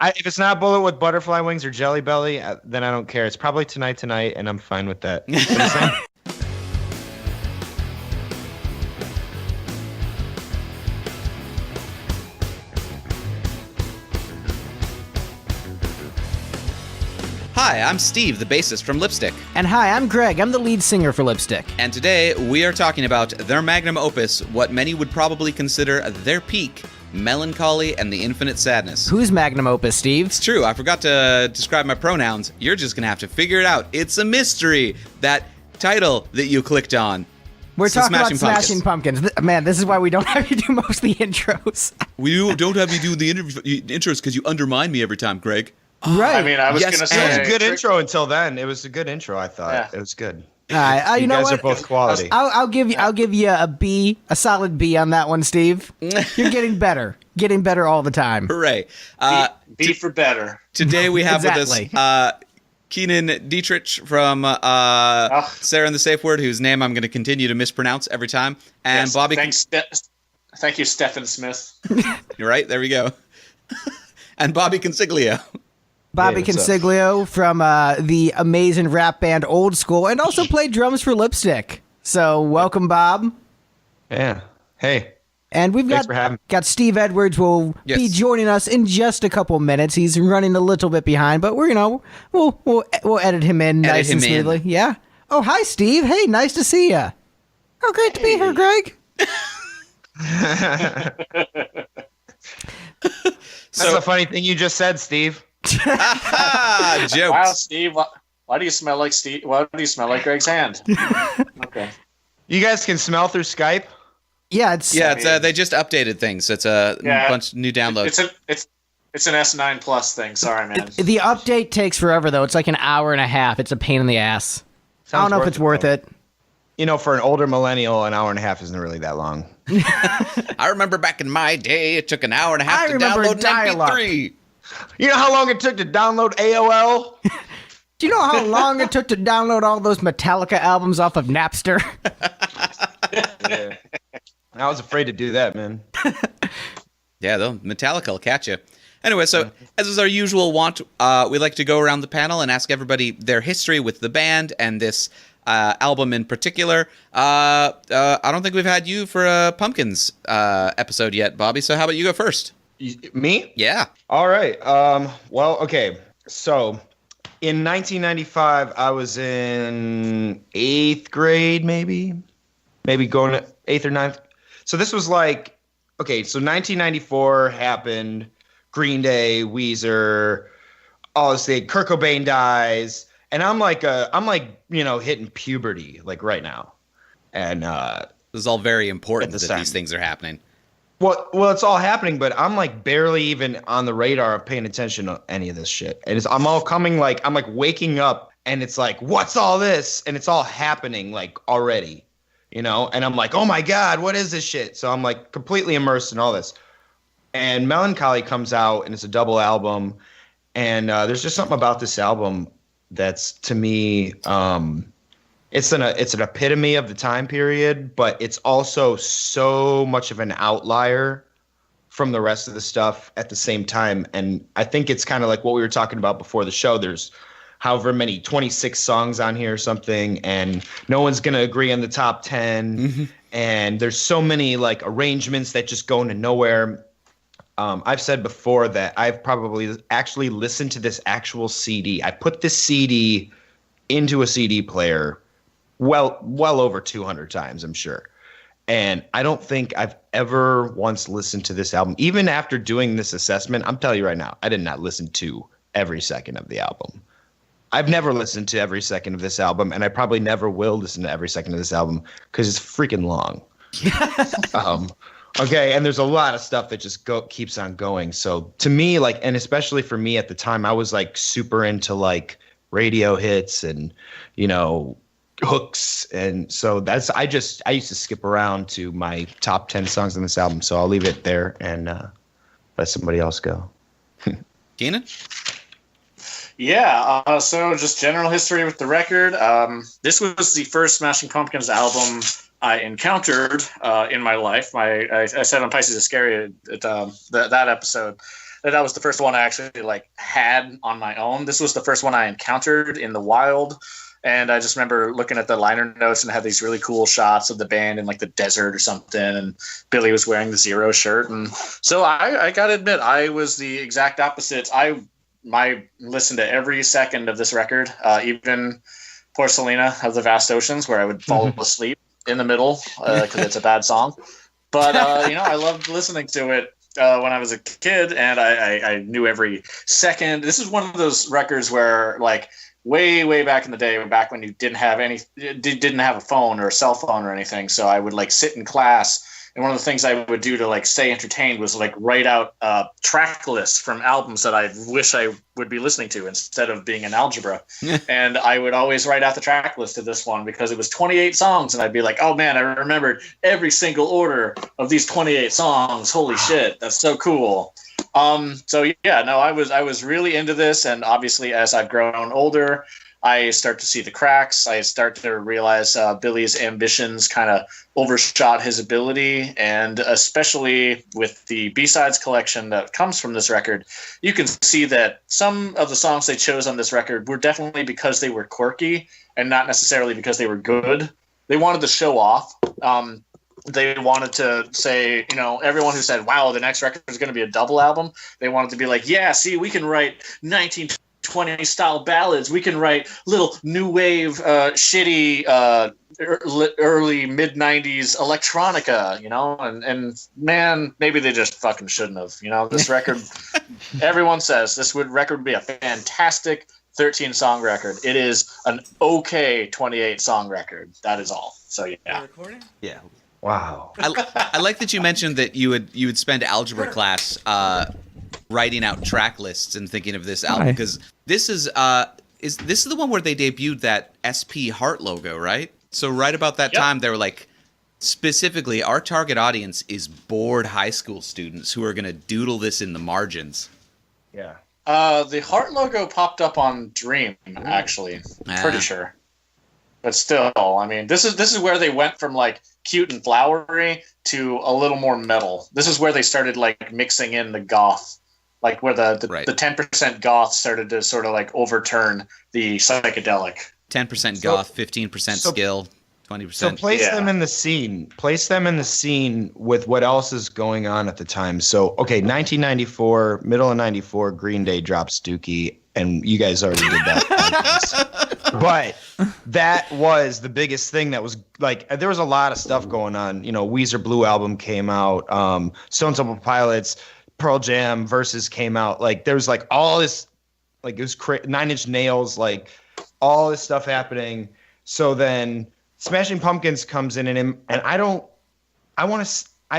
If it's not Bullet with Butterfly Wings or Jelly Belly, then I don't care. It's probably Tonight, and I'm fine with that. Hi, I'm Steve, the bassist from Lipstick. And hi, I'm Greg. I'm the lead singer for Lipstick. And today we are talking about their magnum opus, what many would probably consider their peak, Mellon Collie and the Infinite Sadness. Who's magnum opus, Steve? It's true. I forgot to describe my pronouns. You're just going to have to figure it out. It's a mystery. That title that you clicked on. We're talking about Smashing Pumpkins. Man, this is why we don't have you do most of the intros. We don't have you do the intros because you undermine me every time, Greg. Right. I mean, I was going to say... It was a good intro until then. It was a good intro, I thought. Yeah. It was good. You know guys what? are both quality. I'll give you a B, a solid B on that one, Steve. You're getting better. Getting better all the time. Hooray. B for better. Today we have exactly. with us Kienan Dietrich from Sarah and the Safe Word, whose name I'm going to continue to mispronounce every time. And yes, Bobby... Thank you, Stephen Smith. You're right. There we go. And Bobby Consiglio. Bobby Consiglio from the amazing rap band Old School, and also played drums for Lipstick. So welcome, Bob. Yeah. Hey. And we've got Steve Edwards will be joining us in just a couple minutes. He's running a little bit behind, but we'll edit him in nice and smoothly. Yeah. Oh, hi, Steve. Hey, nice to see you. Oh, great to be here, Greg. That's a funny thing you just said, Steve. Jokes. Wow, Steve. Why do you smell like Steve? Why do you smell like Greg's hand? Okay. You guys can smell through Skype? Yeah, they just updated things. It's a bunch of new downloads. It's an S9 Plus thing. Sorry, man. The update takes forever, though. It's like an hour and a half. It's a pain in the ass. I don't know if it's worth it. You know, for an older millennial, an hour and a half isn't really that long. I remember back in my day, it took an hour and a half to download an MP3. You know how long it took to download AOL? Do you know how long it took to download all those Metallica albums off of Napster? Yeah. I was afraid to do that, man. Yeah, though Metallica will catch you. Anyway, so as is our usual wont, we like to go around the panel and ask everybody their history with the band and this album in particular. I don't think we've had you for a Pumpkins episode yet, Bobby, so how about you go first? Me? Yeah. All right. Well, okay. So in 1995, I was in 8th grade, maybe going to 8th or 9th. So this was like, okay, so 1994 happened, Green Day, Weezer, all this thing, Kurt Cobain dies, and I'm like, hitting puberty, like right now. And this is all very important that these things are happening. Well, it's all happening, but I'm like barely even on the radar of paying attention to any of this shit. And I'm all coming like, I'm like waking up and it's like, what's all this? And it's all happening like already, you know? And I'm like, oh my God, what is this shit? So I'm like completely immersed in all this. And Mellon Collie comes out and it's a double album. And there's just something about this album that's to me, it's an epitome of the time period, but it's also so much of an outlier from the rest of the stuff at the same time. And I think it's kind of like what we were talking about before the show. There's however many, 26 songs on here or something, and no one's going to agree on the top 10. Mm-hmm. And there's so many like arrangements that just go into nowhere. I've said before that I've probably actually listened to this actual CD. I put this CD into a CD player well over 200 times, I'm sure. And I don't think I've ever once listened to this album. Even after doing this assessment, I'm telling you right now, I did not listen to every second of the album. I've never listened to every second of this album, and I probably never will listen to every second of this album because it's freaking long. Okay, and there's a lot of stuff that just keeps on going. So to me, like, and especially for me at the time, I was like super into like radio hits and, you know, hooks, and so I used to skip around to my top 10 songs on this album, so I'll leave it there and let somebody else go. Keenan? Yeah, so just general history with the record. This was the first Smashing Pumpkins album I encountered in my life. I said on Pisces is Scary at that episode that was the first one I actually like had on my own. This was the first one I encountered in the wild. And I just remember looking at the liner notes and had these really cool shots of the band in like the desert or something. And Billy was wearing the Zero shirt. And so I got to admit, I was the exact opposite. I listened to every second of this record, even Porcelina of the Vast Oceans, where I would fall asleep in the middle because it's a bad song. But, I loved listening to it when I was a kid, and I knew every second. This is one of those records where, like, way back in the day, back when you didn't have a phone or a cell phone or anything. So I would like sit in class, and one of the things I would do to like stay entertained was like write out track lists from albums that I wish I would be listening to instead of being in algebra. And I would always write out the track list of this one because it was 28 songs, and I'd be like, oh man, I remembered every single order of these 28 songs. Holy shit, that's so cool. I was really into this, and obviously as I've grown older, I start to see the cracks. I start to realize Billy's ambitions kind of overshot his ability, and especially with the B-sides collection that comes from this record, you can see that some of the songs they chose on this record were definitely because they were quirky and not necessarily because they were good. They wanted to show off. They wanted to say, everyone who said, wow, the next record is going to be a double album, they wanted to be like, yeah, see, we can write 1920 style ballads. We can write little new wave, shitty, early mid 90s electronica, and man, maybe they just fucking shouldn't have, this record, everyone says this record would be a fantastic 13 song record. It is an okay 28 song record. That is all. So yeah. Recording? Yeah. Wow. I like that you mentioned that you would spend algebra class writing out track lists and thinking of this album, because this is the one where they debuted that SP Heart logo, right? So right about that time, they were like, specifically, our target audience is bored high school students who are going to doodle this in the margins. Yeah. The heart logo popped up on Dream, actually. Pretty sure. But still, I mean, this is where they went from like cute and flowery to a little more metal. This is where they started like mixing in the goth, like where the 10% goth started to sort of like overturn the psychedelic. 10% goth, 15% skill, 20%. So place them in the scene. Place them in the scene with what else is going on at the time. So, okay, 1994, middle of 94, Green Day drops Dookie, and you guys already did that. But that was the biggest thing that was like, there was a lot of stuff going on. Weezer Blue album came out, Stone Temple Pilots, Pearl Jam Versus came out. Like there was like all this, like it was Nine Inch Nails, like all this stuff happening. So then Smashing Pumpkins comes in, and I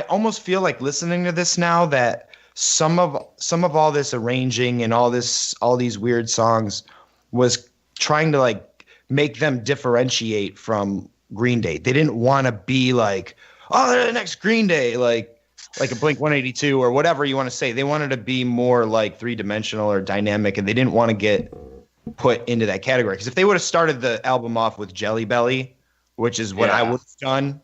almost feel like listening to this now that some of all this arranging and all these weird songs was trying to like make them differentiate from Green Day. They didn't want to be like, oh, they're the next Green Day, like a Blink-182 or whatever you want to say. They wanted to be more like three-dimensional or dynamic, and they didn't want to get put into that category. Because if they would have started the album off with Jelly Belly, which is what I would have done,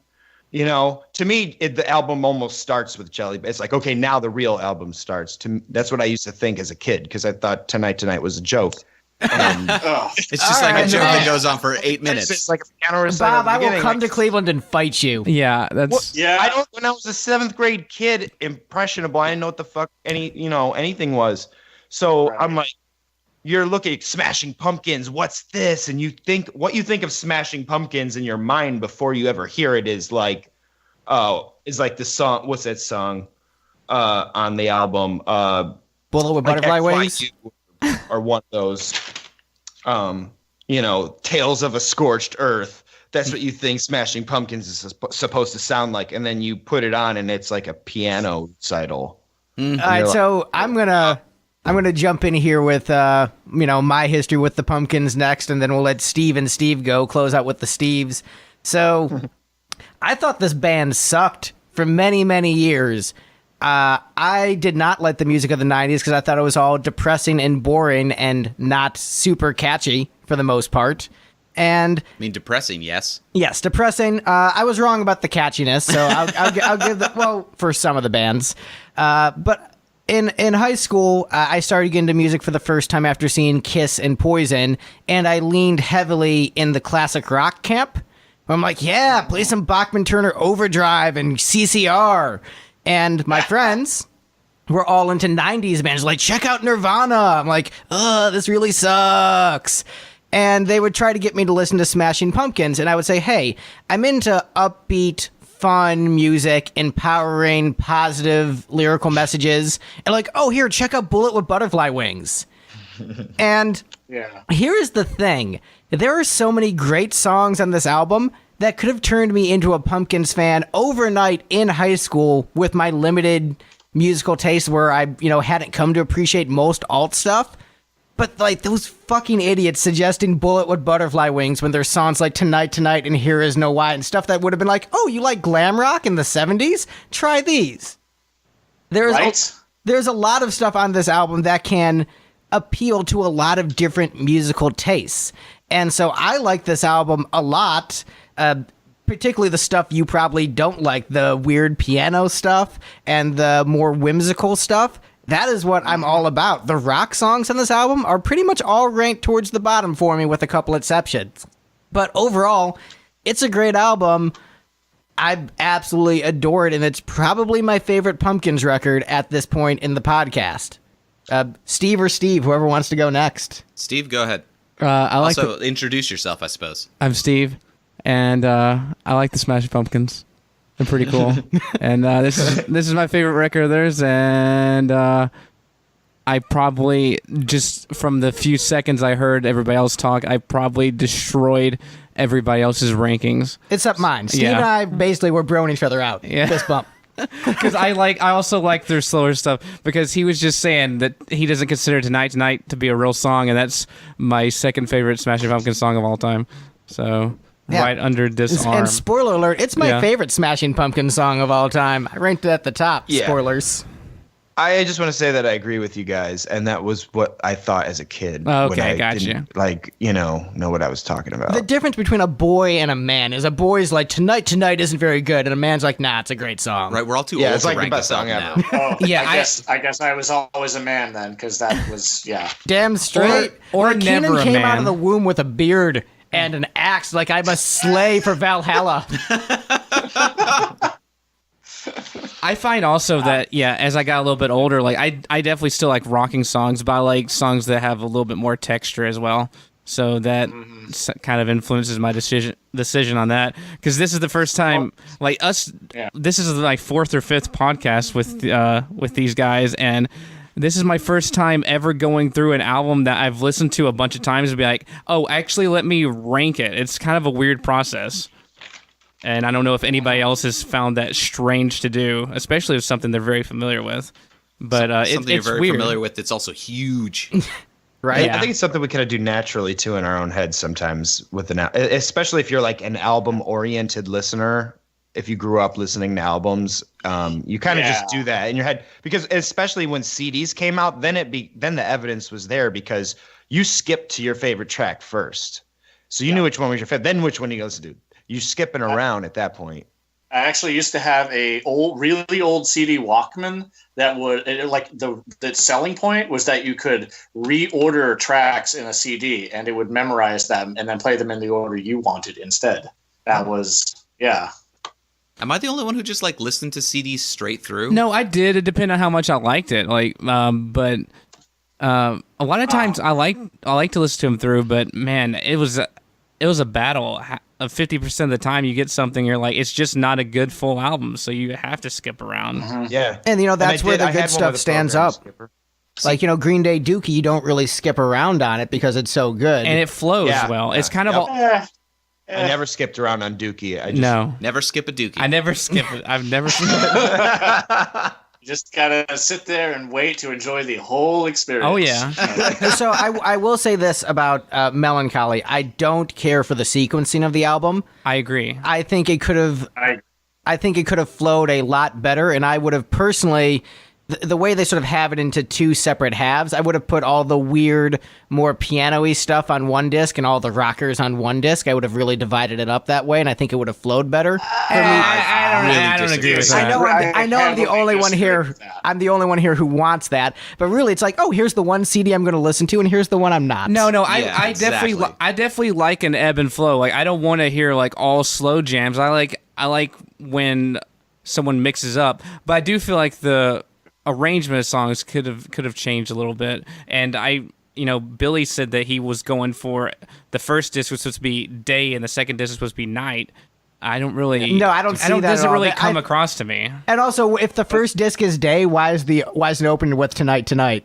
to me, the album almost starts with Jelly Belly. It's like, okay, now the real album starts. That's what I used to think as a kid, because I thought Tonight was a joke. It's just like a joke that goes on for 8 minutes. It's like a piano recital. Bob, I will come to Cleveland and fight you. Yeah, that's. When I was a 7th grade kid, impressionable, I didn't know what the fuck anything was. So I'm like, you're looking at Smashing Pumpkins. What's this? And what you think of Smashing Pumpkins in your mind before you ever hear it is like the song. What's that song on the album? Bullet with Butterfly Wings. Or one of those, Tales of a Scorched Earth. That's what you think Smashing Pumpkins is supposed to sound like, and then you put it on, and it's like a piano recital. All right, so I'm gonna jump in here with my history with the Pumpkins next, and then we'll let Steve and Steve close out with the Steves. So I thought this band sucked for many, many years. I did not like the music of the 90s because I thought it was all depressing and boring and not super catchy for the most part. And I mean, depressing, yes. Yes, depressing. I was wrong about the catchiness, so I'll give for some of the bands. But in high school, I started getting into music for the first time after seeing Kiss and Poison, and I leaned heavily in the classic rock camp. I'm like, yeah, play some Bachman Turner Overdrive and CCR. And my friends were all into 90s bands, like, check out Nirvana. I'm like, this really sucks. And they would try to get me to listen to Smashing Pumpkins, and I would say, hey, I'm into upbeat, fun music, empowering, positive lyrical messages, and like, oh, here, check out Bullet with Butterfly Wings. And here is the thing. There are so many great songs on this album that could have turned me into a Pumpkins fan overnight in high school with my limited musical taste where I, hadn't come to appreciate most alt stuff. But, like, those fucking idiots suggesting Bullet with Butterfly Wings when there's songs like Tonight, Tonight, and Here Is No Why, and stuff that would have been like, oh, you like glam rock in the 70s? Try these. There's a lot of stuff on this album that can appeal to a lot of different musical tastes. And so I like this album a lot, particularly the stuff you probably don't like, the weird piano stuff and the more whimsical stuff. That is what I'm all about. The rock songs on this album are pretty much all ranked towards the bottom for me with a couple exceptions. But overall, it's a great album. I absolutely adore it, and it's probably my favorite Pumpkins record at this point in the podcast. Steve or Steve, whoever wants to go next. Steve, go ahead. Introduce yourself, I suppose. I'm Steve, and I like the Smashing Pumpkins. They're pretty cool. And this is my favorite record of theirs, and I probably, just from the few seconds I heard everybody else talk, I probably destroyed everybody else's rankings. Except mine. Steve and I basically were broing each other out. Yeah. Fist bump. Because I also like their slower stuff, because he was just saying that he doesn't consider Tonight Tonight to be a real song, and that's my second favorite Smashing Pumpkins song of all time. So... yeah. Right under this arm. And spoiler alert, it's my favorite Smashing Pumpkins song of all time. I ranked it at the top. Yeah. Spoilers. I just want to say that I agree with you guys, and that was what I thought as a kid. Okay, when I didn't, know what I was talking about. The difference between a boy and a man is a boy's like, Tonight isn't very good, and a man's like, nah, it's a great song. Right, we're all too old it's to like rank the best song ever. I guess I was always a man then, because that was, Damn straight. Or like, never Keenan a came man. out of the womb with a beard and an axe, like I'm a slave for Valhalla. I find also that, as I got a little bit older, like I definitely still like rocking songs, but I like songs that have a little bit more texture as well. So that kind of influences my decision on that. Because this is the first time, this is like fourth or fifth podcast with these guys, and this is my first time ever going through an album that I've listened to a bunch of times and be like, oh, actually, let me rank it. It's kind of a weird process. And I don't know if anybody else has found that strange to do, especially if something they're very familiar with. But something it's you're very weird. familiar with, it's also huge. Right? Yeah. I think it's something we kind of do naturally, too, in our own heads sometimes, with especially if you're like an album-oriented listener. If you grew up listening to albums, you kind of just do that in your head, because especially when CDs came out, then the evidence was there, because you skipped to your favorite track first, so you knew which one was your favorite. Then which one you go to do? You skipping around at that point. I actually used to have a really old CD Walkman that would the selling point was that you could reorder tracks in a CD and it would memorize them and then play them in the order you wanted instead. That was Am I the only one who just like listened to CDs straight through? No, I did. It depended on how much I liked it. But a lot of times I like to listen to them through. But man, it was a battle. 50% of the time you get something, you're like, it's just not a good full album, so you have to skip around. Mm-hmm. Yeah, and that's where the good stuff stands up. Skipper. Like, Green Day Dookie, you don't really skip around on it because it's so good. And it flows well. It's kind of I never skipped around on Dookie. Never skip a Dookie. I never skip it. I've never skipped it. You just gotta sit there and wait to enjoy the whole experience. Oh, yeah. So I will say this about Mellon Collie. I don't care for the sequencing of the album. I agree. I think it could have flowed a lot better, and I would have personally the way they sort of have it into two separate halves, I would have put all the weird, more piano-y stuff on one disc and all the rockers on one disc. I would have really divided it up that way, and I think it would have flowed better. I don't agree with that. I know I'm the only one here. I'm the only one here who wants that. But really, it's like, oh, here's the one CD I'm going to listen to, and here's the one I'm not. No, I definitely like an ebb and flow. Like I don't want to hear like all slow jams. I like when someone mixes up, but I do feel like the arrangement of songs could have changed a little bit. And Billy said that he was going for the first disc was supposed to be day and the second disc was supposed to be night. I don't really. No, I don't see that. It doesn't really come across to me. And also, if the first disc is day, why is it opened with Tonight? That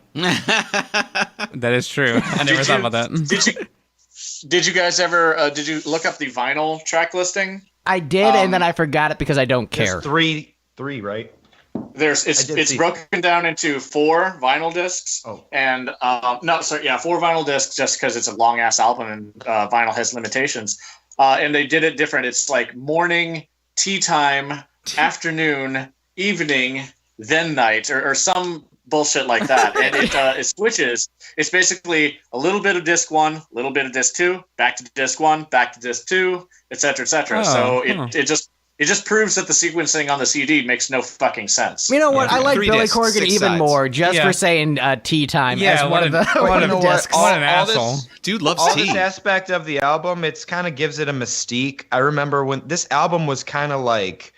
is true. I never thought about that. Did you guys ever? Did you look up the vinyl track listing? I did, and then I forgot it because I don't care. There's three, right? It's broken down into 4 vinyl discs. Oh. And 4 vinyl discs just because it's a long ass album and vinyl has limitations. And they did it different. It's like morning, tea time, afternoon, evening, then night, or some bullshit like that. And it switches. It's basically a little bit of disc 1, a little bit of disc 2, back to disc 1, back to disc 2, etc., etc. So it just proves that the sequencing on the CD makes no fucking sense. You know what? I like Billy Corgan even more just for saying tea time as one of the discs. What an asshole. Dude loves tea. This aspect of the album, it's kind of gives it a mystique. I remember when this album was kind of like,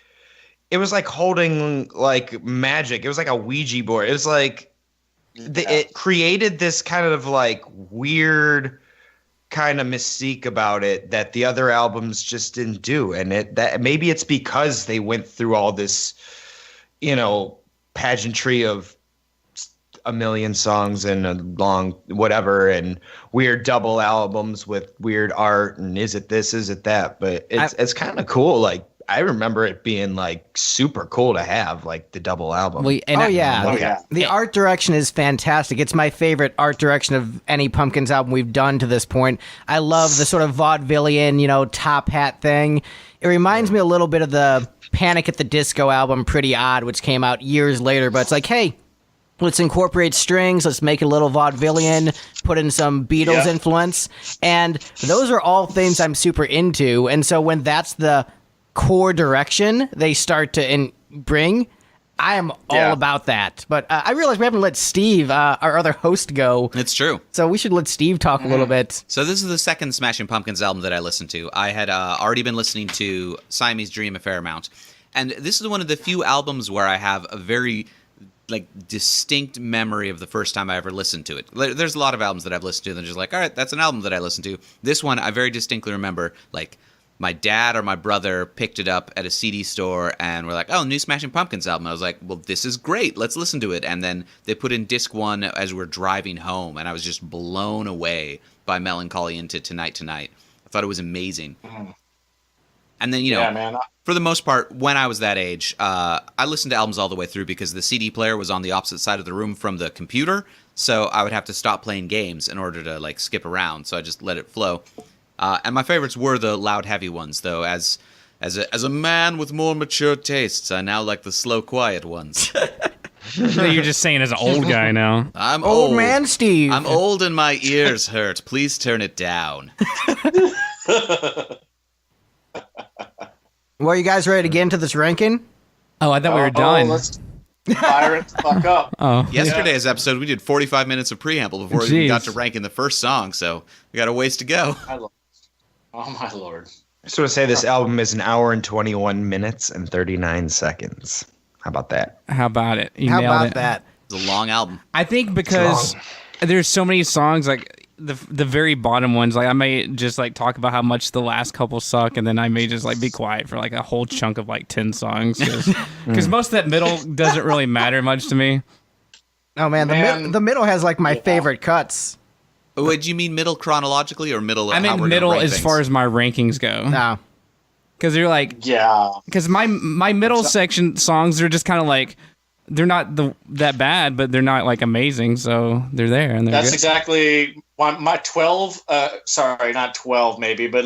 it was like holding like magic. It was like a Ouija board. It was like, it created this kind of like weird kind of mystique about it that the other albums just didn't do. And that maybe it's because they went through all this, pageantry of a million songs and a long whatever and weird double albums with weird art and is it this, is it that? But it's kind of cool. Like I remember it being like super cool to have like the double album. The art direction is fantastic. It's my favorite art direction of any Pumpkins album we've done to this point. I love the sort of vaudevillian, top hat thing. It reminds me a little bit of the Panic at the Disco album, Pretty Odd, which came out years later. But it's like, hey, let's incorporate strings. Let's make it a little vaudevillian. Put in some Beatles influence. And those are all things I'm super into. And so when that's the core direction they start to bring, I am all about that. But I realize we haven't let Steve, our other host, go. It's true. So we should let Steve talk a little bit. So this is the second Smashing Pumpkins album that I listened to. I had already been listening to Siamese Dream a fair amount. And this is one of the few albums where I have a very distinct memory of the first time I ever listened to it. There's a lot of albums that I've listened to that are just like, all right, that's an album that I listened to. This one, I very distinctly remember, my dad or my brother picked it up at a CD store and were like, oh, new Smashing Pumpkins album. I was like, well, this is great. Let's listen to it. And then they put in disc 1 as we were driving home, and I was just blown away by Mellon Collie into Tonight. I thought it was amazing. And then, for the most part, when I was that age, I listened to albums all the way through because the CD player was on the opposite side of the room from the computer, so I would have to stop playing games in order to, skip around, so I just let it flow. And my favorites were the loud, heavy ones, though. As a man with more mature tastes, I now like the slow, quiet ones. You're just saying as an old guy now. I'm old. Old man Steve. I'm old and my ears hurt. Please turn it down. Well, are you guys ready to get into this ranking? Oh, I thought we were done. Let's fire it the fuck up. Yesterday's episode, we did 45 minutes of preamble before we even got to ranking the first song, so we got a ways to go. Oh, my Lord. I just want to say this album is 1 hour and 21 minutes and 39 seconds. How about that? How about it? How about that? It's a long album. I think because there's so many songs, the very bottom ones, I may just talk about how much the last couple suck, and then I may just be quiet for a whole chunk of 10 songs because most of that middle doesn't really matter much to me. Oh man, the middle has my favorite cuts. Wait, do you mean middle chronologically or middle? I mean middle as far as my rankings go. No, because you're because my middle section songs are just kind of they're not that bad, but they're not amazing, so they're there and that's good. Exactly my 12. Sorry, not 12, maybe, but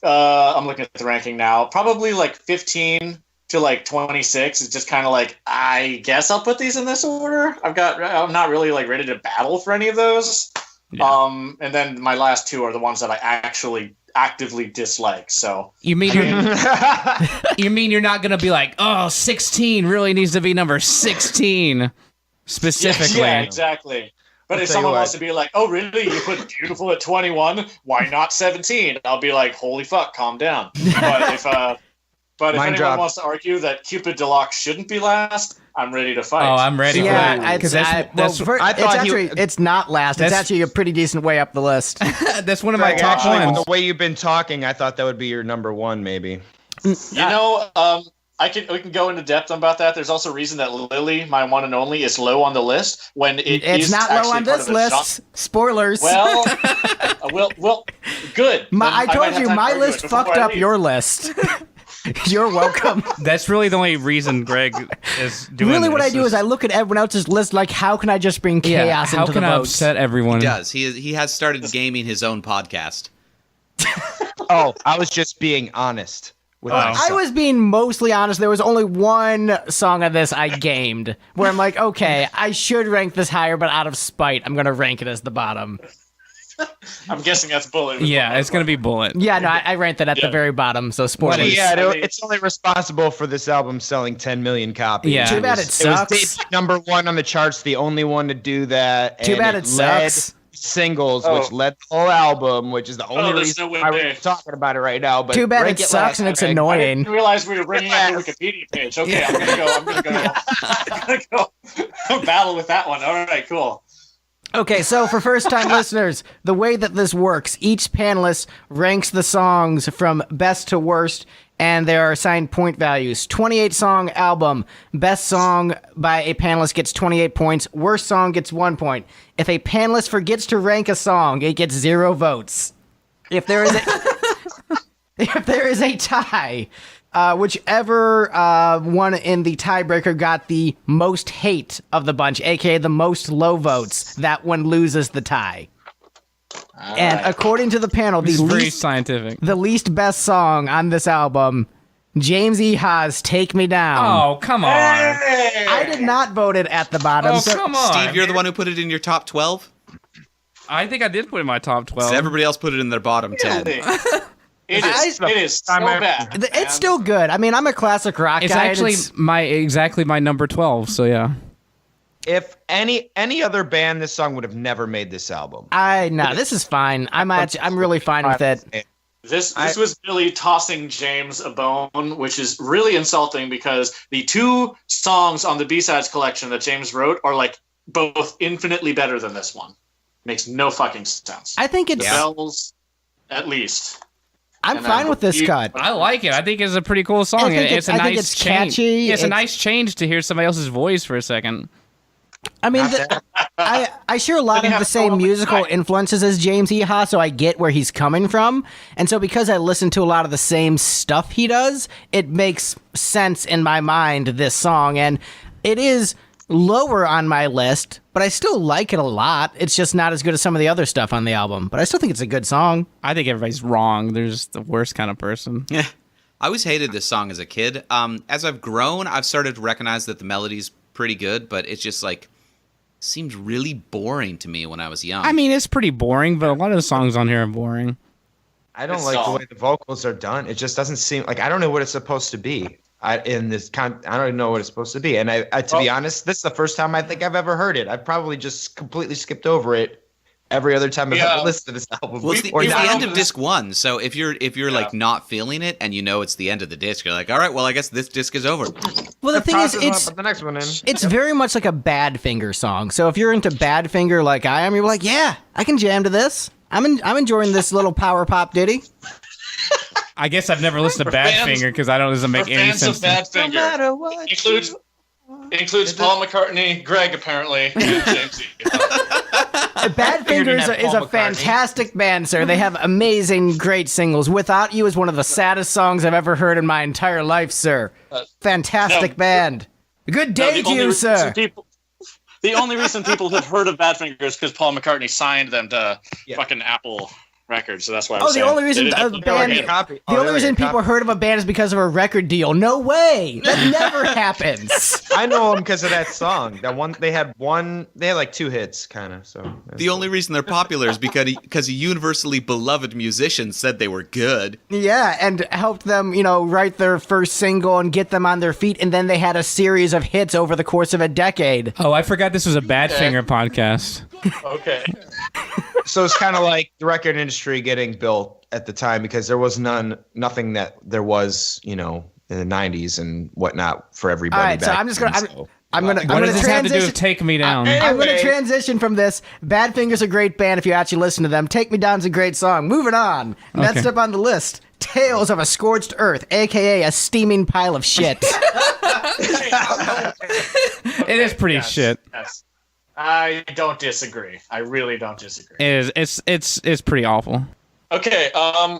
I'm looking at the ranking now. Probably 15 to like 26 is just kind of like, I guess I'll put these in this order. I'm not really like ready to battle for any of those. Yeah. And then my last two are the ones that I actually actively dislike. So you mean you're not gonna be like, oh, 16 really needs to be number 16 specifically? Yeah, exactly. But if someone wants to be like, oh, really? You put Beautiful at 21? Why not 17? I'll be like, holy fuck, calm down. But if anyone wants to argue that Cupid the Lock shouldn't be last, I'm ready to fight. Oh, I'm ready. Yeah, it's not last. It's actually a pretty decent way up the list. That's one of my top ones. The way you've been talking, I thought that would be your number one, maybe. We can go into depth about that. There's also a reason that Lily, my one and only, is low on the list when it's not low on this list. Spoilers. Well, good. I told you my list fucked up your list. You're welcome. That's really the only reason Greg is doing really what I do is I look at everyone else's list like, how can I just bring chaos into the votes? How can I upset everyone? He does. He has started gaming his own podcast. Oh, I was just being honest. I was being mostly honest. There was only one song of this I gamed where I'm like, okay, I should rank this higher, but out of spite, I'm going to rank it as the bottom. I'm guessing that's Bullet. Yeah, it's going to be Bullet. Yeah, no, I ranked it at the very bottom, so spoilers. Yeah, it's only responsible for this album selling 10 million copies. Yeah. Too bad it sucks. It was number one on the charts, the only one to do that. Too bad it sucks. Singles, which led the whole album, which is the only reason why we're talking about it right now. But too bad it sucks and it's annoying. I didn't realize we were bringing up the Wikipedia page. Okay, I'm gonna go battle with that one. All right, cool. Okay, so for first-time listeners, the way that this works, each panelist ranks the songs from best to worst, and there are assigned point values. 28-song album. Best song by a panelist gets 28 points. Worst song gets 1 point. If a panelist forgets to rank a song, it gets 0 votes. If there is a tie, whichever one in the tiebreaker got the most hate of the bunch, aka the most low votes, that one loses the tie. And according to the panel, the least best song on this album, James E. Haas' Take Me Down. Oh, come on. Hey! I did not vote it at the bottom. Oh, come on. Steve, you're the one who put it in your top 12? I think I did put it in my top 12. So everybody else put it in their bottom 10. It is so bad. It's still good. I mean, I'm a classic rock guy. It's actually my number 12, so yeah. If any other band, this song would have never made this album. This is fine. I'm really fine with it. This was Billy tossing James a bone, which is really insulting because the two songs on the B-Sides collection that James wrote are like both infinitely better than this one. Makes no fucking sense. I think it's Bells, at least. I'm fine with this cut. I like it. I think it's a pretty cool song. It's a nice change. Catchy. It's a nice change to hear somebody else's voice for a second. I mean, I share a lot of the same musical influences as James E. Haas, so I get where he's coming from. And so because I listen to a lot of the same stuff he does, it makes sense in my mind, this song. And it is lower on my list, but I still like it a lot. It's just not as good as some of the other stuff on the album. But I still think it's a good song. I think everybody's wrong. They're just the worst kind of person. Yeah. I always hated this song as a kid. As I've grown, I've started to recognize that the melody's pretty good, but it's just like seemed really boring to me when I was young. I mean, it's pretty boring, but a lot of the songs on here are boring. I don't like the way the vocals are done. It just doesn't seem like, I don't know what it's supposed to be. I don't even know what it's supposed to be. And to be honest, this is the first time I think I've ever heard it. I've probably just completely skipped over it every other time I've ever listened to this album. Well, it's the end of disc 1, so if you're like not feeling it and you know it's the end of the disc, you're like, all right, well, I guess this disc is over. Well, the thing is, the next one it's very much like a Badfinger song. So if you're into Badfinger like I am, you're like, yeah, I can jam to this. I'm enjoying this little power pop ditty. I guess I've never listened to Badfinger because doesn't make any sense. Fans of Badfinger, no matter what includes Paul McCartney, Greg apparently, and James E. Badfinger is a fantastic band, sir. They have amazing, great singles. Without You is one of the saddest songs I've ever heard in my entire life, sir. Fantastic band. Good day to you, sir. The only reason people have heard of Badfinger is because Paul McCartney signed them to fucking Apple record, so that's why. The only reason the only reason people heard of a band is because of a record deal. No way, that never happens. I know them because of that song. They had like 2 hits, kind of. So the only reason they're popular is because a universally beloved musician said they were good. Yeah, and helped them, write their first single and get them on their feet, and then they had a series of hits over the course of a decade. Oh, I forgot this was a Badfinger podcast. Okay. So it's kind of like the record industry getting built at the time because there was nothing that there was, in the 90s and whatnot for everybody. All right, so I'm just going to... What does this have to do with Take Me Down? I'm going to transition from this. Badfinger's a great band if you actually listen to them. Take Me Down's a great song. Moving on. Okay. Next up on the list, Tales of a Scorched Earth, a.k.a. a steaming pile of shit. It is pretty shit. Yes. I don't disagree. I really don't disagree. It is. It's pretty awful. Okay.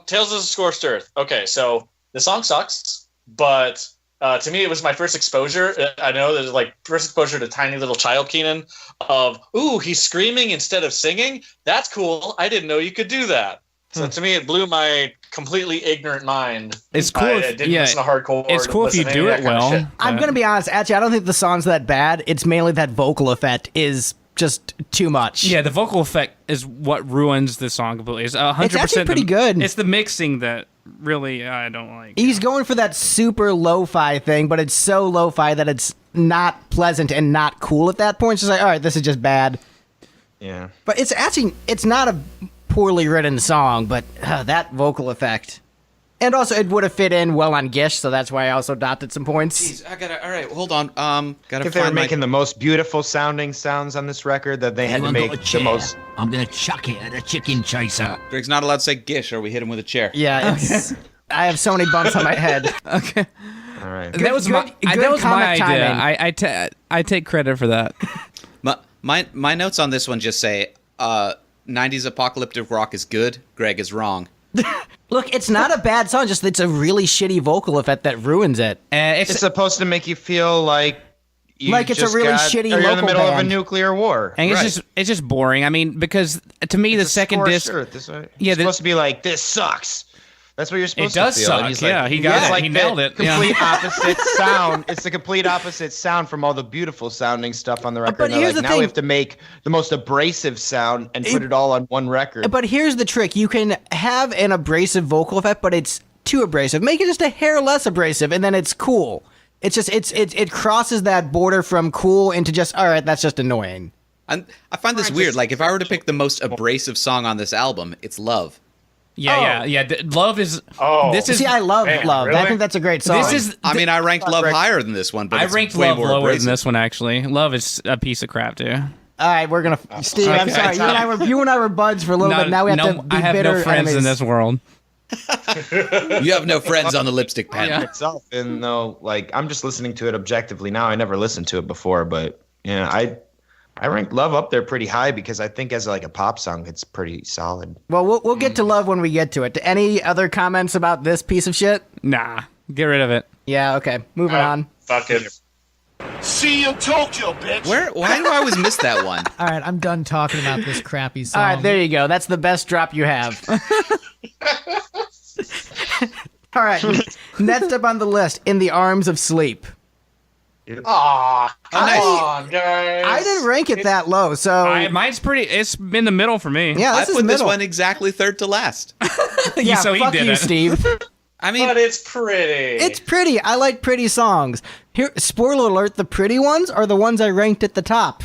Tales of the Scorched Earth. Okay, so the song sucks, but to me, it was my first exposure. I know there's like first exposure to tiny little child Keenan of, ooh, he's screaming instead of singing. That's cool. I didn't know you could do that. So to me, it blew my completely ignorant mind. It's cool. I didn't listen to hardcore. It's cool if you do it well. I'm going to be honest. Actually, I don't think the song's that bad. It's mainly that vocal effect is just too much. Yeah, the vocal effect is what ruins the song completely. It's 100%. It's actually pretty good. It's the mixing that really I don't like. He's going for that super lo-fi thing, but it's so lo-fi that it's not pleasant and not cool at that point. It's just like, all right, this is just bad. Yeah. But it's not a poorly written song, but that vocal effect. And also, it would have fit in well on Gish, so that's why I also dotted some points. Jeez, all right, hold on. If they were making the most beautiful sounding sounds on this record, that they had to make the most. I'm gonna chuck it at a chicken chaser. Greg's not allowed to say Gish, or we hit him with a chair. Yeah, I have so many bumps on my head. Okay. All right. That was my idea. I take credit for that. My notes on this one just say 90s apocalyptic rock is good. Greg is wrong. Look, it's not a bad song, just it's a really shitty vocal effect that ruins it. It's supposed to make you feel like it's a really shitty local you're in the middle band. of a nuclear war. And it's just boring. I mean, because to me the second disc, it's supposed to be like, this sucks. That's what you're supposed to feel. It does suck. Like, yeah, he got it. Like he nailed it. Complete opposite sound. It's the complete opposite sound from all the beautiful sounding stuff on the record. But here's the thing. We have to make the most abrasive sound and put it all on one record. But here's the trick. You can have an abrasive vocal effect, but it's too abrasive. Make it just a hair less abrasive, and then it's cool. It's just it crosses that border from cool into just, all right, that's just annoying. I find this weird. Like, if I were to pick the most abrasive song on this album, it's Love. Yeah. Love is. Oh, this is. See, I love Love. Really? I think that's a great song. I ranked Love higher than this one, but I ranked Love lower than this one. Actually, Love is a piece of crap too. All right, we're gonna. Steve, I'm sorry. You and I were buds for a little bit. Now we have to be I have bitter no friends enemies. in this world. You have no friends on the lipstick pen. Itself, and though, like, I'm just listening to it objectively now. I never listened to it before, but yeah, I ranked Love up there pretty high because I think as like a pop song, it's pretty solid. Well, we'll get to Love when we get to it. Any other comments about this piece of shit? Nah, get rid of it. Yeah, okay. Moving on. Fuck it. See you, Tokyo, bitch. Why do I always miss that one? All right, I'm done talking about this crappy song. All right, there you go. That's the best drop you have. All right, next up on the list, In the Arms of Sleep. Aw, come on, guys. I didn't rank it that low, so mine's pretty. It's in the middle for me. yeah, I this is put this middle. one exactly third to last. Yeah, so he fuck did you, it. Steve. I mean, But it's pretty. It's pretty. I like pretty songs. Here, spoiler alert: the pretty ones are the ones I ranked at the top.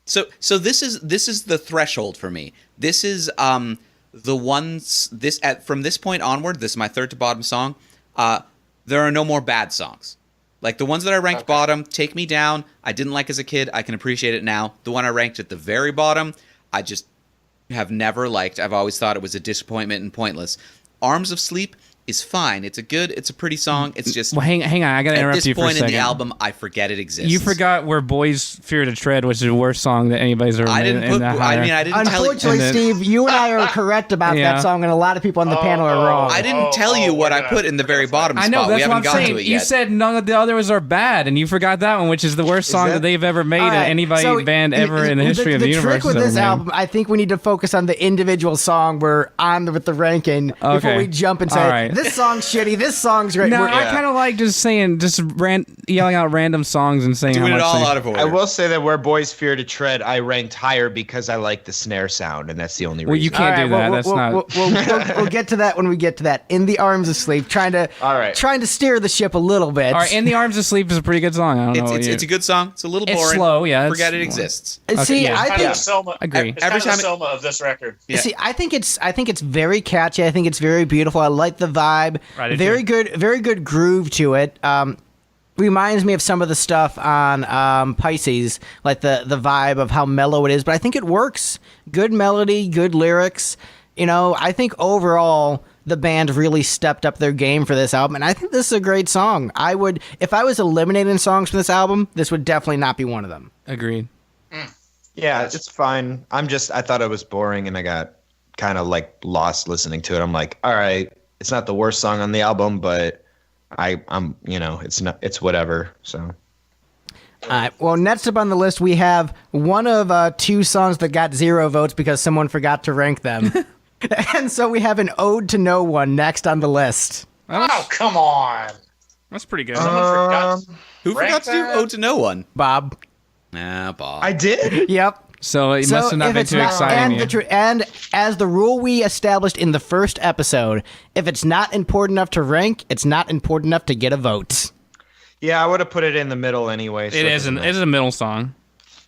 so this is the threshold for me. This is the ones from this point onward. This is my third to bottom song. There are no more bad songs. Like the ones that I ranked bottom, Take Me Down, I didn't like as a kid. I can appreciate it now. The one I ranked at the very bottom, I just have never liked. I've always thought it was a disappointment and pointless. Arms of Sleep is fine. It's a pretty song. It's just Well, hang on. I gotta interrupt you for a second. At this point in the album, I forget it exists. You forgot where Boys Fear to Tread, which is the worst song that anybody's ever made. I didn't tell you. Unfortunately, Steve, you and I are correct about that song, and a lot of people on the panel are wrong. I didn't tell you what I put in the very bottom spot. I know, that's we haven't what I'm gotten saying. to it You yet. said none of the others are bad, and you forgot that one, which is the worst song that they've ever made, band ever in the history of the universe. The trick with this album, I think we need to focus on the individual song we're on with the ranking before we jump and say, this song's shitty, this song's great. No, I kind of like just yelling out random songs and saying doing how much it all out of order. I will say that where Boys Fear to Tread, I ranked higher because I like the snare sound, and that's the only reason. Well, you can't do that. That's not. We'll get to that when we get to that. In the Arms of Sleep, trying to steer the ship a little bit. All right, In the Arms of Sleep is a pretty good song. I don't know. It's a good song. It's a little boring. It's slow, yeah. Forget it exists. See, I think agree. It's every time the Soma of this record. Yeah. See, I think it's very catchy. I think it's very beautiful. I like the vibe. Right, very good groove to it. Reminds me of some of the stuff on Pisces, like the vibe of how mellow it is. But I think it works. Good melody, good lyrics. I think overall the band really stepped up their game for this album, and I think this is a great song. If I was eliminating songs from this album, this would definitely not be one of them. Agreed. Yeah, it's fine. I thought it was boring, and I got kind of like lost listening to it. I'm like, all right, it's not the worst song on the album, but I'm it's whatever. So. All right. Well, next up on the list, we have one of two songs that got 0 votes because someone forgot to rank them. And so we have an Ode to No One next on the list. Oh, come on. That's pretty good. Who forgot to do Ode to No One? Bob. Bob. I did? Yep. So it must have not been too exciting. And as the rule we established in the first episode, if it's not important enough to rank, it's not important enough to get a vote. Yeah, I would have put it in the middle anyway. So it is a middle song.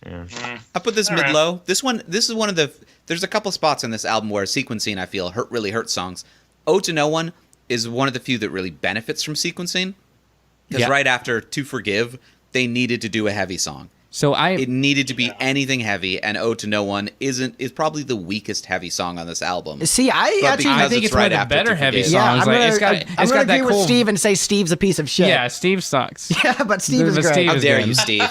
Yeah. I put this mid-low. This is one of the... There's a couple spots on this album where sequencing, I feel, really hurts songs. Ode to No One is one of the few that really benefits from sequencing. Because right after To Forgive, they needed to do a heavy song. So it needed to be anything heavy, and Ode to No One is probably the weakest heavy song on this album. See, I think it's one of the better heavy songs. Yeah, I'm gonna agree with Steve and say Steve's a piece of shit. Yeah, Steve sucks. Yeah, but Steve is great. How dare you, Steve?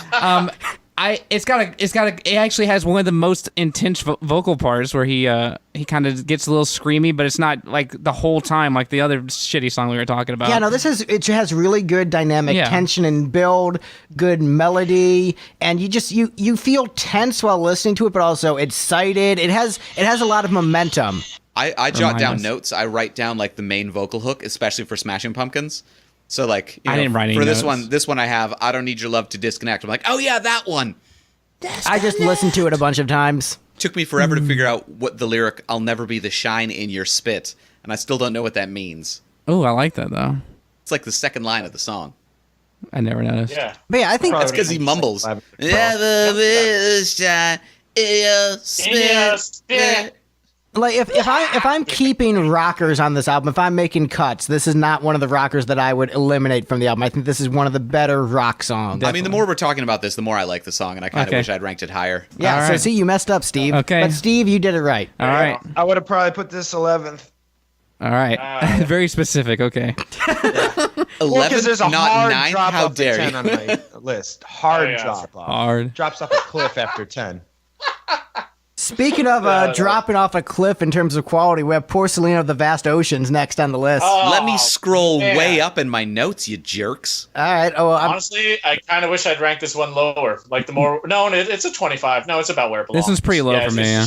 It actually has one of the most intense vocal parts where he kind of gets a little screamy, but it's not like the whole time like the other shitty song we were talking about. Yeah, no, it has really good dynamic tension and build, good melody, and you feel tense while listening to it, but also excited. It has a lot of momentum. I jot down notes. I write down like the main vocal hook, especially for Smashing Pumpkins. So like, I didn't write any for notes. this one I have, I Don't Need Your Love to Disconnect. I'm like, oh yeah, that one. I just listened to it a bunch of times. Took me forever to figure out what the lyric, I'll never be the shine in your spit. And I still don't know what that means. Oh, I like that though. It's like the second line of the song. I never noticed. Yeah. But yeah, I think that's because he mumbles. Never be the shine in your spit. Like if I'm keeping rockers on this album, if I'm making cuts, this is not one of the rockers that I would eliminate from the album. I think this is one of the better rock songs. I mean, the more we're talking about this, the more I like the song, and I kind of wish I'd ranked it higher. Yeah, so see, you messed up, Steve. Okay. But Steve, you did it right. All right. I would have probably put this 11th. All right. Very specific. Okay. 11th, because there's a not hard 9th. drop How off dare 10 you? on my list. Hard drop off. Hard. Drops off a cliff after 10. Speaking of dropping off a cliff in terms of quality, we have Porcelain of the Vast Oceans next on the list. Let me scroll way up in my notes, you jerks. All right. Honestly, I kind of wish I'd ranked this one lower. Like the more... No, it's a 25. No, it's about where it belongs. This one's pretty low for me, yeah.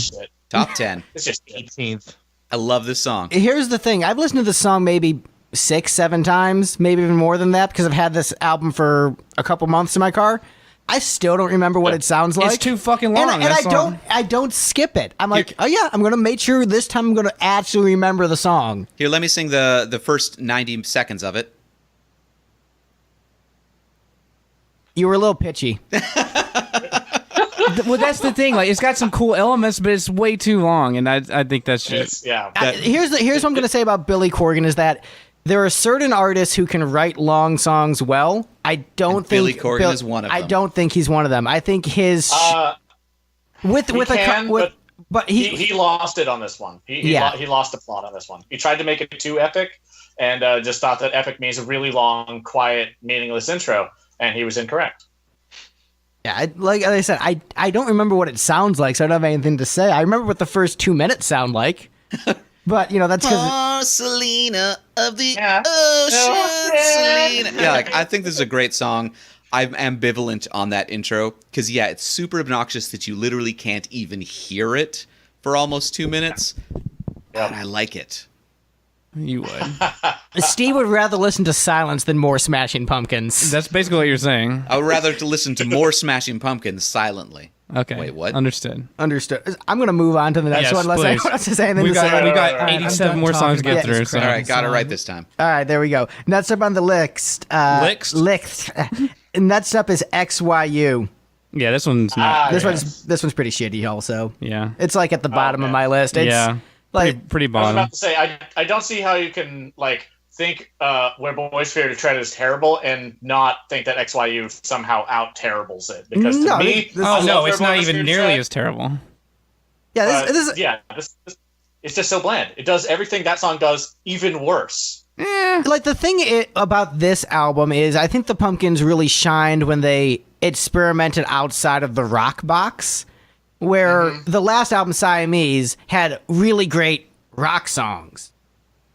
Top 10. It's just 18th. I love this song. Here's the thing. I've listened to this song maybe 6-7 times, maybe even more than that, because I've had this album for a couple months in my car. I still don't remember what it sounds like. It's too fucking long. And I don't skip it. I'm like, oh yeah, I'm gonna make sure this time I'm gonna actually remember the song. Here, let me sing the first 90 seconds of it. You were a little pitchy. Well, that's the thing. Like, it's got some cool elements, but it's way too long, and I think that's just Here's what I'm gonna say about Billy Corgan is that there are certain artists who can write long songs well. I don't think Billy Corgan is one of them. I don't think he's one of them. I think his But he lost it on this one. He lost the plot on this one. He tried to make it too epic, and just thought that epic means a really long, quiet, meaningless intro, and he was incorrect. Yeah, like I said, I don't remember what it sounds like, so I don't have anything to say. I remember what the first 2 minutes sound like. But, that's because... Selena of the ocean, Selena. Yeah, I think this is a great song. I'm ambivalent on that intro, because, it's super obnoxious that you literally can't even hear it for almost 2 minutes. But I like it. You would. Steve would rather listen to Silence than more Smashing Pumpkins. That's basically what you're saying. I would rather to listen to more Smashing Pumpkins silently. Okay. Wait, what? Understood. I'm going to move on to the next one unless anyone else has anything to say. We've got 87 more songs to get through. So. All right, got it right this time. All right, there we go. Next up on the list. Next up is XYU. Yeah, this one's not. This one's pretty shitty also. Yeah. It's like at the bottom of my list. It's pretty bottom. I was about to say, I don't see how you can think Where Boys Fear to Tread is terrible and not think that XYU somehow out terribles it, because to me, it's not even nearly as terrible. Yeah, it's just so bland. It does everything that song does, even worse. Like the thing about this album is, I think the Pumpkins really shined when they experimented outside of the rock box, where the last album, Siamese, had really great rock songs.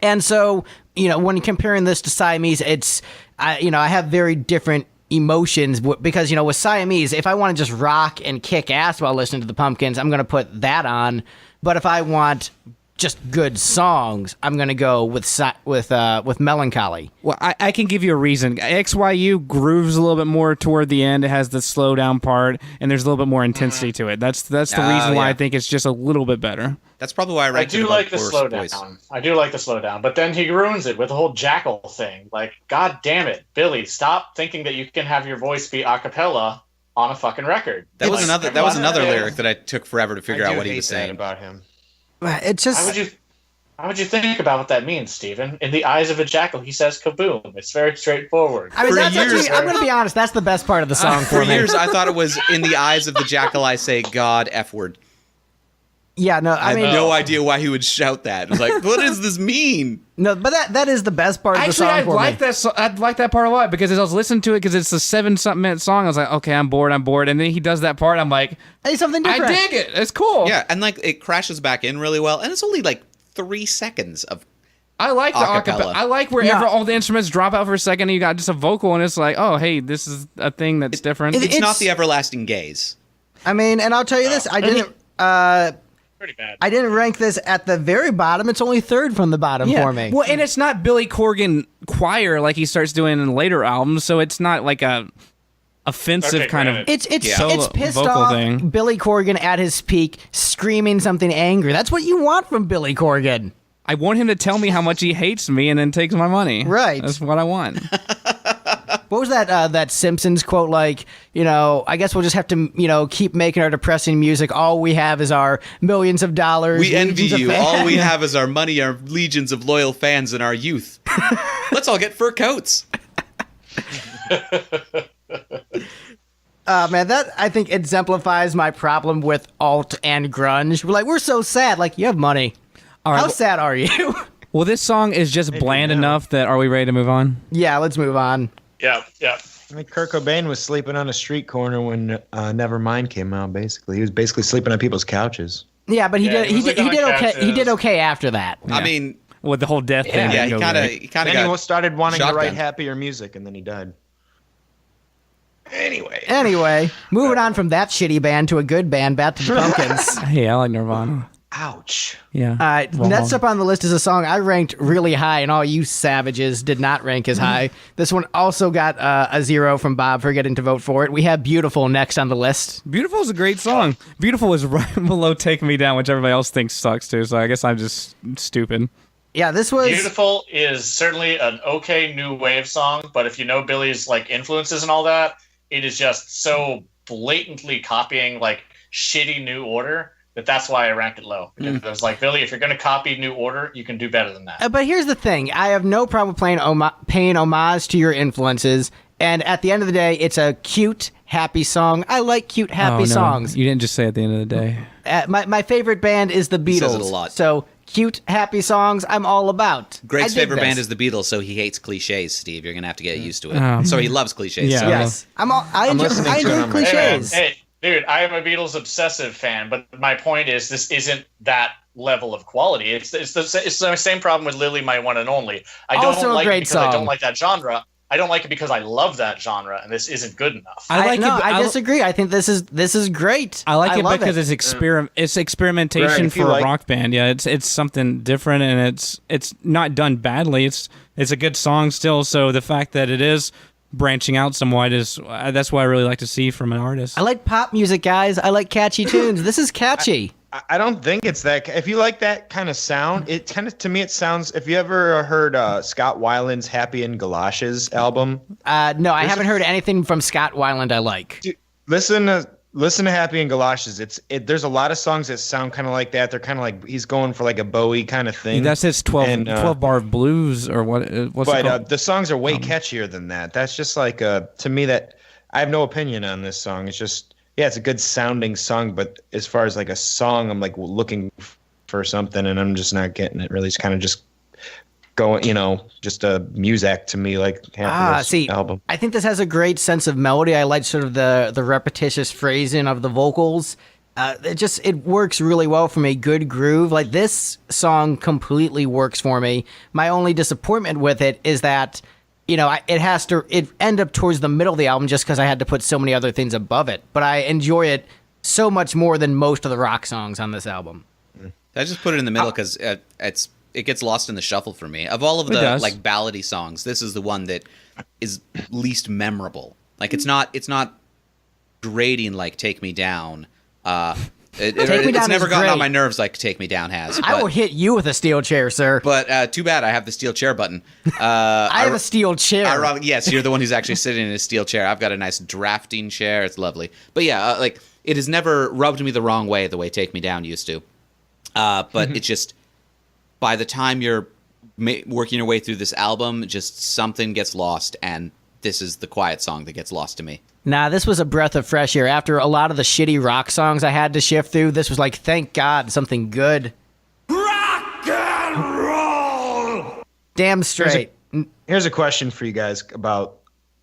And so, when comparing this to Siamese, it's, I have very different emotions because, with Siamese, if I want to just rock and kick ass while listening to the Pumpkins, I'm going to put that on. But if I want just good songs, I'm going to go with Mellon Collie. Well, I can give you a reason. XYU grooves a little bit more toward the end. It has the slow down part, and there's a little bit more intensity to it. That's the reason why I think it's just a little bit better. That's probably why I do like the slowdown. I do like the slowdown, but then he ruins it with the whole jackal thing. God damn it, Billy! Stop thinking that you can have your voice be a cappella on a fucking record. That was another lyric that I took forever to figure out what he was saying about him. It's just. How would you think about what that means, Stephen? In the eyes of a jackal, he says kaboom. It's very straightforward. I mean, I'm going to be honest, that's the best part of the song for me. For years, I thought it was in the eyes of the jackal, I say God F word. Yeah, no, I mean, had no idea why he would shout that. It was like, what does this mean? No, but that is the best part of the song for me. I like that part a lot, because as I was listening to it, because it's a 7-something minute song, I was like, okay, I'm bored, and then he does that part, I'm like, hey, something different. I dig it. It's cool. Yeah, and it crashes back in really well, and it's only 3 seconds of I like the acapella. I like wherever all the instruments drop out for a second and you got just a vocal, and it's like, oh, hey, this is a thing that's different. It's not the everlasting gaze. I mean, and I'll tell you this, I didn't pretty bad. I didn't rank this at the very bottom. It's only third from the bottom for me. Well, and it's not Billy Corgan choir like he starts doing in later albums, so it's not like a offensive kind of it's pissed off thing. Billy Corgan at his peak screaming something angry. That's what you want from Billy Corgan. I want him to tell me how much he hates me and then takes my money. Right. That's what I want. What was that Simpsons quote like, I guess we'll just have to, keep making our depressing music. All we have is our millions of dollars. We envy you. All we have is our money, our legions of loyal fans, and our youth. Let's all get fur coats. Man, that I think exemplifies my problem with alt and grunge. We're so sad. You have money. All right, how sad are you? Well, this song is just bland enough that are we ready to move on? Yeah, let's move on. Yeah. I mean, Kurt Cobain was sleeping on a street corner when Nevermind came out. Basically, he was basically sleeping on people's couches. Yeah, but he did okay. He did okay after that. Yeah. I mean, with the whole death thing. Yeah, he kind of he started wanting shotgun. to write happier music, and then he died. Anyway, moving on from that shitty band to a good band, back to the Pumpkins. Hey, I like Nirvana. Ouch. Yeah. Next up on the list is a song I ranked really high, and all you savages did not rank as high. This one also got a 0 from Bob for getting to vote for it. We have Beautiful next on the list. Beautiful is a great song. Beautiful is right below Take Me Down, which everybody else thinks sucks too, so I guess I'm just stupid. Yeah, this was... Beautiful is certainly an okay new wave song, but if you know Billy's influences and all that, it is just so blatantly copying shitty New Order that's why I ranked it low. Because I was like, Billy, if you're going to copy New Order, you can do better than that. But here's the thing. I have no problem paying homage to your influences. And at the end of the day, it's a cute, happy song. I like cute, happy songs. You didn't just say at the end of the day. My favorite band is the Beatles. Says it a lot. So cute, happy songs, I'm all about. Greg's favorite band is the Beatles, so he hates cliches, Steve. You're going to have to get used to it. So he loves cliches. Yeah. So. Yes. I enjoy cliches. Hey, dude, I am a Beatles obsessive fan, but my point is this isn't that level of quality. It's the same problem with Lily, My One and Only. I don't Also like a great it because song. I don't like that genre. I don't like it because I love that genre, and this isn't good enough. I disagree. I think this is great. I like it because it's experimentation Right, for a rock band. Yeah, it's something different, and it's not done badly. It's a good song still. So the fact that it is branching out somewhat is that's what I really like to see from an artist. I like pop music, guys. I like catchy tunes. This is catchy. I don't think it's that. If you like that kind of sound, it kind of, to me, it sounds. If you ever heard Scott Weiland's "Happy in Galoshes" album, no, I haven't heard anything from Scott Weiland I like. Dude, listen to "Happy in Galoshes." There's a lot of songs that sound kind of like that. They're kind of like he's going for like a Bowie kind of thing. That's his 12 bar blues or what? What's it called? The songs are way catchier than that. That's just like to me that I have no opinion on this song. It's just. Yeah, it's a good sounding song, but as far as like a song, I'm like looking for something, and I'm just not getting it. Really, it's kind of just going, just a music to me, like album. I think this has a great sense of melody. I like sort of the repetitious phrasing of the vocals. It works really well for me. Good groove. Like this song completely works for me. My only disappointment with it is that. It end up towards the middle of the album just because I had to put so many other things above it. But I enjoy it so much more than most of the rock songs on this album. I just put it in the middle because it gets lost in the shuffle for me. Of all of the like ballady songs, this is the one that is least memorable. Like it's not grating like "Take Me Down." It's never gotten on my nerves like "Take Me Down" has. I will hit you with a steel chair, sir. But too bad I have the steel chair button. I have a steel chair. Yes, you're the one who's actually sitting in a steel chair. I've got a nice drafting chair. It's lovely. But yeah, it has never rubbed me the wrong way the way "Take Me Down" used to. But it's just by the time you're working your way through this album, just something gets lost, and this is the quiet song that gets lost to me. Nah, this was a breath of fresh air. After a lot of the shitty rock songs I had to shift through, this was like, thank God, something good. Rock and roll! Damn straight. Here's a question for you guys about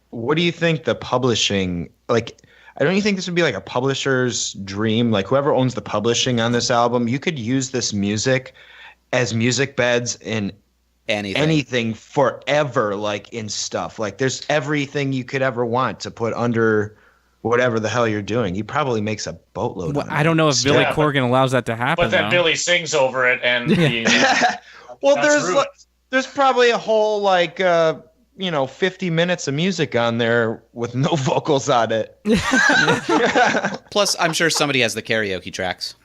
what do you think the publishing, like, don't you think this would be like a publisher's dream? Like, whoever owns the publishing on this album, you could use this music as music beds in anything forever, like in stuff. Like there's everything you could ever want to put under whatever the hell you're doing. He probably makes a boatload of it. I don't know if Billy Corgan allows that to happen. But then Billy sings over it, and well, there's probably a whole 50 minutes of music on there with no vocals on it. Plus, I'm sure somebody has the karaoke tracks.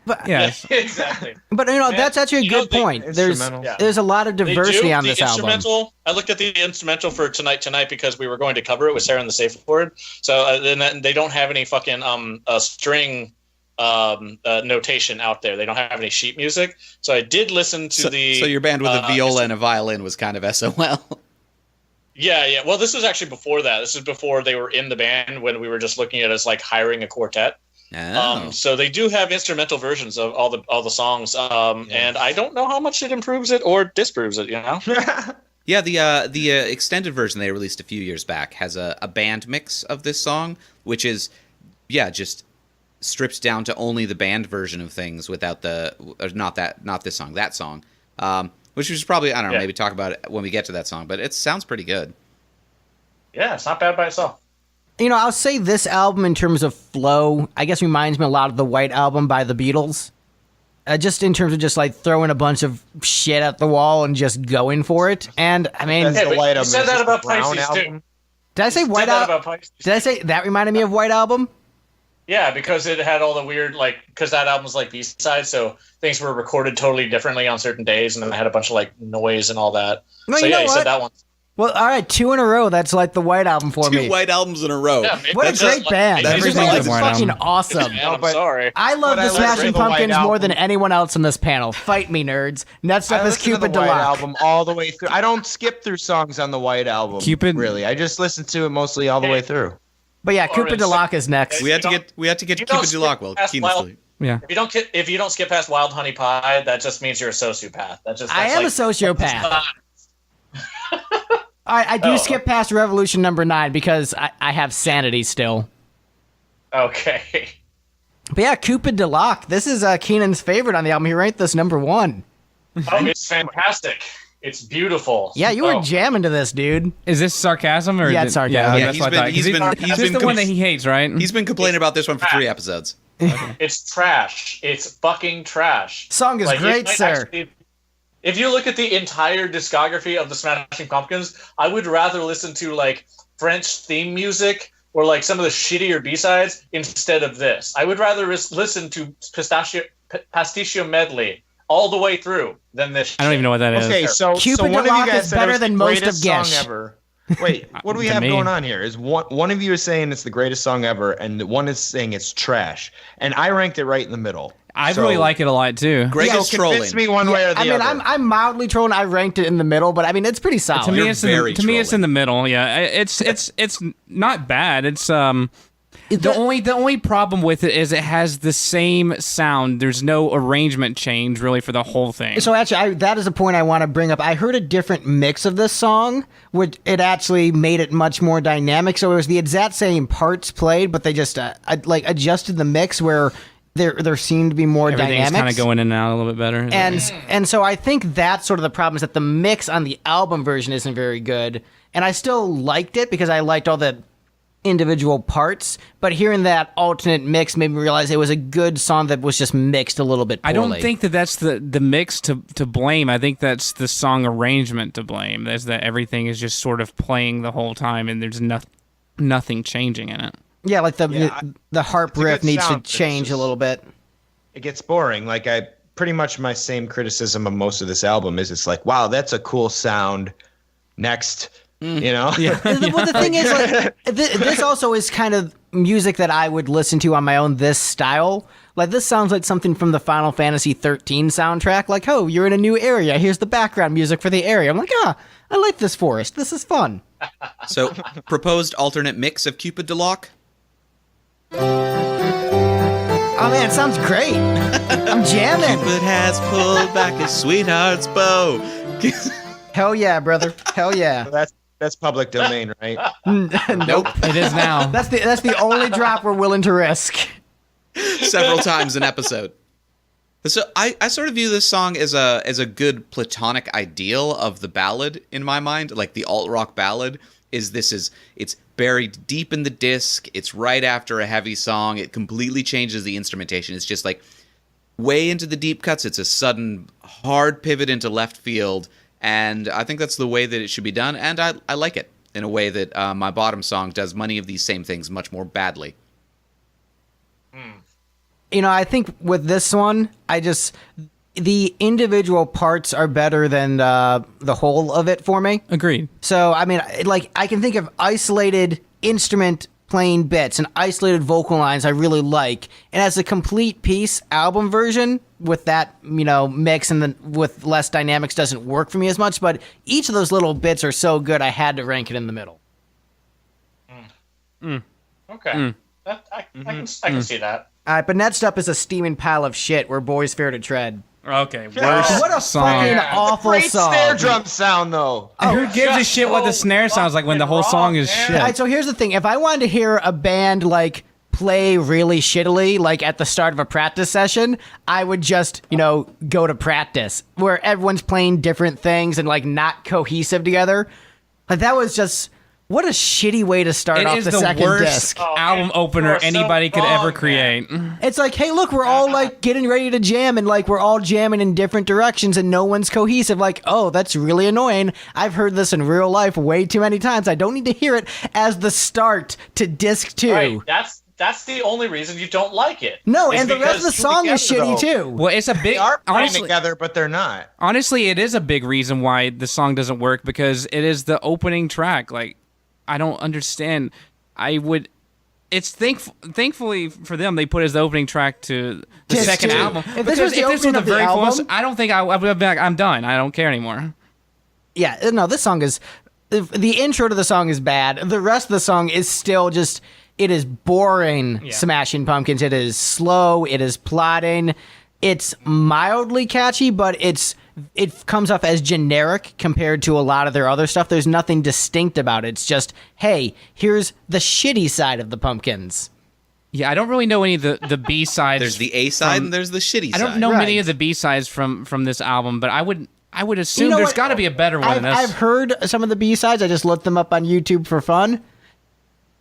But, exactly. But that's actually a good point. There's a lot of diversity on this album. I looked at the instrumental for Tonight because we were going to cover it with Sarah on the safe board. So then they don't have any fucking string notation out there. They don't have any sheet music. So I did listen to So your band with a viola and a violin was kind of SOL. Yeah. Well, this was actually before that. This is before they were in the band when we were just looking at it as like hiring a quartet. Oh. So they do have instrumental versions of all the songs, and I don't know how much it improves it or disproves it. Yeah, the extended version they released a few years back has a band mix of this song, which is just stripped down to only the band version of things without not this song, that song, which we should probably maybe talk about it when we get to that song, but it sounds pretty good. Yeah, it's not bad by itself. I'll say this album in terms of flow, I guess reminds me a lot of the White Album by the Beatles. Just in terms of just like throwing a bunch of shit at the wall and just going for it. And I mean, you said that about Pisces too. Did I say White Album? Did I say that reminded me of White Album? Yeah, because it had all the weird, because that album was like B-side, so things were recorded totally differently on certain days, and then they had a bunch of noise and all that. Well, so you said that one. Well, all right, 2 in a row. That's like the White Album for me. 2 White Albums in a row. Yeah, what a great band. Everything's That's fucking awesome. I'm sorry. I love the Smashing Pumpkins more than anyone else in this panel. Fight me, nerds. Next up is Cupid the Lock. Album all the way through. I don't skip through songs on the White Album. Cupid, really. I just listen to it mostly all the way through. But yeah, Cupid the Lock is next. We had to get Cupid the Lock. Well, Keenan. Yeah. If you don't skip past Wild Honey Pie, that just means you're a sociopath. I am a sociopath. I do skip past Revolution number 9 because I have sanity still. Okay. But yeah, Cupid the Lock. This is Keenan's favorite on the album. He ranked this number 1. Oh, it's fantastic. It's beautiful. Yeah, you were jamming to this, dude. Is this sarcasm or? Yeah, it's sarcasm. Yeah, he's been the one that he hates, right? He's been complaining about this one for 3 episodes. Okay. It's trash. It's fucking trash. Song is great, sir. If you look at the entire discography of the Smashing Pumpkins, I would rather listen to like French theme music or like some of the shittier B-sides instead of this. I would rather listen to Pasticcio Medley all the way through than this shit. I don't even know what that is. Okay, so Cupid one the of you Lock guys is said better it was than the most of greatest song Gish. ever. Wait, what do we have going on here? Is one of you is saying it's the greatest song ever, and one is saying it's trash, and I ranked it right in the middle. I really like it a lot too. Greg is trolling. Convince me one way or the other. I mean, I'm mildly trolling. I ranked it in the middle, but I mean, it's pretty solid. To me, it's in the middle. Yeah, it's not bad. It's the only problem with it is it has the same sound. There's no arrangement change really for the whole thing. So actually, that is a point I want to bring up. I heard a different mix of this song, which it actually made it much more dynamic. So it was the exact same parts played, but they just adjusted the mix where there seemed to be more dynamics. Everything's kind of going in and out a little bit better. And so I think that's sort of the problem, is that the mix on the album version isn't very good. And I still liked it because I liked all the individual parts, but hearing that alternate mix made me realize it was a good song that was just mixed a little bit poorly. I don't think that's the mix to blame. I think that's the song arrangement to blame. That's that everything is just sort of playing the whole time and there's nothing changing in it. Yeah, like the harp riff needs to change a little bit. It gets boring. Like pretty much my same criticism of most of this album is it's like, wow, that's a cool sound. Next. You know? Yeah. Well, the thing is, like, this also is kind of music that I would listen to on my own, this style. Like, this sounds like something from the Final Fantasy 13 soundtrack. Like, oh, you're in a new area. Here's the background music for the area. I'm like, I like this forest. This is fun. So, proposed alternate mix of Cupid the Lock? Oh, man, it sounds great. I'm jamming. Cupid has pulled back his sweetheart's bow. Hell yeah, brother. Hell yeah. That's public domain, right? Nope. It is now. That's the only drop we're willing to risk. Several times an episode. So I sort of view this song as a good platonic ideal of the ballad in my mind. Like the alt rock ballad it's buried deep in the disc. It's right after a heavy song. It completely changes the instrumentation. It's just like way into the deep cuts. It's a sudden hard pivot into left field. And I think that's the way that it should be done, and I like it in a way that my bottom song does many of these same things much more badly. You know, I think with this one, the individual parts are better than the whole of it for me. Agreed. So, I mean, like, I can think of isolated instrument playing bits and isolated vocal lines I really like. And as a complete piece, album version with that, mix and then with less dynamics doesn't work for me as much. But each of those little bits are so good, I had to rank it in the middle. Okay. I can see that. All right, but next up is a steaming pile of shit where boys fear to tread. Okay, worst What a song. fucking awful Great song. snare drum sound, though. Who gives a shit what the snare sounds like when the whole song is shit? All right, so here's the thing. If I wanted to hear a band, like, play really shittily, like, at the start of a practice session, I would just, go to practice, where everyone's playing different things and, like, not cohesive together. Like, that was just... What a shitty way to start off the second worst disc. album opener anybody could ever create. It's like, hey, look, we're all like getting ready to jam, and like we're all jamming in different directions, and no one's cohesive. Like, oh, that's really annoying. I've heard this in real life way too many times. I don't need to hear it as the start to disc 2. Right, that's the only reason you don't like it. No, and the rest of the song is shitty too. Well, it's a big. They are playing honestly, together, but they're not. Honestly, it is a big reason why the song doesn't work, because it is the opening track. Like, I don't understand. It's thankfully for them they put it as the opening track to the Disc second 2. album. If this was the opening of the very album, close, I don't think I would be like, I'm done. I don't care anymore. Yeah, no, this song is... The intro to the song is bad. The rest of the song is still just... It is boring, Smashing Pumpkins. It is slow. It is plodding. It's mildly catchy, but it comes off as generic compared to a lot of their other stuff. There's nothing distinct about it. It's just, hey, here's the shitty side of the Pumpkins. Yeah, I don't really know any of the B-sides. There's the A-side and there's the shitty side. I don't know many of the B-sides from this album, but I would assume there's got to be a better one than this. I've heard some of the B-sides. I just looked them up on YouTube for fun.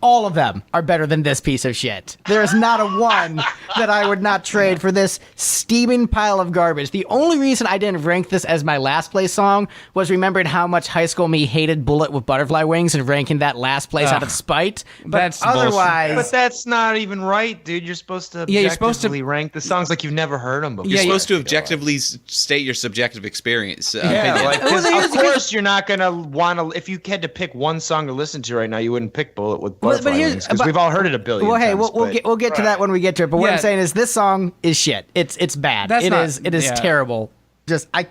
All of them are better than this piece of shit. There is not a one that I would not trade for this steaming pile of garbage. The only reason I didn't rank this as my last place song was remembering how much High School Me hated Bullet with Butterfly Wings and ranking that last place out of spite. But that's otherwise... But that's not even right, dude. You're supposed to objectively rank the songs like you've never heard them before. You're supposed to objectively state your subjective experience. Because of course you're not going to want to... If you had to pick one song to listen to right now, you wouldn't pick Bullet with Butterfly Wings, because we've all heard it a billion times. Well, hey, we'll get to that when we get to it. But what I'm saying is this song is shit. It's bad. It is terrible. Just I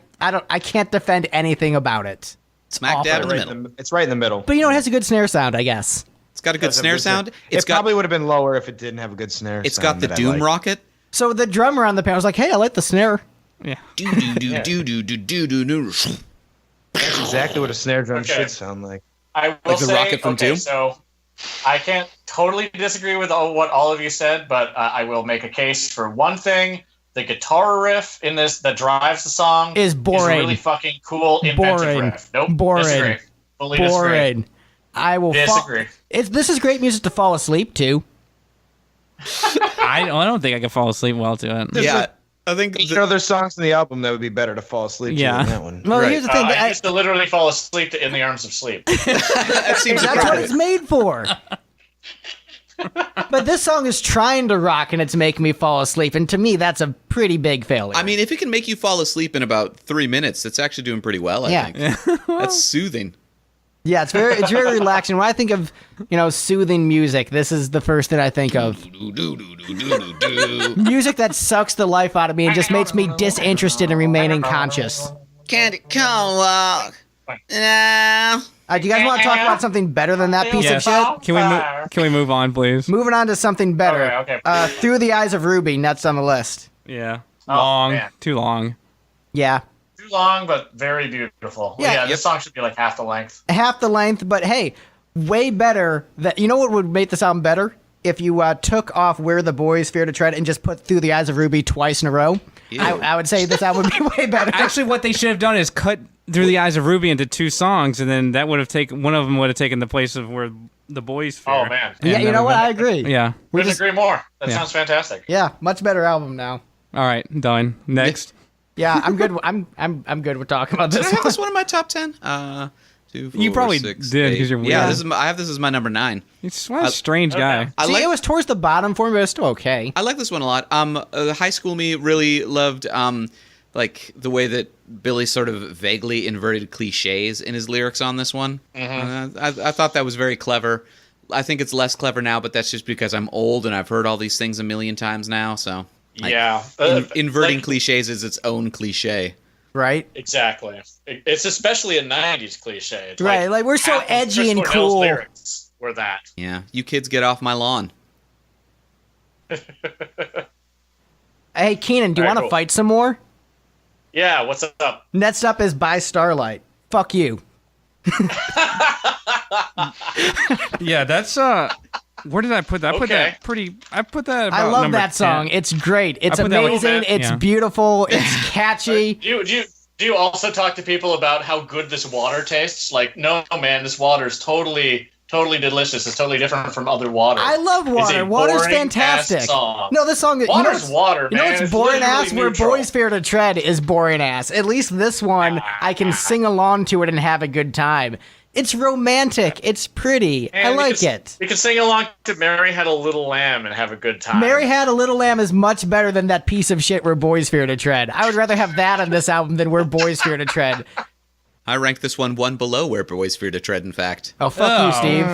can't defend anything about it. Smack dab in the middle. It's right in the middle. But it has a good snare sound, I guess. It's got a good snare sound. It probably would have been lower if it didn't have a good snare sound. It's got the Doom rocket. So the drummer on the panel was like, "Hey, I like the snare." Yeah. That's exactly what a snare drum should sound like. I will the say, rocket from Doom? So I can't totally disagree with what all of you said, but I will make a case for one thing. The guitar riff in this that drives the song is boring. Is a really fucking cool, inventive riff. Nope. Boring. Disagree. Fully boring. Disagree. I will disagree. This is great music to fall asleep to. I don't think I could fall asleep well to it. I think there's songs in the album that would be better to fall asleep to than that one. Well, here's the thing. I used to literally fall asleep to In the Arms of Sleep. That seems That's what it's made for. But this song is trying to rock and it's making me fall asleep, and to me that's a pretty big failure. I mean, if it can make you fall asleep in about 3 minutes, it's actually doing pretty well, I think. That's soothing. Yeah, it's very relaxing. When I think of, soothing music, this is the first thing I think of. Music that sucks the life out of me and just makes me disinterested in remaining conscious. Candy come walk. No. Do you guys want to talk about something better than that piece of shit? Can we move on, please? Moving on to something better. Okay. Through the Eyes of Ruby, next on the list. Yeah. Man. Too long. Yeah. Too long, but very beautiful. Yeah. This song should be like half the length. Half the length, but hey, way better. You know what would make this album better? If you took off Where the Boys Fear to Tread and just put Through the Eyes of Ruby twice in a row. I would say this album would be way better. Actually, what they should have done is cut Through the Eyes of Ruby into 2 songs, and then that would have taken one of them would have taken the place of Where the Boys Fear. Oh man. Yeah, you know what? I agree. Yeah. Couldn't agree more. That sounds fantastic. Yeah, much better album now. All right, done. Next. Yeah, I'm good. I'm good with talking about this. Did I have this one in my top 10? 2, 4, You probably 6, did, 8. 'cause you're weird. Yeah, I have this as my number 9. It's what a strange guy. It was towards the bottom for me, but it's still okay. I like this one a lot. The High School Me really loved like the way that Billy sort of vaguely inverted cliches in his lyrics on this one. Mm-hmm. I thought that was very clever. I think it's less clever now, but that's just because I'm old and I've heard all these things a million times now. So yeah, inverting cliches is its own cliche. Right? Exactly. It's especially a 90s cliche. It's right, like we're so half of edgy Chris and Cornell's cool. Lyrics were that. Yeah, you kids get off my lawn. Hey, Keenan, do you want to fight some more? Yeah, what's up? Next up is By Starlight. Fuck you. Yeah, that's where did I put that? I put that pretty. I put that. About I love number that song. 10. It's great. It's I put that amazing. It's beautiful. It's catchy. Do you also talk to people about how good this water tastes? Like, no, man, this water is totally delicious. It's totally different from other water. I love water. Water's fantastic. No, this song. Water's water, man. You know what's boring ass? Where neutral. Boys Fear to Tread is boring ass. At least this one, I can sing along to it and have a good time. It's romantic. It's pretty. And I like it. You can sing along to Mary Had a Little Lamb and have a good time. Mary Had a Little Lamb is much better than that piece of shit Where Boys Fear to Tread. I would rather have that on this album than Where Boys Fear to Tread. I ranked this one below Where Boys Fear to Tread, in fact. Oh, fuck you, Steve.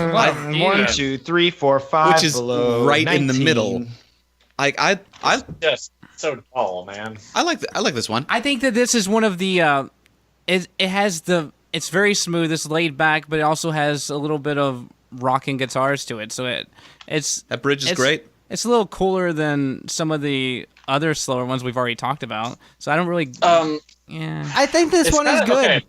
1, 2, 3, 4, 5 Which is below, right 19. in the middle. Like I Just so dull, man. I like this one. I think that this is one of the. It has the. It's very smooth. It's laid back, but it also has a little bit of rocking guitars to it. So that bridge is great. It's a little cooler than some of the other slower ones we've already talked about. So I don't really. Yeah. I think this one is good. Okay.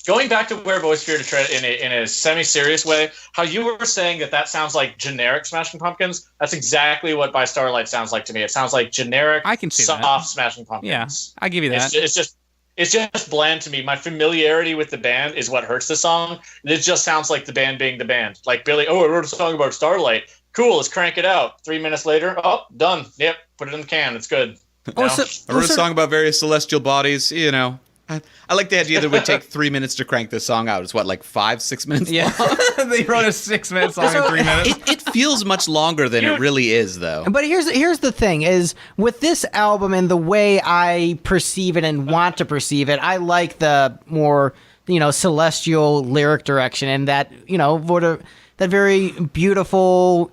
Going back to where Voice Fear to Tread in a semi-serious way, how you were saying that sounds like generic Smashing Pumpkins, that's exactly what By Starlight sounds like to me. It sounds like generic, I can see soft Smashing Pumpkins. Yeah, I give you that. It's just bland to me. My familiarity with the band is what hurts the song. It just sounds like the band being the band. Like Billy, I wrote a song about Starlight. Cool, let's crank it out. 3 minutes later, done. Yep, put it in the can. It's good. I wrote a song about various celestial bodies, I like the idea that it would take 3 minutes to crank this song out. It's what, like 5-6 minutes long? They wrote a 6-minute song in 3 minutes. It feels much longer than it really is, though. But here's the thing, is with this album and the way I perceive it and want to perceive it, I like the more, celestial lyric direction and that, that very beautiful,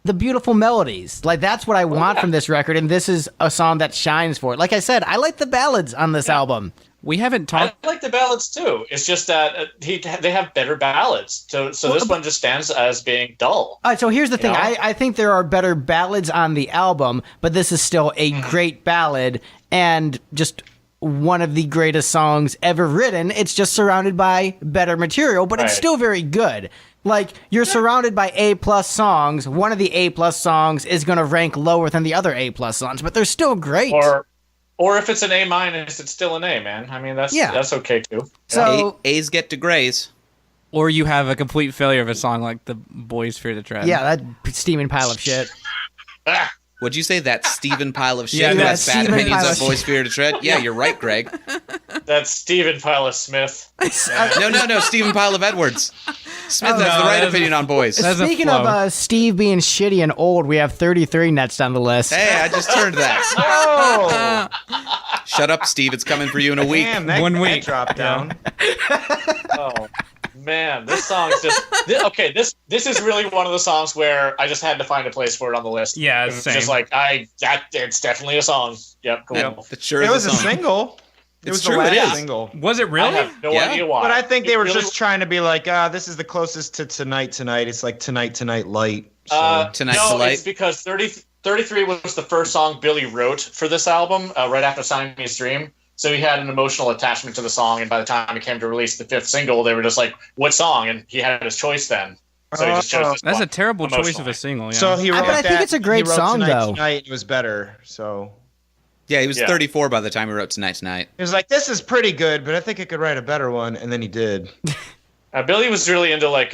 the beautiful melodies. Like, that's what I want from this record, and this is a song that shines for it. Like I said, I like the ballads on this album. We haven't talked. I like the ballads too. It's just that they have better ballads. So this one just stands as being dull. All right, so here's the thing. I think there are better ballads on the album, but this is still a great ballad and just one of the greatest songs ever written. It's just surrounded by better material, but it's still very good. Like, you're surrounded by A+ songs. One of the A+ songs is going to rank lower than the other A+ songs, but they're still great. Or if it's an A-, it's still an A, man. I mean, that's okay too. So A's get to grays. Or you have a complete failure of a song like The Boys Fear to Tread. Yeah, that steaming pile of shit. Would you say that Steven pile of shit Yeah, who that has bad Steven opinions pile on of Boys Fear to Tread? Yeah, you're right, Greg. That's Steven Pile of Smith. No, Steven Pile of Edwards. Smith has the right opinion on boys. Speaking of Steve being shitty and old, we have 33 next on the list. Hey, I just turned that. Oh, Shut up, Steve. It's coming for you in a week. damn, that, 1 week. that dropped down. Oh man, this song's just okay. This is really one of the songs where I just had to find a place for it on the list. Yeah, it's same. just like it's definitely a song. Yep, cool. Yeah, it sure It is was a a song. single. It It's was true, the it last is. single. Was it I really? have no Yeah. idea why. But I think they It were really- just trying to be like, this is the closest to Tonight. It's like Tonight Light. So. Tonight's no, the Light. it's because 33 was the first song Billy wrote for this album, right after Signing Me His Dream. So he had an emotional attachment to the song, and by the time it came to release the 5th single, they were just like, what song? And he had his choice then. So he just chose this That's one, a terrible choice of emotionally. a single. Yeah. So he wrote But I think that, it's a great he wrote song, Tonight, though. Tonight, it was better. So Yeah, he was Yeah. 34 by the time he wrote Tonight. he was like, this is pretty good, but I think I could write a better one. And then he did. Billy was really into like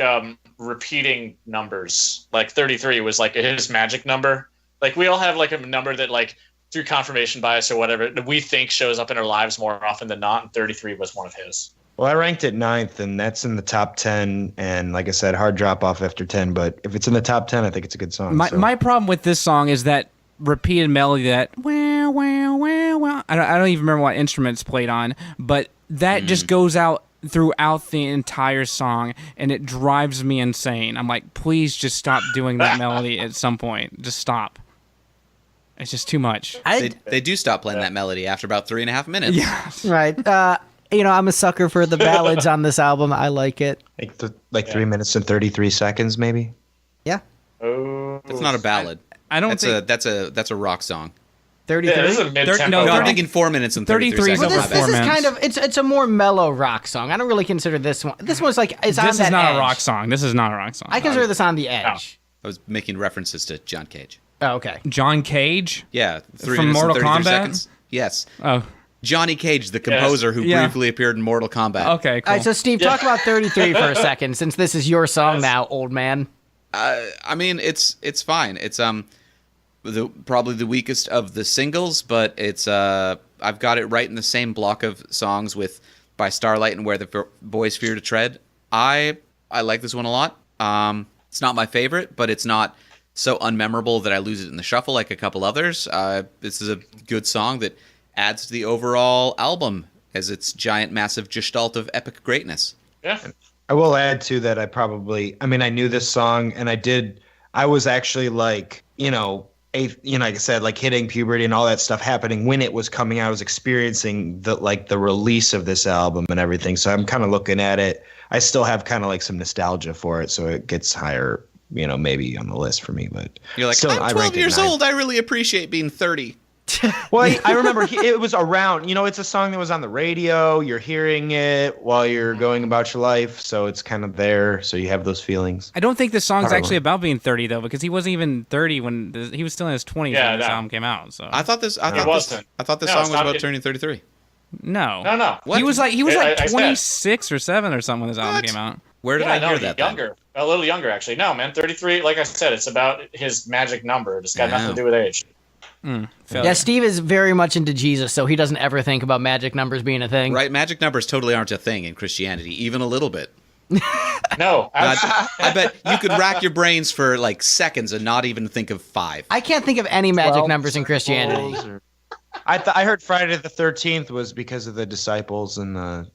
repeating numbers. Like 33 was like his magic number. Like we all have like a number that like through confirmation bias or whatever we think shows up in our lives more often than not. And 33 was one of his. Well, I ranked it 9th, and that's in the top 10. And like I said, hard drop off after 10. But if it's in the top 10, I think it's a good song. My problem with this song is that repeated melody that wow wow wow wow. I don't even remember what instruments played on, but that just goes out throughout the entire song, and it drives me insane. I'm like, please just stop doing that melody at some point. Just stop. It's just too much. They do stop playing that melody after about 3.5 minutes. Yeah. Right. I'm a sucker for the ballads on this album. I like it. like 3 minutes and 33 seconds, maybe. Yeah. Oh, It's not a ballad. I don't think That's a rock song. 33. Yeah, this is a mid-tempo. No, No, I'm 30 thinking 4 minutes and 33 33 is seconds. Well, not this is performance. kind of it's a more mellow rock song. I don't really consider this one. This one's like it's on this that is not edge. a rock song. This is not a rock song. I consider this on the edge. I was making references to John Cage. Oh, okay. John Cage. Yeah, 3 From minutes Mortal and 33 Kombat? seconds. Yes. Oh, Johnny Cage, the composer who Yeah. briefly appeared in Mortal Kombat. okay, cool. All right, so Steve, talk about 33 for a second, since this is your song now, old man. I mean, it's fine. It's probably the weakest of the singles, but it's I've got it right in the same block of songs with By Starlight and Where the Boys Fear to Tread. I like this one a lot. It's not my favorite, but it's not so unmemorable that I lose it in the shuffle like a couple others. This is a good song that adds to the overall album as its giant, massive gestalt of epic greatness. Yeah. I will add too that I knew this song, and I was actually like, like I said, like hitting puberty and all that stuff happening when it was coming out. I was experiencing the release of this album and everything. So I'm kind of looking at it. I still have kind of like some nostalgia for it, so it gets higher, maybe on the list for me. But you're like, still, I'm 12 years old. I really appreciate being 30. Well, I remember it was around. It's a song that was on the radio. You're hearing it while you're going about your life, so it's kind of there. So you have those feelings. I don't think this song's actually about being 30 though, because he wasn't even 30 when he was still in his 20s when this album came out. So I thought this song was about turning 33. No. What? He was like 26 or 7 or something when this album came out. Where did I hear that? Younger, a little younger actually. No, man, 33. Like I said, it's about his magic number. It's got nothing to do with age. Yeah, Steve is very much into Jesus, so he doesn't ever think about magic numbers being a thing. Right, magic numbers totally aren't a thing in Christianity, even a little bit. No. I bet you could rack your brains for like seconds and not even think of 5. I can't think of any magic numbers in Christianity. I heard Friday the 13th was because of the disciples and the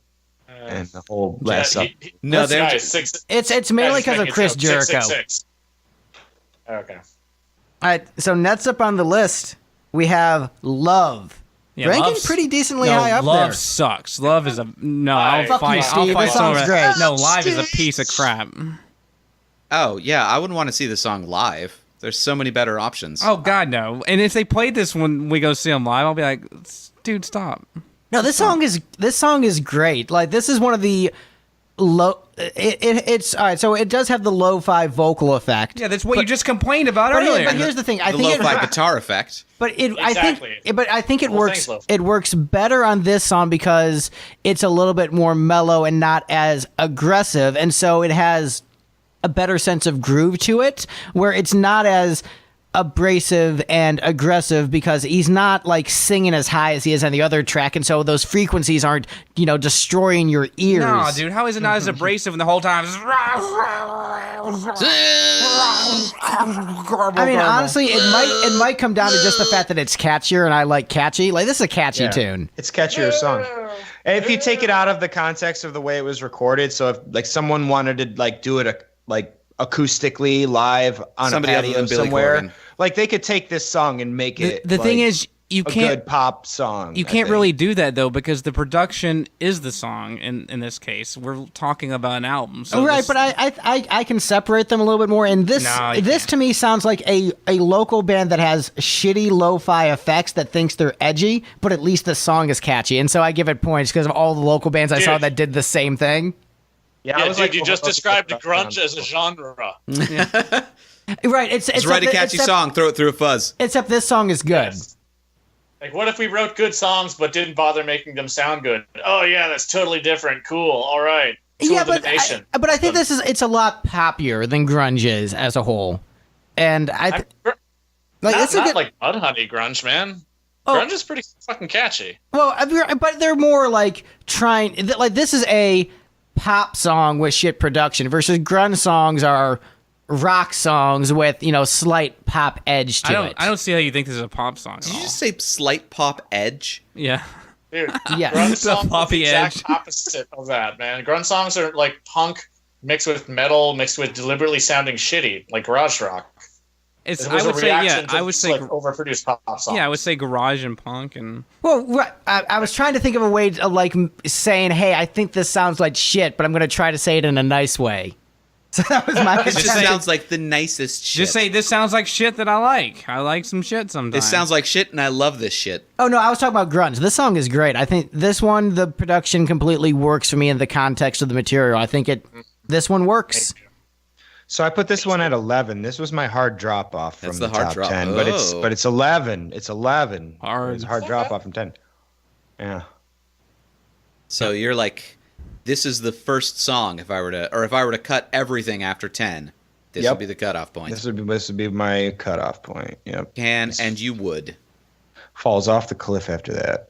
whole last stuff. No, it's mainly because of Chris Jericho. 666. Okay. All right, so next up on the list, we have Love. Yeah, ranking pretty decently high up Love there. Sucks. Love is a no. I'll fight someone. Great. No, Live is a piece of crap. Oh yeah, I wouldn't want to see the song live. There's so many better options. Oh God, no! And if they played this when we go see them live, I'll be like, dude, stop. No, this song is great. Like this is one of the low. It's all right. So it does have the lo-fi vocal effect. Yeah, that's what you just complained about earlier. But here's the thing. I the think lo-fi guitar effect. But Exactly. I think it works. Thanks, it works better on this song because it's a little bit more mellow and not as aggressive, and so it has a better sense of groove to it, where it's not as abrasive and aggressive because he's not like singing as high as he is on the other track, and so those frequencies aren't destroying your ears. No, dude, how is it not as abrasive and the whole time? I mean, honestly, it might come down to just the fact that it's catchier, and I like catchy. Like this is a catchy tune. It's a catchier song. And if you take it out of the context of the way it was recorded, so if like someone wanted to like do it acoustically live on Somebody a patio somewhere, Corgan. Like they could take this song and make it. The thing is, you can't good pop song. You can't really do that though because the production is the song. In this case, we're talking about an album. So right, but I can separate them a little bit more. And this to me sounds like a local band that has shitty lo-fi effects that thinks they're edgy, but at least the song is catchy. And so I give it points because of all the local bands I saw that did the same thing. Yeah, dude, you just described grunge as a genre. Right, it's write a catchy song, throw it through a fuzz. Except this song is good. Yes. Like, what if we wrote good songs but didn't bother making them sound good? Oh yeah, that's totally different. Cool. All right. Yeah, but I think it's a lot poppier than grunge is as a whole, and not like Mudhoney grunge, man. Grunge is pretty fucking catchy. Well, but they're more like trying. Like this is a pop song with shit production versus grunge songs are rock songs with slight pop edge to it. I don't see how you think this is a pop song. Did you just say slight pop edge? Yeah. Dude, yes. Grunge songs the poppy are the exact edge. opposite of that, man. Grunge songs are like punk mixed with metal mixed with deliberately sounding shitty, like garage rock. I would say like overproduced pop songs. Yeah, I would say garage and punk and. Well, I was trying to think of a way of like saying, "Hey, I think this sounds like shit," but I'm going to try to say it in a nice way. So that was my. It just sounds like the nicest shit. Just say this sounds like shit that I like. I like some shit sometimes. This sounds like shit, and I love this shit. Oh no, I was talking about grunge. This song is great. I think this one, the production completely works for me in the context of the material. I think this one works. So I put this one at 11. This was my hard drop off from the top 10, but it's 11. It's 11. It's a hard drop off from 10. Yeah. So you're like, this is the first song. If I were to cut everything after 10, this would be the cutoff point. This would be my cutoff point. Yep. And you would. Falls off the cliff after that.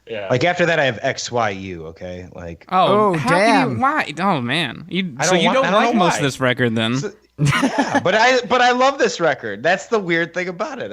Yeah. Like after that, I have XYU. Okay. Like. Oh damn! Why? Oh man! You I don't know like most why. of this record then? Yeah, but I love this record. That's the weird thing about it.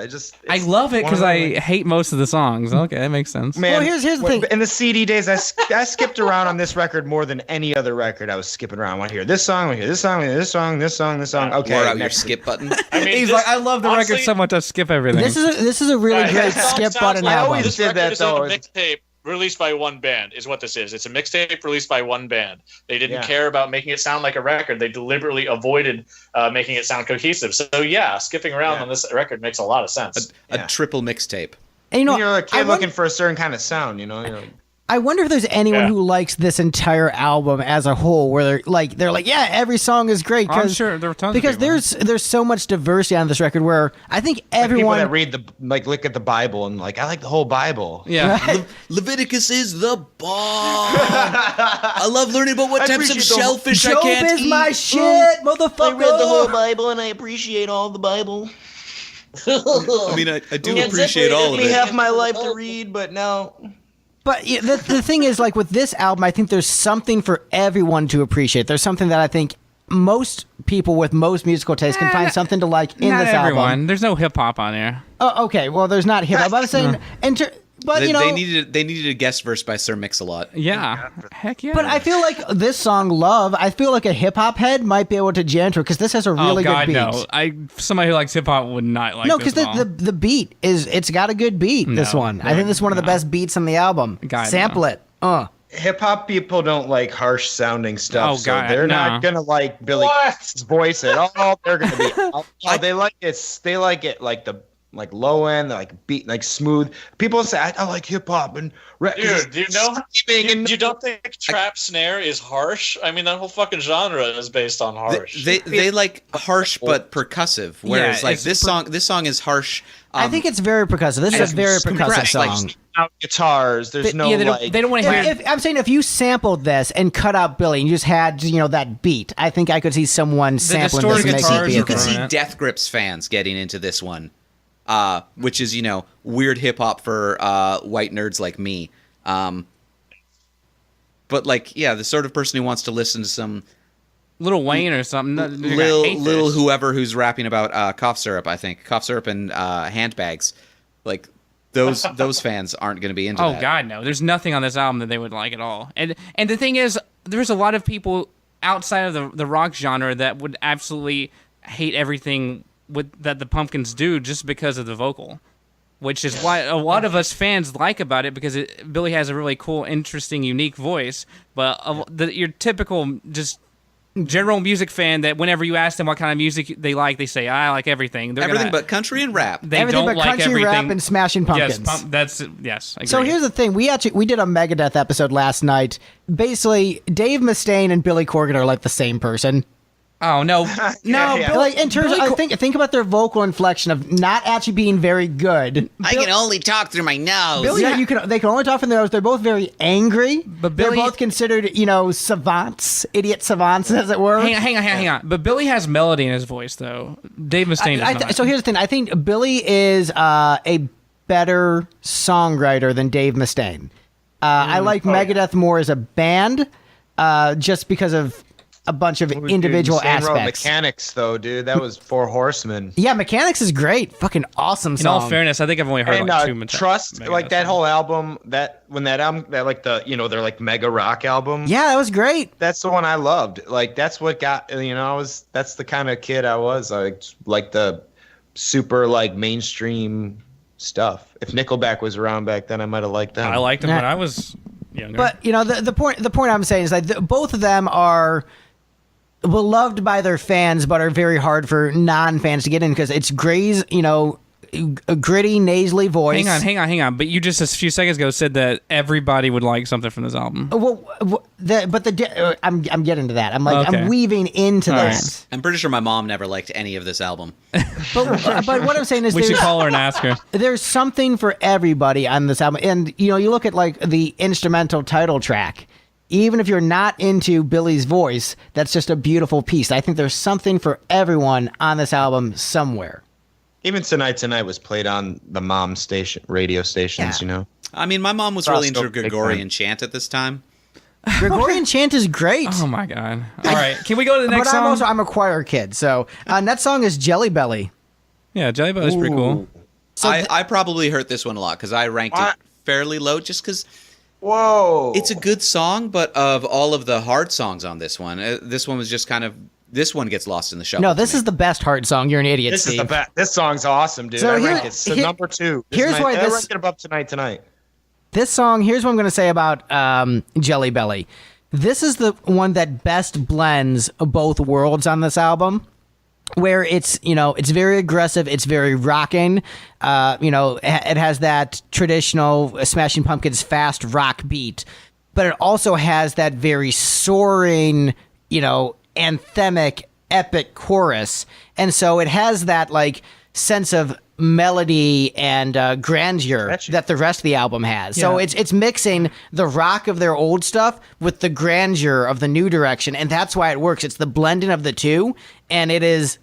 I love it because I hate most of the songs. Okay, that makes sense. Man, well, here's the thing. In the CD days, I skipped around on this record more than any other record. I was skipping around. I want to hear this song. I want to hear this song. This song. This song. This song. Okay. Wore out your skip button. I mean, He's like, I love the record so much I skip everything. This is a really great skip button I album. always did that though. Mixtape released by one band is what this is. It's a mixtape released by one band. They didn't care about making it sound like a record. They deliberately avoided making it sound cohesive. So skipping around on this record makes a lot of sense. A triple mixtape. And, you're a kid looking for a certain kind of sound, You're like, I wonder if there's anyone who likes this entire album as a whole, where they're like, yeah, every song is great. I'm sure there are tons because of people. there's so much diversity on this record. Where I think everyone people that read look at the Bible and I like the whole Bible. Yeah, Leviticus is the bomb. I love learning about what types of shellfish I Job can't is eat. my shit, motherfucker. I read the whole Bible and I appreciate all the Bible. I mean, I do appreciate all of it. Let me have my life to read, but no. But the thing is, with this album, I think there's something for everyone to appreciate. There's something that I think most people with most musical taste can find something to like in not this everyone. album. There's no hip hop on here. Oh, okay. Well, there's not hip hop. I was saying, but they needed a guest verse by Sir Mix-a-Lot. Yeah, heck yeah. But I feel like this song, "Love," I feel like a hip hop head might be able to jam to it because this has a really good beat. No. Somebody who likes hip hop would not like. No, because the beat it's got a good beat. This one, I think this is one of the best beats on the album. Sample it. Hip hop people don't like harsh sounding stuff, so they're not gonna like Billy's voice at all. They're gonna be. They like it. They like it like the low end, like beat, like smooth. People say I like hip hop and dude, you don't think trap snare is harsh? I mean, that whole fucking genre is based on harsh. They like harsh but percussive, whereas this song is harsh. I think it's very percussive. This is a very percussive song. Out guitars. There's no they don't want to hear. I'm saying if you sampled this and cut out Billy and you just had that beat, I think I could see someone sampling this and making it be. You could see Death Grips fans getting into this one. Which is, weird hip hop for white nerds like me. But the sort of person who wants to listen to some Lil Wayne or something. Lil whoever who's rapping about cough syrup, I think. Cough syrup and handbags. Like, those fans aren't going to be into that. Oh, God, no. There's nothing on this album that they would like at all. And the thing is, there's a lot of people outside of the rock genre that would absolutely hate everything that the Pumpkins do just because of the vocal, which is why a lot of us fans like about it, because Billy has a really cool, interesting, unique voice. But your typical just general music fan that whenever you ask them what kind of music they like, they say, I like everything. Everything but country and rap. They everything don't but like country, everything. Rap, and Smashing Pumpkins. Yes. Agreed. So here's the thing: we did a Megadeth episode last night. Basically, Dave Mustaine and Billy Corgan are like the same person. Oh no, Like in terms, of, think about their vocal inflection of not actually being very good. I can only talk through my nose. Billy, they can only talk from their nose. They're both very angry, but they're both considered, savants, idiot savants, as it were. Hang on. But Billy has melody in his voice, though. Dave Mustaine does not. So here's the thing: I think Billy is a better songwriter than Dave Mustaine. I like Megadeth more as a band, just because of a bunch of individual aspects. Mechanics, though, dude, that was Four Horsemen. Yeah, Mechanics is great. Fucking awesome song. In all fairness, I think I've only heard two. Trust, like that whole album, they're like mega rock album. Yeah, that was great. That's the one I loved. Like that's what got that's the kind of kid I was. I like the super like mainstream stuff. If Nickelback was around back then, I might have liked them. I liked them when I was younger. But the point I'm saying is that both of them are beloved by their fans, but are very hard for non-fans to get in because it's Gray's, a gritty, nasally voice. Hang on. But you just a few seconds ago said that everybody would like something from this album. Well, I'm getting to that. I'm weaving into that. Right. I'm pretty sure my mom never liked any of this album. but what I'm saying is we should call her and ask her. There's something for everybody on this album, and you look at like the instrumental title track. Even if you're not into Billy's voice, that's just a beautiful piece. I think there's something for everyone on this album somewhere. Even Tonight was played on the mom radio stations, I mean, my mom was really into Gregorian chant at this time. Gregorian chant is great. Oh, my God. All right. Can we go to the next song? I'm a choir kid, so that song is Jelly Belly. Yeah, Jelly Belly's pretty cool. So I probably heard this one a lot because I ranked it fairly low just because... Whoa. It's a good song, but of all of the hard songs on this one was just kind of... This one gets lost in the shuffle. No, this is the best hard song. You're an idiot, This Steve. is the best. This song's awesome, dude. I rank it number 2. I rank it above Tonight. This song, here's what I'm going to say about Jelly Belly. This is the one that best blends both worlds on this album, where it's, it's very aggressive, it's very rocking. It has that traditional Smashing Pumpkins fast rock beat, but it also has that very soaring, anthemic, epic chorus. And so it has that, like, sense of melody and grandeur that the rest of the album has. Yeah. So it's mixing the rock of their old stuff with the grandeur of the new direction, and that's why it works. It's the blending of the two, and it is,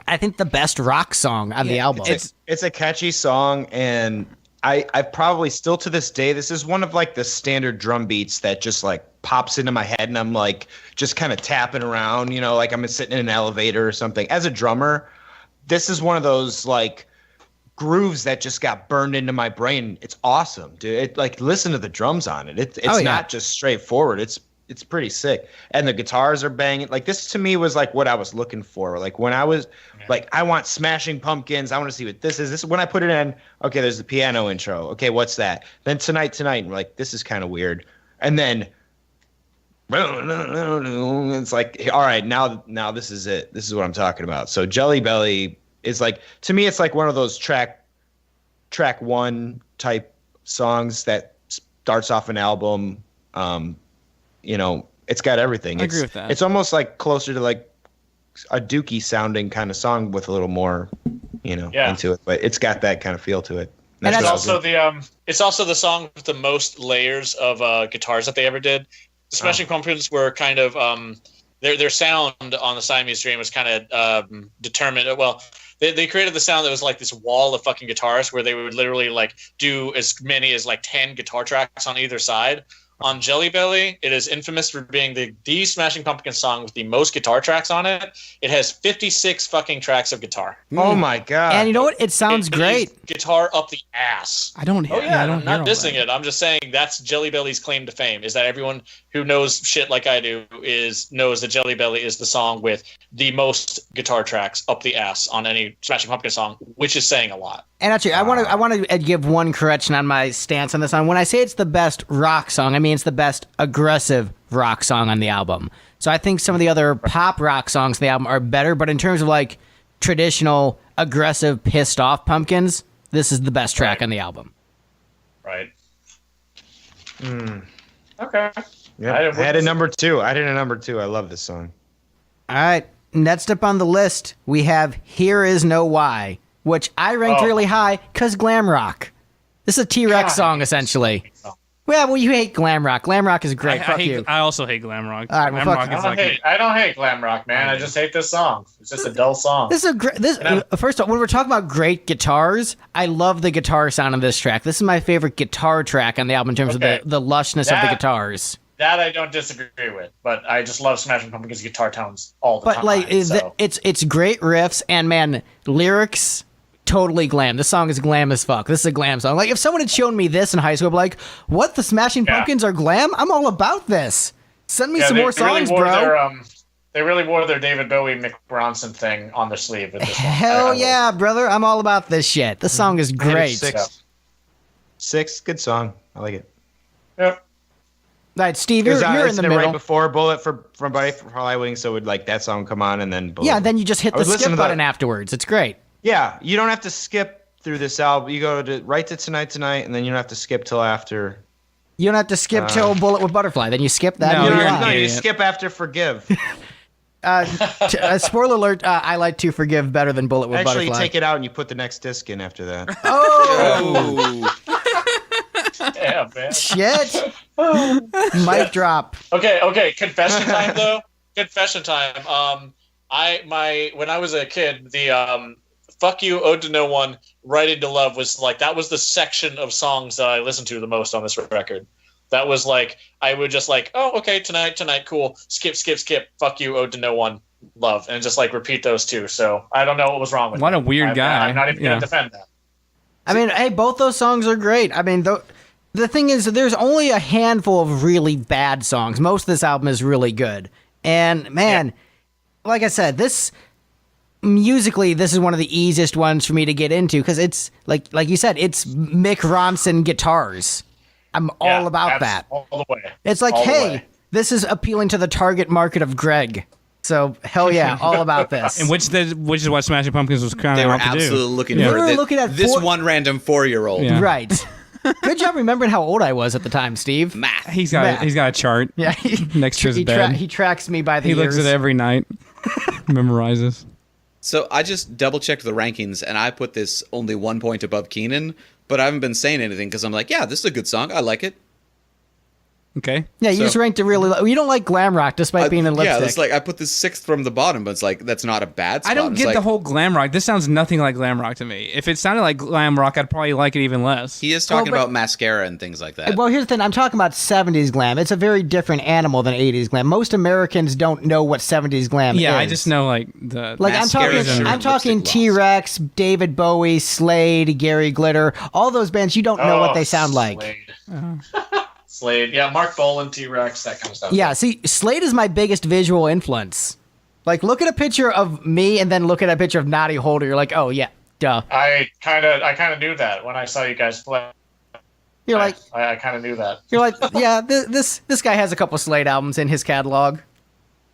I think, the best rock song on the album. It's a catchy song, and I probably still to this day, this is one of like the standard drum beats that just like pops into my head, and I'm like just kind of tapping around, like I'm sitting in an elevator or something. As a drummer, this is one of those like grooves that just got burned into my brain. It's awesome, dude. Listen to the drums on it. It's not just straightforward. It's pretty sick. And the guitars are banging. Like, this to me was like what I was looking for. Like, when I was like, I want Smashing Pumpkins. I want to see what this is. This when I put it in, okay, there's the piano intro. Okay, what's that? Then Tonight, and we're like, this is kind of weird. And then it's like, all right, now this is it. This is what I'm talking about. So Jelly Belly is like, to me, it's like one of those track one type songs that starts off an album. It's got everything. I agree with that. It's almost like closer to like a Dookie sounding kind of song with a little more, into it. But it's got that kind of feel to it. And it's also the song with the most layers of guitars that they ever did. The Smashing Pumpkins were kind of their sound on the Siamese Dream was kind of determined. Well, they created the sound that was like this wall of fucking guitars where they would literally like do as many as like 10 guitar tracks on either side. On Jelly Belly, it is infamous for being the Smashing Pumpkins song with the most guitar tracks on it. It has 56 fucking tracks of guitar. Oh my god! And you know what? It sounds great. Guitar up the ass. I don't hear. I'm not dissing it. I'm just saying that's Jelly Belly's claim to fame. Is that everyone who knows shit like I do knows that Jelly Belly is the song with the most guitar tracks up the ass on any Smashing Pumpkins song, which is saying a lot. And actually, I want to give one correction on my stance on this song. When I say it's the best rock song, I mean it's the best aggressive rock song on the album. So I think some of the other pop rock songs on the album are better, but in terms of like traditional aggressive pissed off Pumpkins, this is the best track on the album. Right. Okay. Yeah. I had a number two. I love this song. All right. Next up on the list, we have Here Is No Why, which I ranked really high because glam rock. This is a T-Rex song, essentially. Well, you hate glam rock. Glam rock is great. Fuck you. I also hate glam rock. All right, well, glam rock is I don't hate glam rock, man. I just hate this song. It's just a dull song. This is first of all, when we're talking about great guitars, I love the guitar sound of this track. This is my favorite guitar track on the album in terms of the lushness of the guitars. That I don't disagree with, but I just love Smashing Pumpkins guitar tones all the time. But like, it's great riffs and man, lyrics. Totally glam. This song is glam as fuck. This is a glam song. Like, if someone had shown me this in high school, I'd be like, what? The Smashing Pumpkins are glam? I'm all about this. Send me some more songs, bro. They really wore their David Bowie Mick Ronson thing on their sleeve with this one. Hell yeah, brother. I'm all about this shit. This song is great. Six. Good song. I like it. Yep. All right, Steve, you're in the middle. Right before Bullet from Fly Wing, so would like that song come on and then Bullet. Yeah, then you just hit the skip button afterwards. It's great. Yeah, you don't have to skip through this album. You go right to Tonight, and then you don't have to skip till after. You don't have to skip till Bullet with Butterfly. Then you skip that. No, you skip after Forgive. Spoiler alert, I like To Forgive better than Bullet with Butterfly. Actually, you take it out and you put the next disc in after that. Oh! Yeah, man. Shit. Mic drop. Okay. Confession time, though. Confession time. When I was a kid, the Fuck You, Ode to No One, Right Into Love was like, that was the section of songs that I listened to the most on this record. That was like, I would just like, oh, okay, tonight, cool. Skip. Fuck You, Ode to No One, Love. And just like repeat those two. So I don't know what was wrong with What a weird guy. I'm not even going to defend that. I mean, hey, both those songs are great. I mean, the thing is, there's only a handful of really bad songs. Most of this album is really good. And man, like I said, musically, this is one of the easiest ones for me to get into because it's like you said, it's Mick Ronson guitars. I'm all about that. All the way. It's like, all hey, this is appealing to the target market of Greg. So hell yeah, all about this. And which is what Smashing Pumpkins was kind They of were out to do. absolutely looking They for were looking at this one random 4-year-old. Yeah. Right. Good job remembering how old I was at the time, Steve. Math. He's got a chart. Yeah, next to his bed. He tracks me by the He ears. looks at it every night. Memorizes. So I just double checked the rankings, and I put this only 1 point above Keenan, but I haven't been saying anything because I'm like, yeah, this is a good song. I like it. Okay. Yeah, you just ranked it really low. You don't like glam rock despite being in lipstick. Yeah, it's like I put this 6th from the bottom, but it's like that's not a bad spot. I don't It's get like, the whole glam rock. This sounds nothing like glam rock to me. If it sounded like glam rock, I'd probably like it even less. He is talking about mascara and things like that. Well, here's the thing. I'm talking about 70s glam. It's a very different animal than 80s glam. Most Americans don't know what 70s glam is. Yeah, I just know like the Like Mascara I'm talking lipstick gloss. T-Rex, David Bowie, Slade, Gary Glitter, all those bands. You don't know what they sound like. Slade. Slade. Yeah, Mark Bolan, T-Rex, that kind of stuff. Yeah, see, Slade is my biggest visual influence. Like, look at a picture of me and then look at a picture of Noddy Holder. You're like, oh yeah, duh. I kind of knew that when I saw you guys play. You're like, I kind of knew that. you're like, yeah, this guy has a couple Slade albums in his catalog.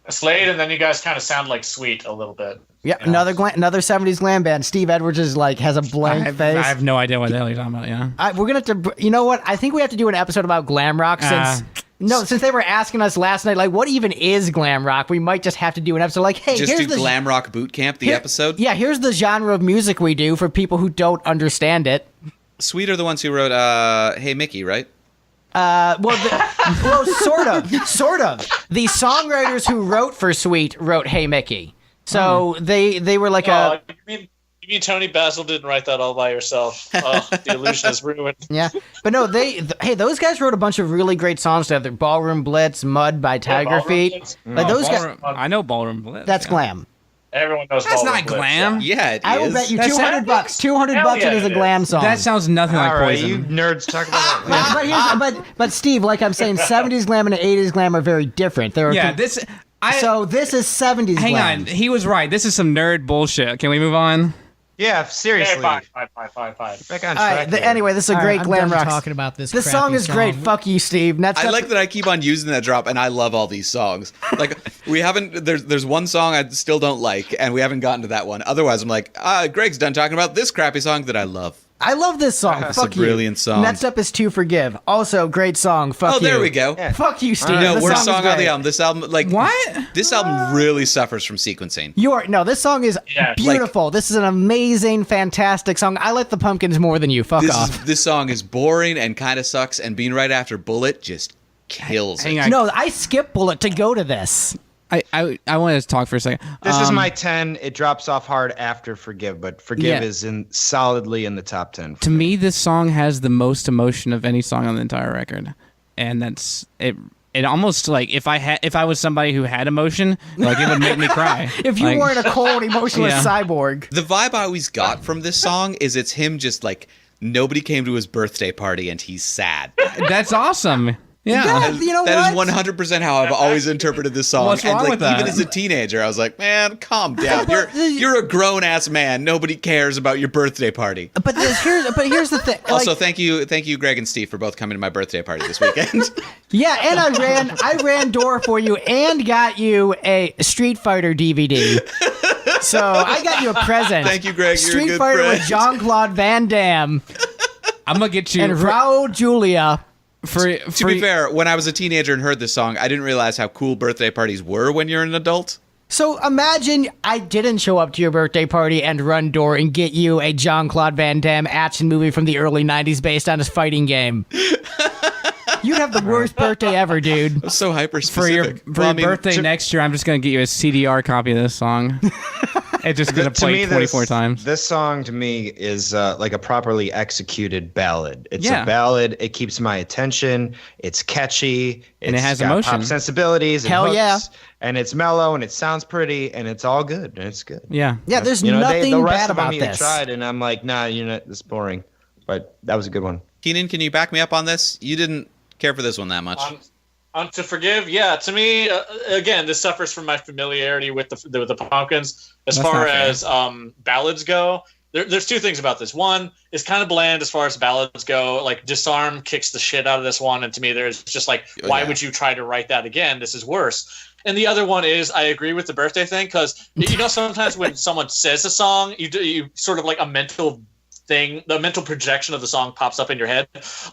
Slade, and then you guys kind of sound like Sweet a little bit. Yeah, You know? another 70s glam band. Steve Edwards is like has a blank face. I have no idea what the hell you're talking about. Yeah. We're gonna have to. You know what? I think we have to do an episode about glam rock since they were asking us last night, like, what even is glam rock? We might just have to do an episode like, hey, Just here's do the Glam Rock Boot Camp, the episode. Yeah, here's the genre of music we do for people who don't understand it. Sweet are the ones who wrote Hey Mickey, right? Well, sort of. The songwriters who wrote for Sweet wrote Hey Mickey. So they were like You mean Tony Basil didn't write that all by herself? Oh, the illusion is ruined. Yeah, but no, hey, those guys wrote a bunch of really great songs together. Ballroom Blitz, Mud by Tiger Ballroom Feet. Blitz? Like those guys, I know Ballroom Blitz. that's yeah. glam. Everyone knows That's Ballroom not Blitz, glam. Yeah, it is. I will bet you That's- $200. $200 Hell it yeah, is a it glam song. That sounds nothing like All right, Poison. you nerds talk about that. But Steve, like I'm saying, 70s glam and 80s glam are very different. There are Yeah, this is 70s Hang glam. on, he was right. This is some nerd bullshit. Can we move on? Yeah, Okay, seriously. fine. Back on All track. right. here. Anyway, this is a All right, great I'm glam done rock. talking about this. This crappy song is great. song. Fuck you, Steve. I like that I keep on using that drop, and I love all these songs. Like we haven't. There's one song I still don't like, and we haven't gotten to that one. Otherwise, I'm like, Greg's done talking about this crappy song that I love. I love this song. That's Fuck a you. brilliant song. Next up is To Forgive. Also, great song. Fuck you. Oh, there we go. Yeah. Fuck you, Steve. No, This worst song is song on the great. album. This album, like What? This album really suffers from sequencing. This song is Yeah. beautiful. This is an amazing, fantastic song. I like the Pumpkins more than you. Fuck off. This song is boring and kind of sucks, and being right after Bullet just kills Hang it. on. No, I skipped Bullet to go to this. I wanted to talk for a second. This is my 10. It drops off hard after Forgive, but Forgive Yeah. is solidly in the top 10. To me, this song has the most emotion of any song on the entire record, and that's it. It almost like if I was somebody who had emotion, like it would make me cry. If you Like, weren't a cold, emotionless Yeah. cyborg. The vibe I always got from this song is it's him just like nobody came to his birthday party and he's sad. that's awesome. Yeah. You know That what? is 100% how I've always interpreted this song. What's and wrong like with that? even as a teenager, I was like, man, calm down. You're a grown ass man. Nobody cares about your birthday party. But here's the thing. Also, Like, thank you, Greg and Steve, for both coming to my birthday party this weekend. yeah, and I ran door for you and got you a Street Fighter DVD. So I got you a present. Thank you, Greg. You're a Street good Fighter friend. with Jean-Claude Van Damme I'm gonna get you and Raul Julia. To be fair, when I was a teenager and heard this song, I didn't realize how cool birthday parties were when you're an adult. So imagine I didn't show up to your birthday party and run door and get you a Jean-Claude Van Damme action movie from the early 90s based on his fighting game. You'd have the worst birthday ever, dude. It was so hyper for your specific. birthday next year. I'm just gonna get you a CDR copy of this song. It's just gonna play 24 times. This song to me is like a properly executed ballad. It's Yeah. a ballad. It keeps my attention. It's catchy. And it has got emotion. Pop sensibilities. And Hell hooks, yeah. And it's mellow and it sounds pretty and it's all good and it's good. Yeah. Yeah, there's the nothing rest bad of them about either this. tried and I'm like, nah, this is boring. But that was a good one. Keenan, can you back me up on this? You didn't care for this one that much. On To Forgive, yeah. To me, again, this suffers from my familiarity with the Pumpkins. As That's far not fair. as ballads go, there's two things about this. One is kind of bland as far as ballads go. Like Disarm kicks the shit out of this one, and to me, there's just like, why would you try to write that again? This is worse. And the other one is, I agree with the birthday thing, because sometimes when someone says a song, you sort of like a mental thing, the mental projection of the song pops up in your head.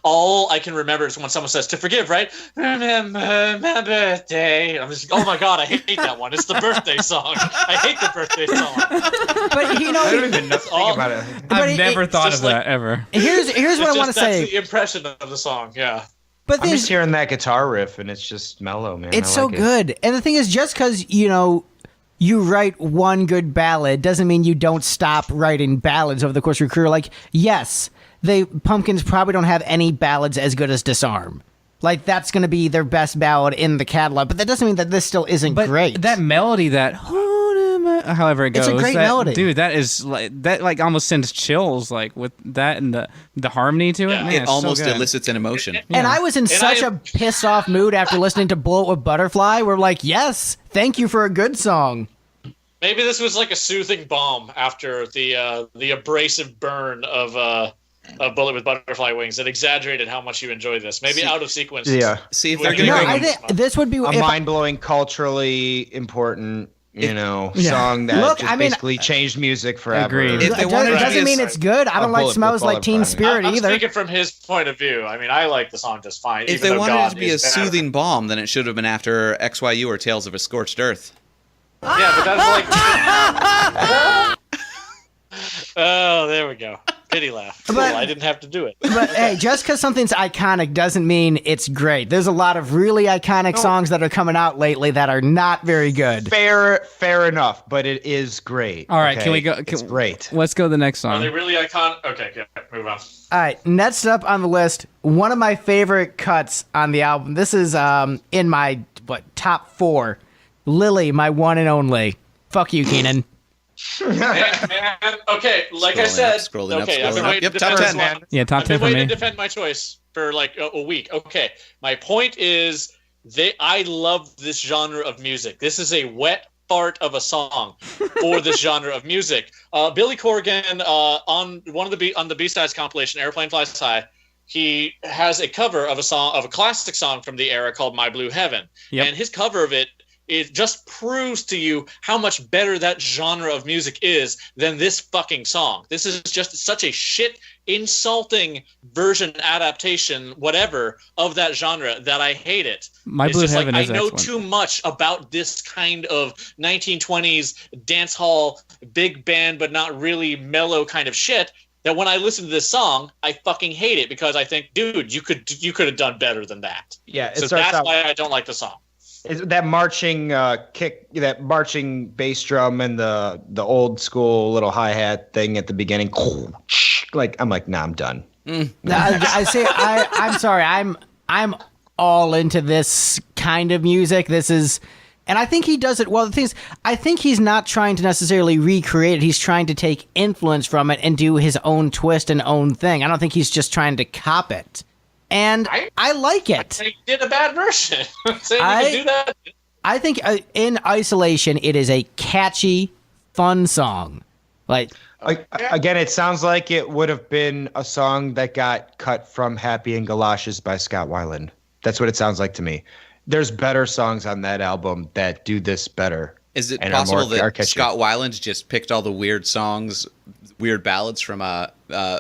All I can remember is when someone says "to forgive," right? Remember my birthday. I'm just, oh my god, I hate that one. It's the birthday song. I hate the birthday song. But I don't even know think about it. I've never thought of that ever. Here's what I want to say. That's the impression of the song. Yeah. But I'm just hearing that guitar riff, and it's just mellow, man. It's so good. And the thing is, just because you write one good ballad doesn't mean you don't stop writing ballads over the course of your career. Like, yes, the Pumpkins probably don't have any ballads as good as Disarm. Like, that's going to be their best ballad in the catalog, but that doesn't mean that this still isn't great. That melody, however it goes, it's a great melody, dude. That almost sends chills, like with that and the harmony to it. Yeah. Man, It almost so elicits an emotion. And I was in such a pissed off mood after listening to Bullet with Butterfly. We're like, yes, thank you for a good song. Maybe this was like a soothing balm after the abrasive burn of Bullet with Butterfly Wings that exaggerated how much you enjoy this. Maybe out of sequence. Yeah. See if they're going to I think this would be a mind-blowing, culturally important, song that basically changed music forever. Agreed. It doesn't mean it's good. I don't like Smells Like Teen Spirit either. I'm speaking from his point of view. I mean, I like the song just fine. If they wanted it to be a soothing balm, then it should have been after XYU or Tales of a Scorched Earth. Yeah, but that's like... Oh, there we go. Pity laugh. Cool, I didn't have to do it. But hey, just because something's iconic doesn't mean it's great. There's a lot of really iconic songs that are coming out lately that are not very good. Fair enough, but it is great. All right, can we go? It's great. Let's go to the next song. Are they really iconic? Okay, move on. All right, next up on the list, one of my favorite cuts on the album. This is in my top 4. Lily, My One and Only. Fuck you, Keenan. Man, okay, like I said, scrolling up. I've been waiting to top 10, man. Yeah, top 10 I've for been me. waiting to defend my choice for like a week. Okay, my point is, I love this genre of music. This is a wet fart of a song for this genre of music. Billy Corgan on the B-Sides compilation, Airplane Flies High. He has a cover of a classic song from the era called My Blue Heaven, and his cover of it just proves to you how much better that genre of music is than this fucking song. This is just such a shit, insulting version, adaptation, whatever, of that genre that I hate it. My Blue Heaven is I know excellent. too much about this kind of 1920s dance hall, big band, but not really mellow kind of shit, that when I listen to this song, I fucking hate it because I think, dude, you could have done better than that. Yeah, so that's why I don't like the song. Is that marching kick, that marching bass drum, and the old school little hi-hat thing at the beginning? Like, I'm like, nah, I'm done. I'm sorry. I'm all into this kind of music. This is, and I think he does it well. The thing is, I think he's not trying to necessarily recreate it. He's trying to take influence from it and do his own twist and own thing. I don't think he's just trying to cop it. And I like it. He did a bad version. Saying you can do that. I think in isolation, it is a catchy, fun song. Like, again, it sounds like it would have been a song that got cut from Happy and Galoshes by Scott Weiland. That's what it sounds like to me. There's better songs on that album that do this better. Is it possible that Scott Weiland just picked all the weird songs, weird ballads from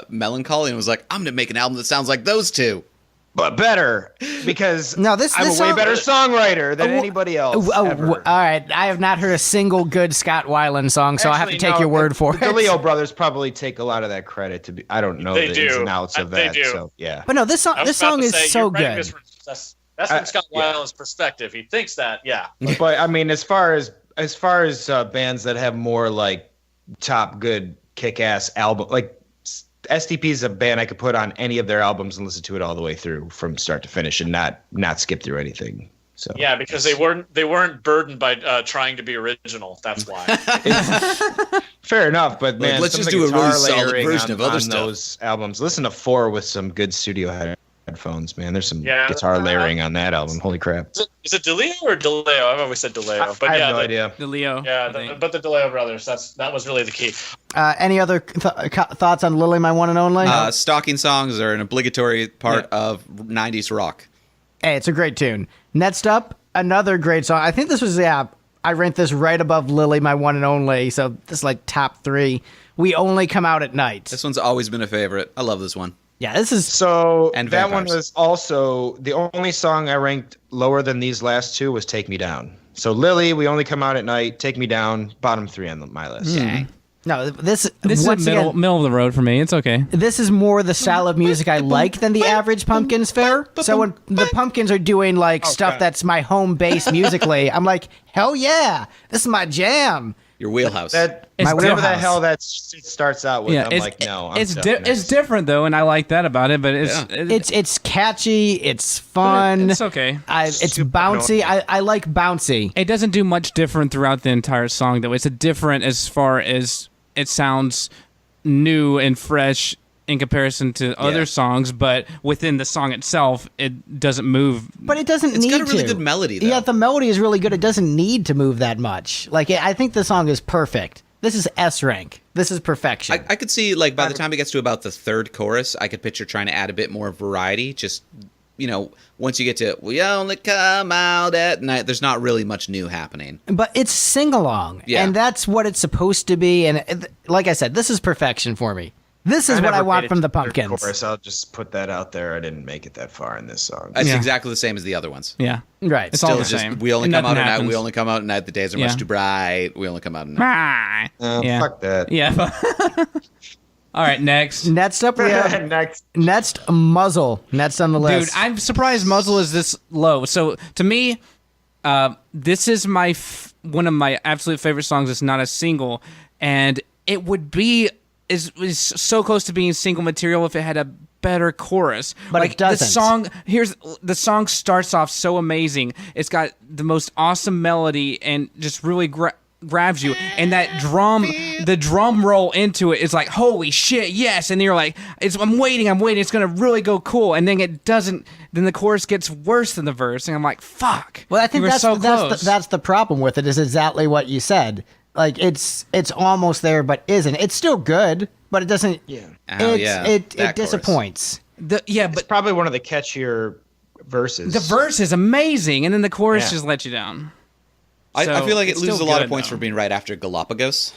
Mellon Collie and was like, I'm going to make an album that sounds like those two? But better, because I'm a way better songwriter than anybody else. All right, I have not heard a single good Scott Weiland song, so I have to take your word for it. The Leo brothers probably take a lot of that credit to be. I don't know the ins and outs of that. They do. So yeah. But no, this song is so good. That's from Scott Weiland's perspective. He thinks that, yeah. But I mean, as far as bands that have more like top good kick-ass album, like STP is a band I could put on any of their albums and listen to it all the way through from start to finish and not skip through anything. So yeah, because they weren't burdened by trying to be original. That's why. Fair enough, but man, let's just do a really solid version of other stuff. Those albums. Listen to 4 with some good studio headphones, man. There's some guitar layering on that album. Holy crap! Is it DeLeo or DeLeo? I've always said DeLeo, but I have no idea. DeLeo. Yeah, but the DeLeo brothers. That was really the key. Any other thoughts on Lily, My One and Only? Stalking songs are an obligatory part of 90s rock. Hey, it's a great tune. Next up, another great song. I think this was, I ranked this right above Lily, My One and Only, so this is like top 3. We Only Come Out at Night. This one's always been a favorite. I love this one. Yeah, this is... So and that Vampires. one was also... The only song I ranked lower than these last two was Take Me Down. So Lily, We Only Come Out at Night, Take Me Down, bottom 3 on my list. No, this is middle of the road for me. It's okay. This is more the style of music I like than the average Pumpkins fare. So when the Pumpkins are doing like stuff that's my home base musically, I'm like, hell yeah, this is my jam. Your wheelhouse. Whatever the hell that starts out with, I'm like, no. It's different though, and I like that about it. But it's catchy, it's fun. It's okay. It's bouncy. I like bouncy. It doesn't do much different throughout the entire song though. It's a different as far as it sounds new and fresh in comparison to other songs, but within the song itself, it doesn't move. But it doesn't need to. It's got a really good melody, though. Yeah, the melody is really good. It doesn't need to move that much. Like, I think the song is perfect. This is S rank. This is perfection. I could see, like, by the time it gets to about the third chorus, I could picture trying to add a bit more variety. Just, once you get to We Only Come Out at Night, there's not really much new happening. But it's sing-along, and that's what it's supposed to be. And like I said, this is perfection for me. This is what I want from the Pumpkins. Chorus, I'll just put that out there. I didn't make it that far in this song. It's exactly the same as the other ones. Yeah. Right. It's Still all the just, same. We only come out at night. happens. We only come out at night. The days are much too bright. We only come out at night. Fuck that. Yeah. All right, next. Next up, we have next Muzzle. Next on the list. Dude, I'm surprised Muzzle is this low. So to me, this is one of my absolute favorite songs. It's not a single, and it would be is so close to being single material if it had a better chorus. But it doesn't. The song starts off so amazing. It's got the most awesome melody and just really grabs you, and the drum roll into it is like, holy shit, yes. And you're like, I'm waiting, it's gonna really go cool, and then it doesn't. Then the chorus gets worse than the verse, and I'm like, fuck. Well, I think that's the problem with it, is exactly what you said. Like, it's almost there but isn't. It's still good, but it doesn't. It disappoints. It's probably one of the catchier verses. The verse is amazing, and then the chorus just lets you down. I feel like it loses a lot of points for being right after Galapagos.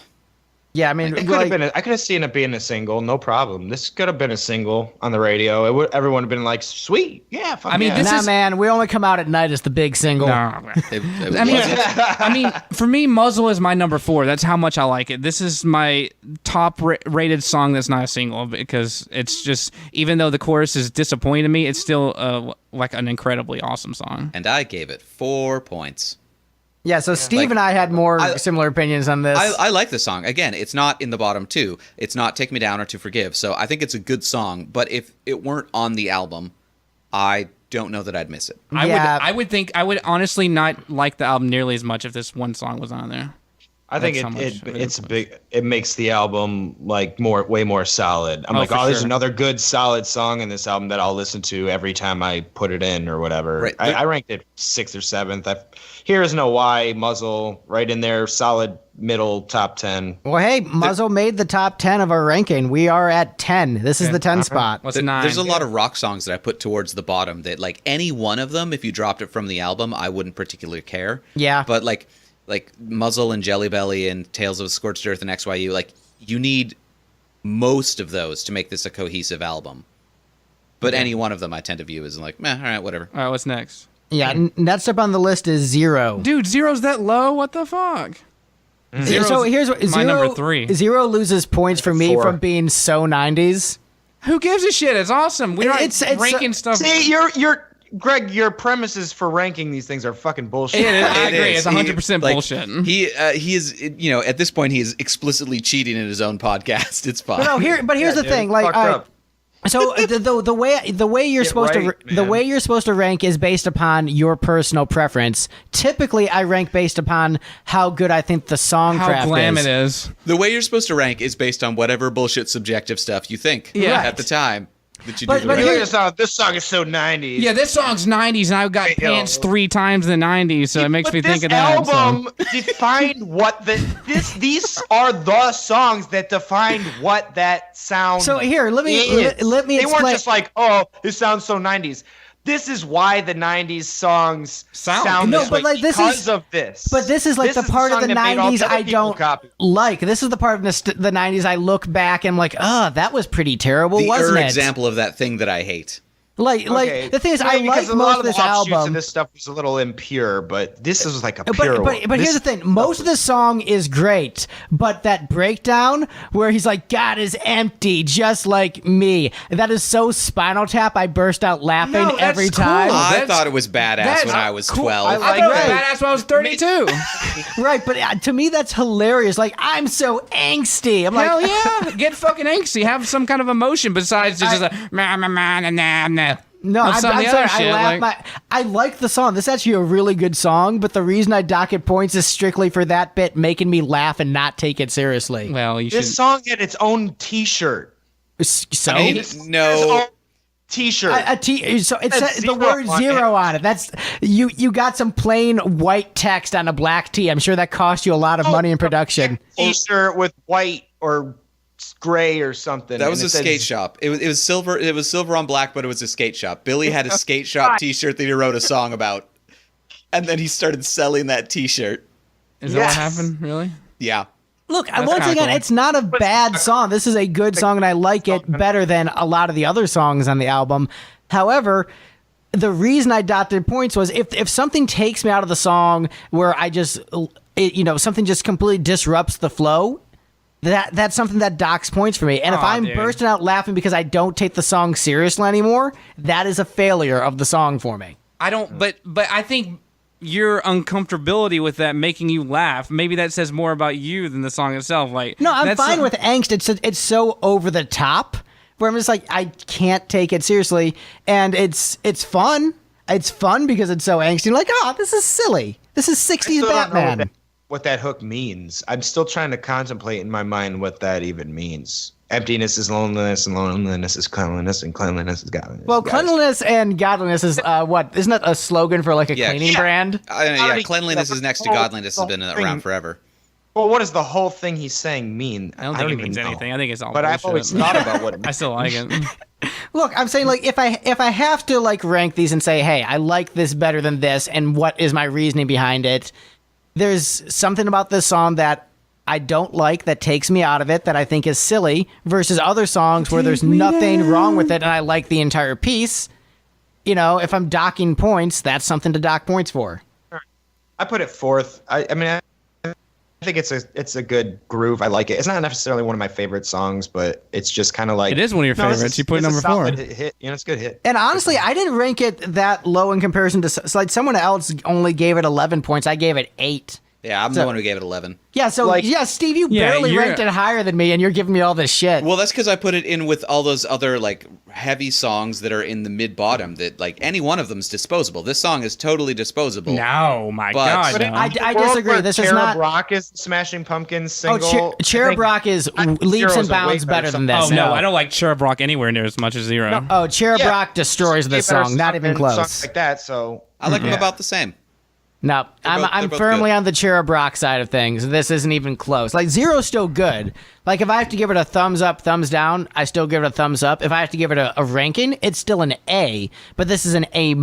Yeah, I mean, it could have been. I could have seen it being a single, no problem. This could have been a single on the radio. Everyone would have been like, "Sweet, yeah." I mean, man. We Only Come Out at Night is the big single. No. I mean, for me, Muzzle is my number 4. That's how much I like it. This is my top rated song that's not a single, because it's just, even though the chorus is disappointing to me, it's still like an incredibly awesome song. And I gave it 4 points. Yeah, so Steve and I had more similar opinions on this. I like this song. Again, it's not in the bottom 2. It's not Take Me Down or To Forgive. So I think it's a good song. But if it weren't on the album, I don't know that I'd miss it. I would honestly not like the album nearly as much if this one song was on there. I think it makes the album like way more solid. I'm like, there's another good solid song in this album that I'll listen to every time I put it in or whatever. Right. I ranked it 6th or 7th. Here's No Why, Muzzle, right in there, solid middle top 10. Well, hey, Muzzle made the top 10 of our ranking. We are at 10. This is the 10 spot. What's 9? There's a lot of rock songs that I put towards the bottom that, like, any one of them, if you dropped it from the album, I wouldn't particularly care. Yeah. But like Muzzle and Jelly Belly and Tales of Scorched Earth and XYU, like, you need most of those to make this a cohesive album. But any one of them I tend to view as like, all right, whatever. All right, what's next? Yeah, next up on the list is Zero. Dude, Zero's that low? What the fuck? So here's what my number 3. Zero loses points for me from being so 90s. Who gives a shit? It's awesome. We're not ranking stuff. See, Greg, your premises for ranking these things are fucking bullshit. I agree. It's 100% bullshit. He is, at this point, he is explicitly cheating in his own podcast. It's fine. But here's the thing. Like, so the way you're supposed to rank is based upon your personal preference. Typically, I rank based upon how good I think the song craft is. How glam it is. The way you're supposed to rank is based on whatever bullshit subjective stuff you think at the time. that you But do. This song is so 90s. Yeah, this song's 90s, and I've got pants 3 times the 90s, so it makes me think of that. This album defined what these are the songs that defined what that sound. So here, let me explain. They weren't just like, oh, this sounds so 90s. This is why the 90s songs sound this way, because of this. But this is like the part of the 90s I don't like. This is the part of the 90s I look back and I'm like, that was pretty terrible, wasn't it? Example of that thing that I hate. Like the thing is, I like most of this album. This stuff was a little impure, but this is like a pure one. But here's the thing: most of the song is great, but that breakdown where he's like, "God is empty, just like me," that is so Spinal Tap. I burst out laughing every time. Cool. I thought it was badass when I was 12. I thought it was badass when I was 32. Right, but to me that's hilarious. Like, I'm so angsty. I'm Hell like, yeah, get fucking angsty. Have some kind of emotion besides just a nah. No, I'm sorry. I like the song. This is actually a really good song, but the reason I dock it points is strictly for that bit making me laugh and not take it seriously. Well, this song had its own T-shirt. So no. T-shirt. So it says the word zero on it. That's you got some plain white text on a black tee. I'm sure that cost you a lot of money in production. T-shirt with white or gray or something. That was a skate shop. It was silver. It was silver on black, but it was a skate shop. Billy had a skate shop T-shirt that he wrote a song about, and then he started selling that T-shirt. Is that what happened? Really? Yeah. Look, once again, it's not a bad song. This is a good song, and I like it better than a lot of the other songs on the album. However, the reason I dotted points was if something takes me out of the song where I just, something just completely disrupts the flow, that's something that docks points for me. And if I'm bursting out laughing because I don't take the song seriously anymore, that is a failure of the song for me. I don't, but I think your uncomfortability with that making you laugh, maybe that says more about you than the song itself. Like, no, I'm fine with angst. It's so over the top where I'm just like, I can't take it seriously, and it's fun. It's fun because it's so angsty. Like, this is silly. This is 60s Batman. What that hook means. I'm still trying to contemplate in my mind what that even means. Emptiness is loneliness, and loneliness is cleanliness, and cleanliness is godliness. Well, cleanliness and godliness is what? Isn't that a slogan for like a cleaning brand? Cleanliness is next to godliness has been around forever. Well, what does the whole thing he's saying mean? I don't think it means anything. I think it's all But bullshit. I've always thought about what it means. I still like it. Look, I'm saying, like, if I have to like rank these and say, hey, I like this better than this, and what is my reasoning behind it? There's something about this song that I don't like that takes me out of it, that I think is silly, versus other songs where there's nothing wrong with it and I like the entire piece. If I'm docking points, that's something to dock points for. I put it fourth. I think it's a good groove. I like it. It's not necessarily one of my favorite songs, but it's just kind of like... It is one of your favorites. You put number 4. Hit. It's a good hit. And honestly, I didn't rank it that low in comparison to... like, someone else only gave it 11 points. I gave it 8. Yeah, I'm the one who gave it 11. Yeah, so Steve, you barely ranked it higher than me, and you're giving me all this shit. Well, that's because I put it in with all those other like heavy songs that are in the mid-bottom. That like any one of them is disposable. This song is totally disposable. No, my God, no. I disagree. This is not. Cherub Rock is Smashing Pumpkins single. Oh, Cherub Rock is leaps and bounds better than this. Oh no, I don't like Cherub Rock anywhere near as much as Zero. No. Oh, Cherub Rock destroys this song. Not even close. Songs like that. So I like them about the same. No, I'm firmly on the Cherub Rock side of things. This isn't even close. Like, Zero's still good. Like, if I have to give it a thumbs up, thumbs down, I still give it a thumbs up. If I have to give it a ranking, it's still an A, but this is an A-.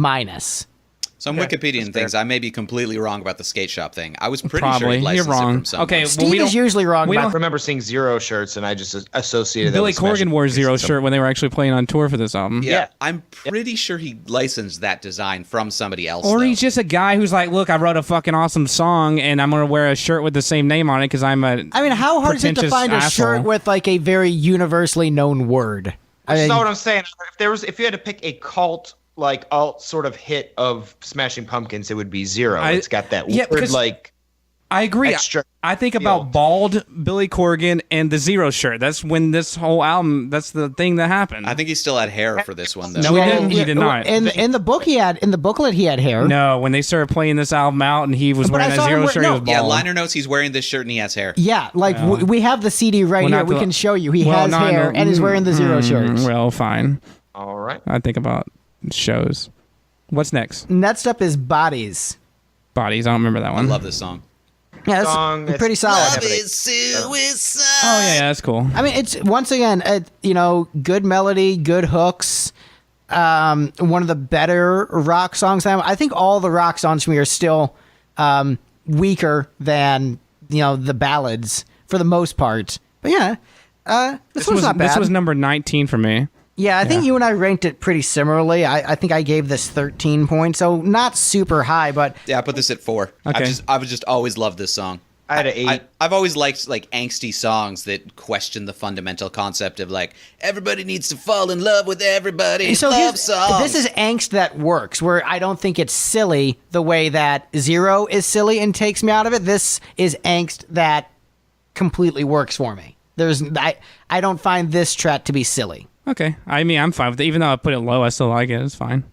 Some Wikipedia things. I may be completely wrong about the skate shop thing. I was pretty sure he you're licensed wrong. it from someone. Okay, Steve is usually wrong. I remember seeing Zero shirts, and I just associated Billy that with Corgan wore Zero shirt when they were actually playing on tour for this album. Yeah, I'm pretty sure he licensed that design from somebody else. Or he's just a guy who's like, look, I wrote a fucking awesome song, and I'm gonna wear a shirt with the same name on it because I'm a. I mean, how hard is it to find a shirt with like a very universally known word? That's not what I'm saying. If you had to pick a cult alt sort of hit of Smashing Pumpkins, it would be Zero. It's got that weird like. I agree. I think about bald Billy Corgan and the Zero shirt. That's when this whole album. That's the thing that happened. I think he still had hair for this one, though. No, he didn't. He did not. In the booklet, he had hair. No, when they started playing this album out, and he was wearing a Zero shirt, he was bald. Yeah, liner notes. He's wearing this shirt and he has hair. Yeah, like we have the CD right here. We can show you. He has hair and he's wearing the Zero shirts. Well, fine. All right. I think about shows. What's next? Next up is Bodies. Bodies. I don't remember that I one. love this song. Yeah, Song, it's pretty solid. Love is suicide. Oh yeah, that's cool. I mean, it's once again, good melody, good hooks. One of the better rock songs. I think all the rock songs for me are still weaker than the ballads for the most part. But yeah, this was not bad. This was number 19 for me. Yeah, I think you and I ranked it pretty similarly. I think I gave this 13 points, so not super high, but Yeah, I put this at 4. Okay. I've just always loved this song. I had an 8. I've always liked like angsty songs that question the fundamental concept of like everybody needs to fall in love with everybody. so Love songs. this is angst that works, where I don't think it's silly the way that Zero is silly and takes me out of it. This is angst that completely works for me. I don't find this track to be silly. Okay. I mean, I'm fine with it. Even though I put it low, I still like it. It's fine.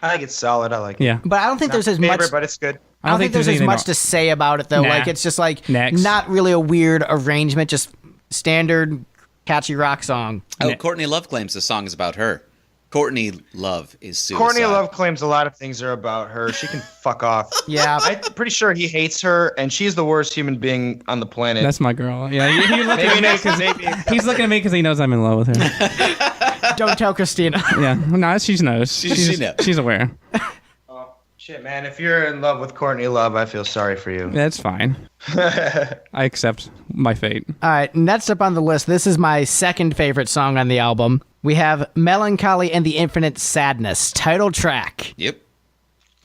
I think it's solid. I like it. Yeah. But I don't think there's as Favorite, much. but it's good. I don't think there's as anything much to say about it though. Nah. Like it's just like Next. not really a weird arrangement, just standard catchy rock song. Oh, Courtney Love claims the song is about her. Courtney Love is suicide. Courtney Love claims a lot of things are about her. She can fuck off. Yeah. I'm pretty sure he hates her, and she's the worst human being on the planet. That's my girl. Yeah. He's looking at me Maybe because next. he's looking at me because he knows I'm in love with her. Don't tell Christina. Yeah. No, she knows. She knows. She's aware. Shit, man. If you're in love with Courtney Love, I feel sorry for you. That's fine. I accept my fate. All right, next up on the list, this is my second favorite song on the album. We have Mellon Collie and the Infinite Sadness, title track. Yep.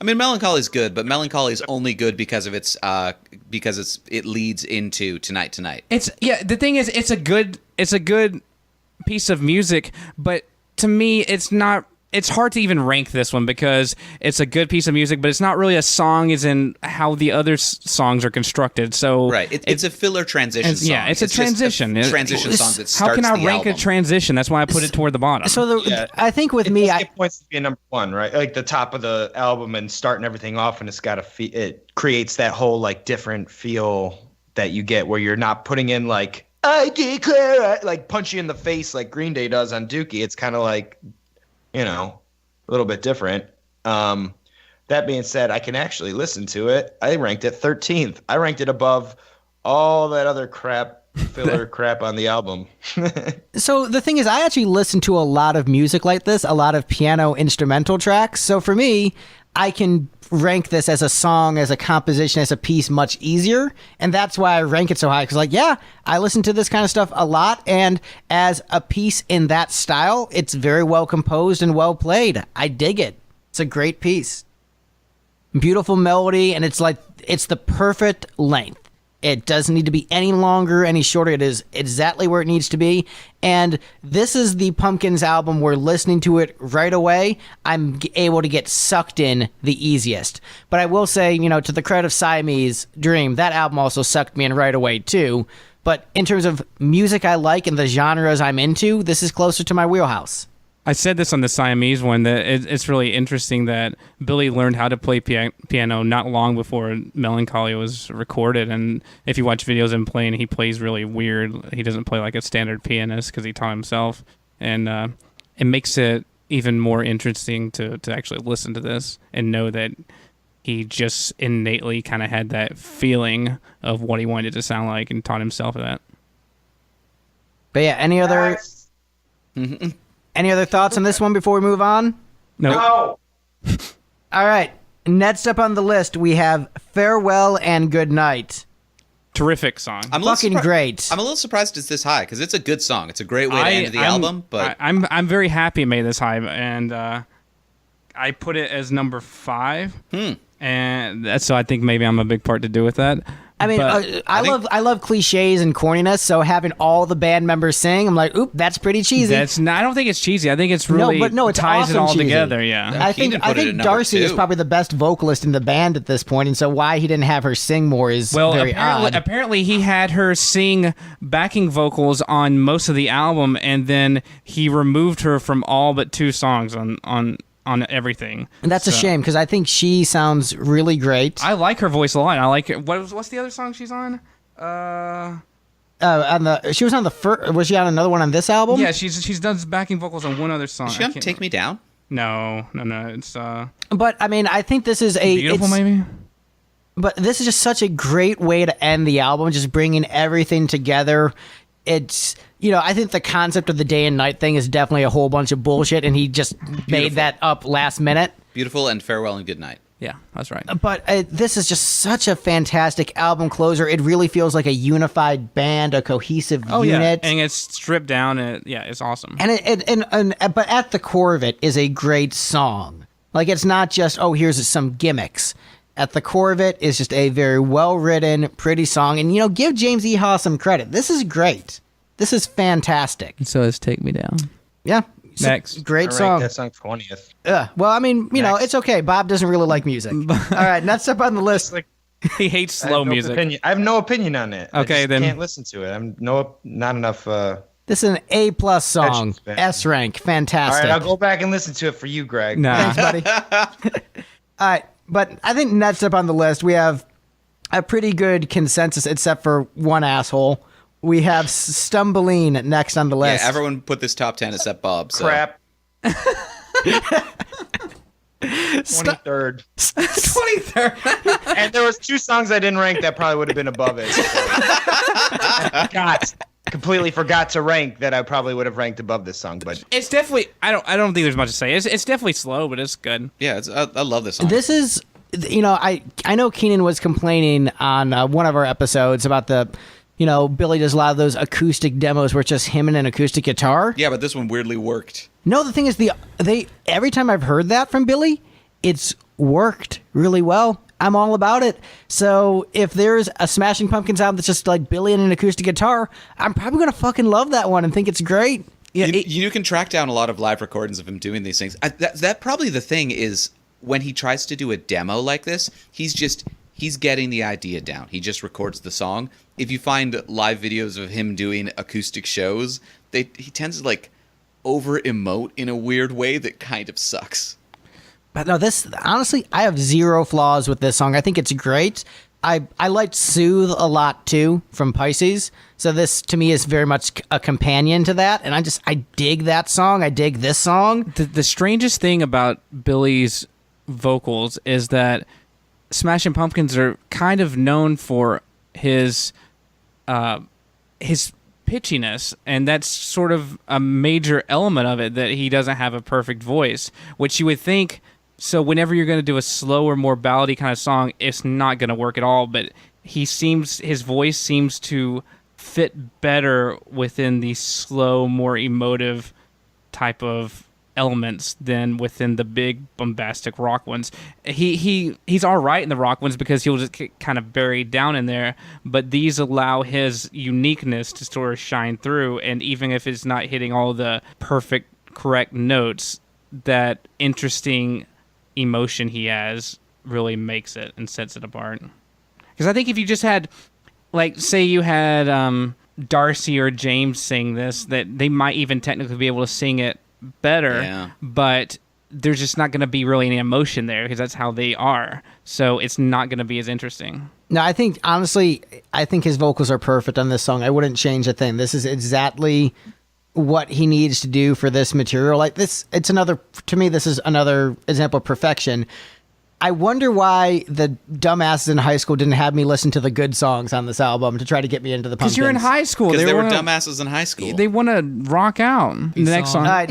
I mean, Mellon Collie is good, but Mellon Collie is only good because of its it leads into Tonight Tonight. The thing is, it's a good piece of music, but to me, it's hard to even rank this one because it's a good piece of music, but it's not really a song as in how the other songs are constructed. So Right. It's a filler transition song. Yeah, it's a transition. Transition song that starts How can I the rank album. a transition? That's why I put it toward the bottom. So I think with me, It get points to be a number one, right? Like the top of the album and starting everything off, and it's got it creates that whole like different feel that you get where you're not putting in like I declare like punch you in the face like Green Day does on Dookie. It's kind of like, a little bit different. That being said, I can actually listen to it. I ranked it 13th. I ranked it above all that other filler crap on the album. So the thing is, I actually listen to a lot of music like this, a lot of piano instrumental tracks. So for me, I can rank this as a song, as a composition, as a piece much easier. And that's why I rank it so high. Because I listen to this kind of stuff a lot. And as a piece in that style, it's very well composed and well played. I dig it. It's a great piece. Beautiful melody. And it's the perfect length. It doesn't need to be any longer, any shorter. It is exactly where it needs to be. And this is the Pumpkins album where listening to it right away, I'm able to get sucked in the easiest. But I will say, to the credit of Siamese Dream, that album also sucked me in right away too. But in terms of music I like and the genres I'm into, this is closer to my wheelhouse. I said this on the Siamese one, that it's really interesting that Billy learned how to play piano not long before Mellon Collie was recorded. And if you watch videos of him playing, he plays really weird. He doesn't play like a standard pianist because he taught himself. And it makes it even more interesting to actually listen to this and know that he just innately kind of had that feeling of what he wanted it to sound like and taught himself that. But yeah, any other thoughts on this one before we move on? Nope. No. All right. Next up on the list, we have Farewell and Good Night. Terrific song. Fucking great. I'm a little surprised it's this high because it's a good song. It's a great way to end the album. But I'm very happy it made this high, and I put it as number 5. And so I think maybe I'm a big part to do with that. I mean, I love cliches and corniness. So having all the band members sing, I'm like, oop, that's pretty cheesy. I don't think it's cheesy. I think it's really it's ties awesome it all cheesy. together. Yeah. I think Darcy is probably the best vocalist in the band at this point, and so why he didn't have her sing more is very odd. Apparently, he had her sing backing vocals on most of the album, and then he removed her from all but 2 songs on everything. And that's a shame because I think she sounds really great. I like her voice a lot. I like it. What's the other song she's on? She was on the first. Was she on another one on this album? Yeah, she's done backing vocals on one other song. Is she on Take Me Down? No. It's But I mean, I think this is Beautiful, maybe. But this is just such a great way to end the album, just bringing everything together. It's, I think the concept of the day and night thing is definitely a whole bunch of bullshit, and he just made that up last minute. Beautiful and Farewell and Good Night. Yeah, that's right. But this is just such a fantastic album closer. It really feels like a unified band, a cohesive unit. Yeah, and it's stripped down, and it's awesome. And but at the core of it is a great song. Like, it's not just, here's some gimmicks. At the core of it is just a very well-written, pretty song. And, give James Iha some credit. This is great. This is fantastic. So let's Take Me Down. Yeah. Next. Great song. That song 20th. Well, I mean, it's okay. Bob doesn't really like music. All right, next up on the list. He hates slow music. I have no opinion on it. Okay, then. Can't listen to it. not enough. This is an A+ song. S rank. Fantastic. All right, I'll go back and listen to it for you, Greg. Nah. Thanks, buddy. All right, but I think next up on the list, we have a pretty good consensus, except for one asshole. We have Stumbling next on the list. Yeah, everyone put this top 10 except Bob. So. Crap. 23rd. 23rd. And there was 2 songs I didn't rank that probably would have been above it. Completely forgot to rank that I probably would have ranked above this song. But it's definitely, I don't think there's much to say. It's definitely slow, but it's good. Yeah, I love this song. This is, I know Keenan was complaining on one of our episodes about the. Billy does a lot of those acoustic demos where it's just him and an acoustic guitar. Yeah, but this one weirdly worked. No, the thing is, every time I've heard that from Billy, it's worked really well. I'm all about it. So if there's a Smashing Pumpkins album that's just like Billy and an acoustic guitar, I'm probably going to fucking love that one and think it's great. Yeah, you can track down a lot of live recordings of him doing these things. That probably the thing is when he tries to do a demo like this, he's getting the idea down. He just records the song. If you find live videos of him doing acoustic shows, he tends to over emote in a weird way that kind of sucks. But no, this honestly, I have zero flaws with this song. I think it's great. I liked Soothe a lot too from Pisces. So this to me is very much a companion to that, and I dig that song. I dig this song. The strangest thing about Billy's vocals is that Smashing Pumpkins are kind of known for his pitchiness, and that's sort of a major element of it, that he doesn't have a perfect voice, which you would think. So whenever you're going to do a slower, more ballady kind of song, it's not going to work at all. But his voice seems to fit better within the slow, more emotive type of elements than within the big bombastic rock ones. He's all right in the rock ones because he'll just get kind of buried down in there, but these allow his uniqueness to sort of shine through, and even if it's not hitting all the perfect correct notes, that interesting emotion he has really makes it and sets it apart. Because I think if you just had, say you had Darcy or James sing this, that they might even technically be able to sing it better, but there's just not going to be really any emotion there because that's how they are. So it's not going to be as interesting. No, I think, honestly, his vocals are perfect on this song. I wouldn't change a thing. This is exactly what he needs to do for this material. This is another example of perfection. I wonder why the dumbasses in high school didn't have me listen to the good songs on this album to try to get me into the Pumpkins. Because you're in high school. Because they were dumbasses in high school. They want to rock out. The next song. All right,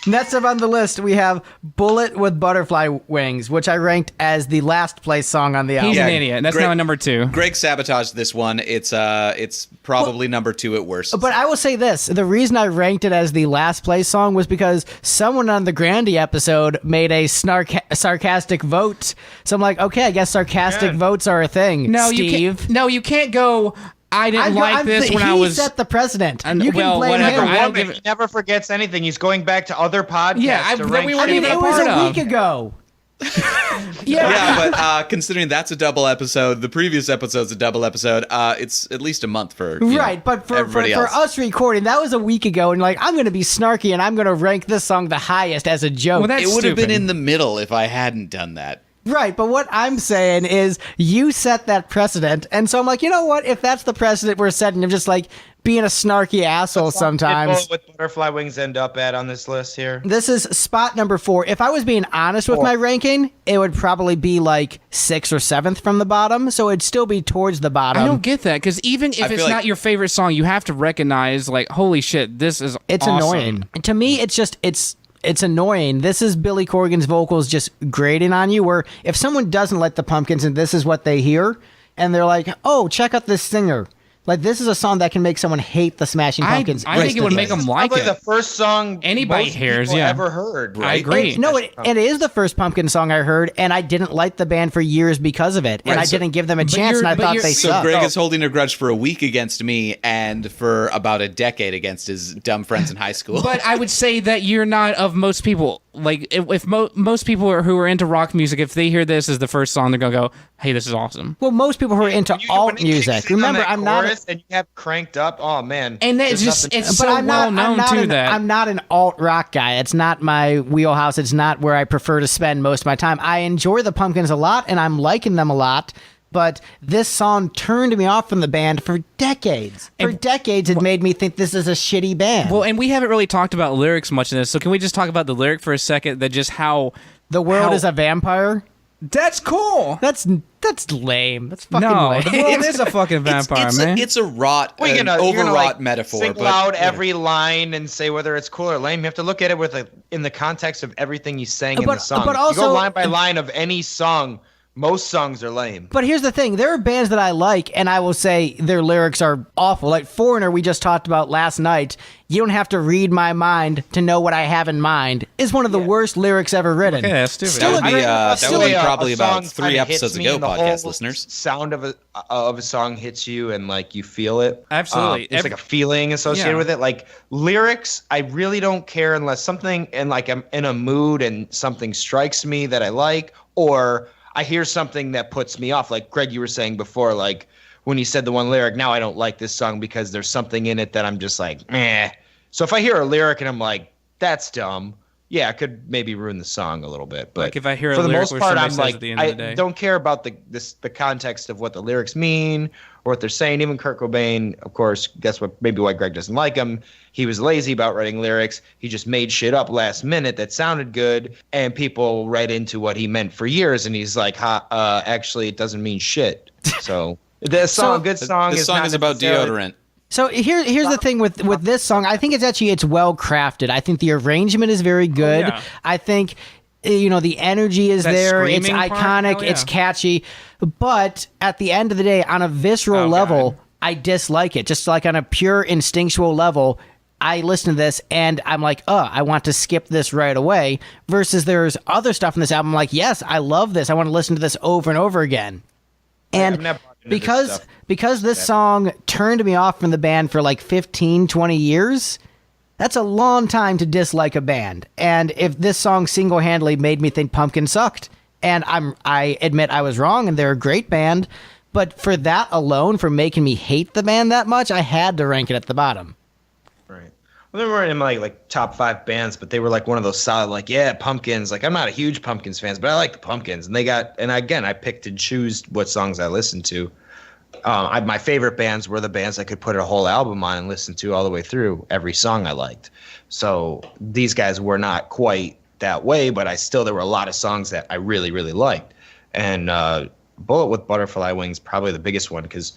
next up on the list, we have Bullet with Butterfly Wings, which I ranked as the last place song on the album. He's an idiot. That's now number 2. Greg sabotaged this one. It's probably number 2 at worst. But I will say this. The reason I ranked it as the last place song was because someone on the Grandy episode made a sarcastic vote. So I'm like, okay, I guess sarcastic votes are a thing, No, Steve. you can't go... I didn't like this when I was... He set the precedent. And, you can blame him. He never forgets anything. He's going back to other podcasts. Yeah, to rank we I mean, it was a week ago. Yeah, but considering that's a double episode, the previous episode's a double episode, it's at least a month for but for us recording, that was a week ago, and I'm going to be snarky, and I'm going to rank this song the highest as a joke. Well, it would have been in the middle if I hadn't done that. Right, but what I'm saying is you set that precedent, and so I'm like, you know what? If that's the precedent we're setting, I'm just like being a snarky asshole sometimes. What Butterfly Wings end up at on this list here? This is spot number 4. If I was being honest with my ranking, it would probably be like 6th or 7th from the bottom, so it'd still be towards the bottom. I don't get that, because even if it's not your favorite song, you have to recognize, like, holy shit, this is It's awesome. annoying. To me, it's annoying. This is Billy Corgan's vocals just grating on you, where if someone doesn't like the Pumpkins and this is what they hear, and they're like, oh, check out this singer. Like, this is a song that can make someone hate the Smashing Pumpkins. I think it would make them like it. Probably the first song anybody hears, ever heard. Right? I agree. It is the first Pumpkin song I heard, and I didn't like the band for years because of it, and I didn't give them a chance, and I thought they sucked. So Greg is holding a grudge for a week against me and for about a decade against his dumb friends in high school. But I would say that you're not of most people. Like, if most people who are into rock music, if they hear this as the first song, they're going to go, hey, this is awesome. Well, most people who are into alt music. Remember, I'm not... And you have cranked up, oh, man. And it's just, it's so well known, too, that... I'm not an alt rock guy. It's not my wheelhouse. It's not where I prefer to spend most of my time. I enjoy the Pumpkins a lot, and I'm liking them a lot. But this song turned me off from the band for decades. It made me think this is a shitty band. Well, and we haven't really talked about lyrics much in this, so can we just talk about the lyric for a second? That just how the world is a vampire. That's cool. That's lame. That's fucking lame. The world is a fucking vampire, man. It's a overwrought metaphor. Single out every line and say whether it's cool or lame. You have to look at it in the context of everything he's saying in the song. But also, you go line by line of any song. Most songs are lame. But here's the thing. There are bands that I like, and I will say their lyrics are awful. Like Foreigner, we just talked about last night. You don't have to read my mind to know what I have in mind is one of the worst lyrics ever written. Okay, that's stupid. That would be probably about 3 episodes ago, podcast listeners. Sound of a song hits you and, like, you feel it. Absolutely. There's, like, a feeling associated with it. Like, lyrics, I really don't care unless something, and, like, I'm in a mood and something strikes me that I like, or... I hear something that puts me off. Like Greg, you were saying before, like when you said the one lyric, now I don't like this song because there's something in it that I'm just like, meh. So if I hear a lyric and I'm like, that's dumb, yeah, it could maybe ruin the song a little bit. But like if I hear for a the lyric most part, I'm says like, at the end of the day. don't care about the context of what the lyrics mean or what they're saying. Even Kurt Cobain, of course, that's maybe why Greg doesn't like him. He was lazy about writing lyrics. He just made shit up last minute that sounded good, and people read into what he meant for years. And he's like, actually, it doesn't mean shit. So the song, good song. This song is about deodorant. So here's the thing with this song. I think it's well crafted. I think the arrangement is very good. Oh, yeah. I think the energy is there. It's iconic. Yeah. It's catchy. But at the end of the day, on a visceral level, I dislike it. Just like on a pure instinctual level, I listen to this and I'm like, I want to skip this right away. Versus there's other stuff in this album. I'm like, yes, I love this. I want to listen to this over and over again. And because this song turned me off from the band for like 15, 20 years, that's a long time to dislike a band. And if this song single-handedly made me think Pumpkin sucked, and I admit I was wrong and they're a great band, but for that alone, for making me hate the band that much, I had to rank it at the bottom. Right. Well, they weren't in my like top 5 bands, but they were like one of those solid, like, yeah, Pumpkins. Like, I'm not a huge Pumpkins fans, but I like the Pumpkins. And I picked and choose what songs I listened to. My favorite bands were the bands I could put a whole album on and listen to all the way through every song I liked. So these guys were not quite that way, but there were a lot of songs that I really, really liked. And Bullet with Butterfly Wings, probably the biggest one, because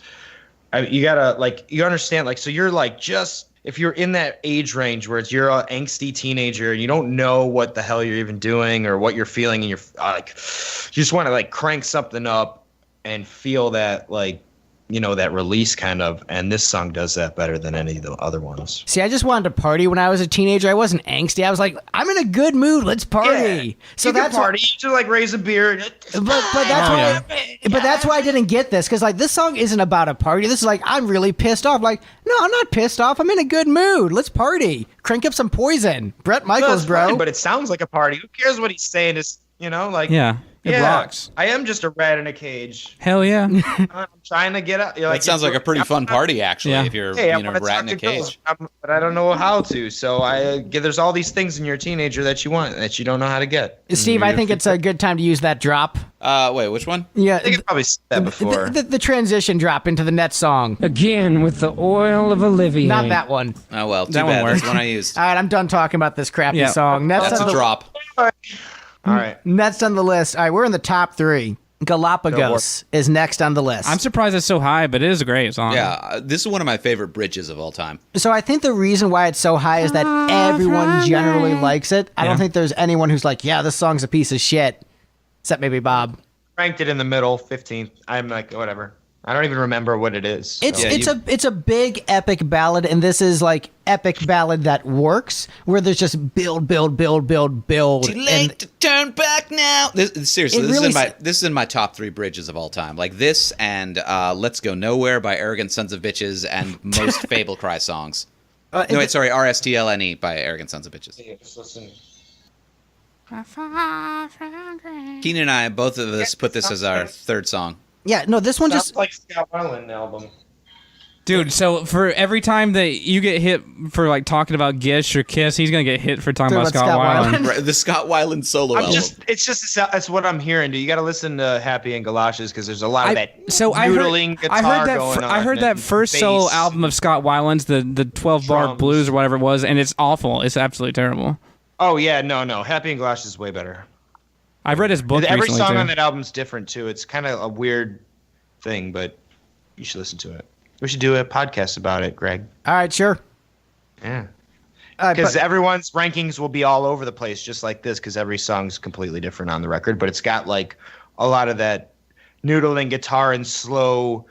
you gotta, like, you understand, like, so you're like, just if you're in that age range where you're an angsty teenager and you don't know what the hell you're even doing or what you're feeling, and you're like, you just want to like crank something up and feel that, like, that release kind of, and this song does that better than any of the other ones. See, I just wanted to party when I was a teenager. I wasn't angsty. I was like, I'm in a good mood. Let's party. Yeah, so that's party. You should like raise a beer. But that's why I didn't get this, because like this song isn't about a party. This is like, I'm really pissed off. Like, no, I'm not pissed off. I'm in a good mood. Let's party. Crank up some Poison. Bret Michaels, bro. Funny, but it sounds like a party. Who cares what he's saying? Is like, yeah. It rocks. I am just a rat in a cage. Hell yeah. I'm trying to get out. That sounds like a pretty fun party, actually, if you're I a rat in a cage. But I don't know how to. So there's all these things in your teenager that you want that you don't know how to get. Steve, I think it's a good time to use that drop. Wait, which one? Yeah, I think I probably said that before. The transition drop into the next song. Again with the oil of Olivia. Not that one. Oh, well, too That one bad. worked. That's the one I used. All right, I'm done talking about this crappy song. That's a drop. All right. Next on the list. All right, we're in the top 3. Galapagos is next on the list. I'm surprised it's so high, but it is a great song. Yeah, this is one of my favorite bridges of all time. So I think the reason why it's so high is that everyone generally likes it. I don't think there's anyone who's like, yeah, this song's a piece of shit. Except maybe Bob. Ranked it in the middle, 15th. I'm like, whatever. I don't even remember what it is. So. It's a big epic ballad, and this is like epic ballad that works, where there's just build. Too late to turn back now. Seriously, this is in my top 3 bridges of all time. Like this and "Let's Go Nowhere" by Arrogant Sons of Bitches, and most Fable Cry songs. RSTLNE by Arrogant Sons of Bitches. Yeah, just listen. Keenan and I, both of us, put this as our third song. Yeah, no, this one Sounds just like Scott Weiland album. Dude, so for every time that you get hit for like talking about Gish or Kiss, he's gonna get hit for talking about Scott Weiland. Right, the Scott Weiland solo album. It's what I'm hearing, dude. You got to listen to Happy and Galoshes because there's a lot of that noodling guitar going on. I heard that first solo album of Scott Weiland's, the 12 bar blues or whatever it was, and it's awful. It's absolutely terrible. Oh yeah, no. Happy and Galoshes is way better. I've read his book Every recently, song too. on that album's different too. It's kind of a weird thing, but you should listen to it. We should do a podcast about it, Greg. all right, sure. Yeah. Because everyone's rankings will be all over the place, just like this, because every song's completely different on the record. But it's got like a lot of that noodling guitar and slow,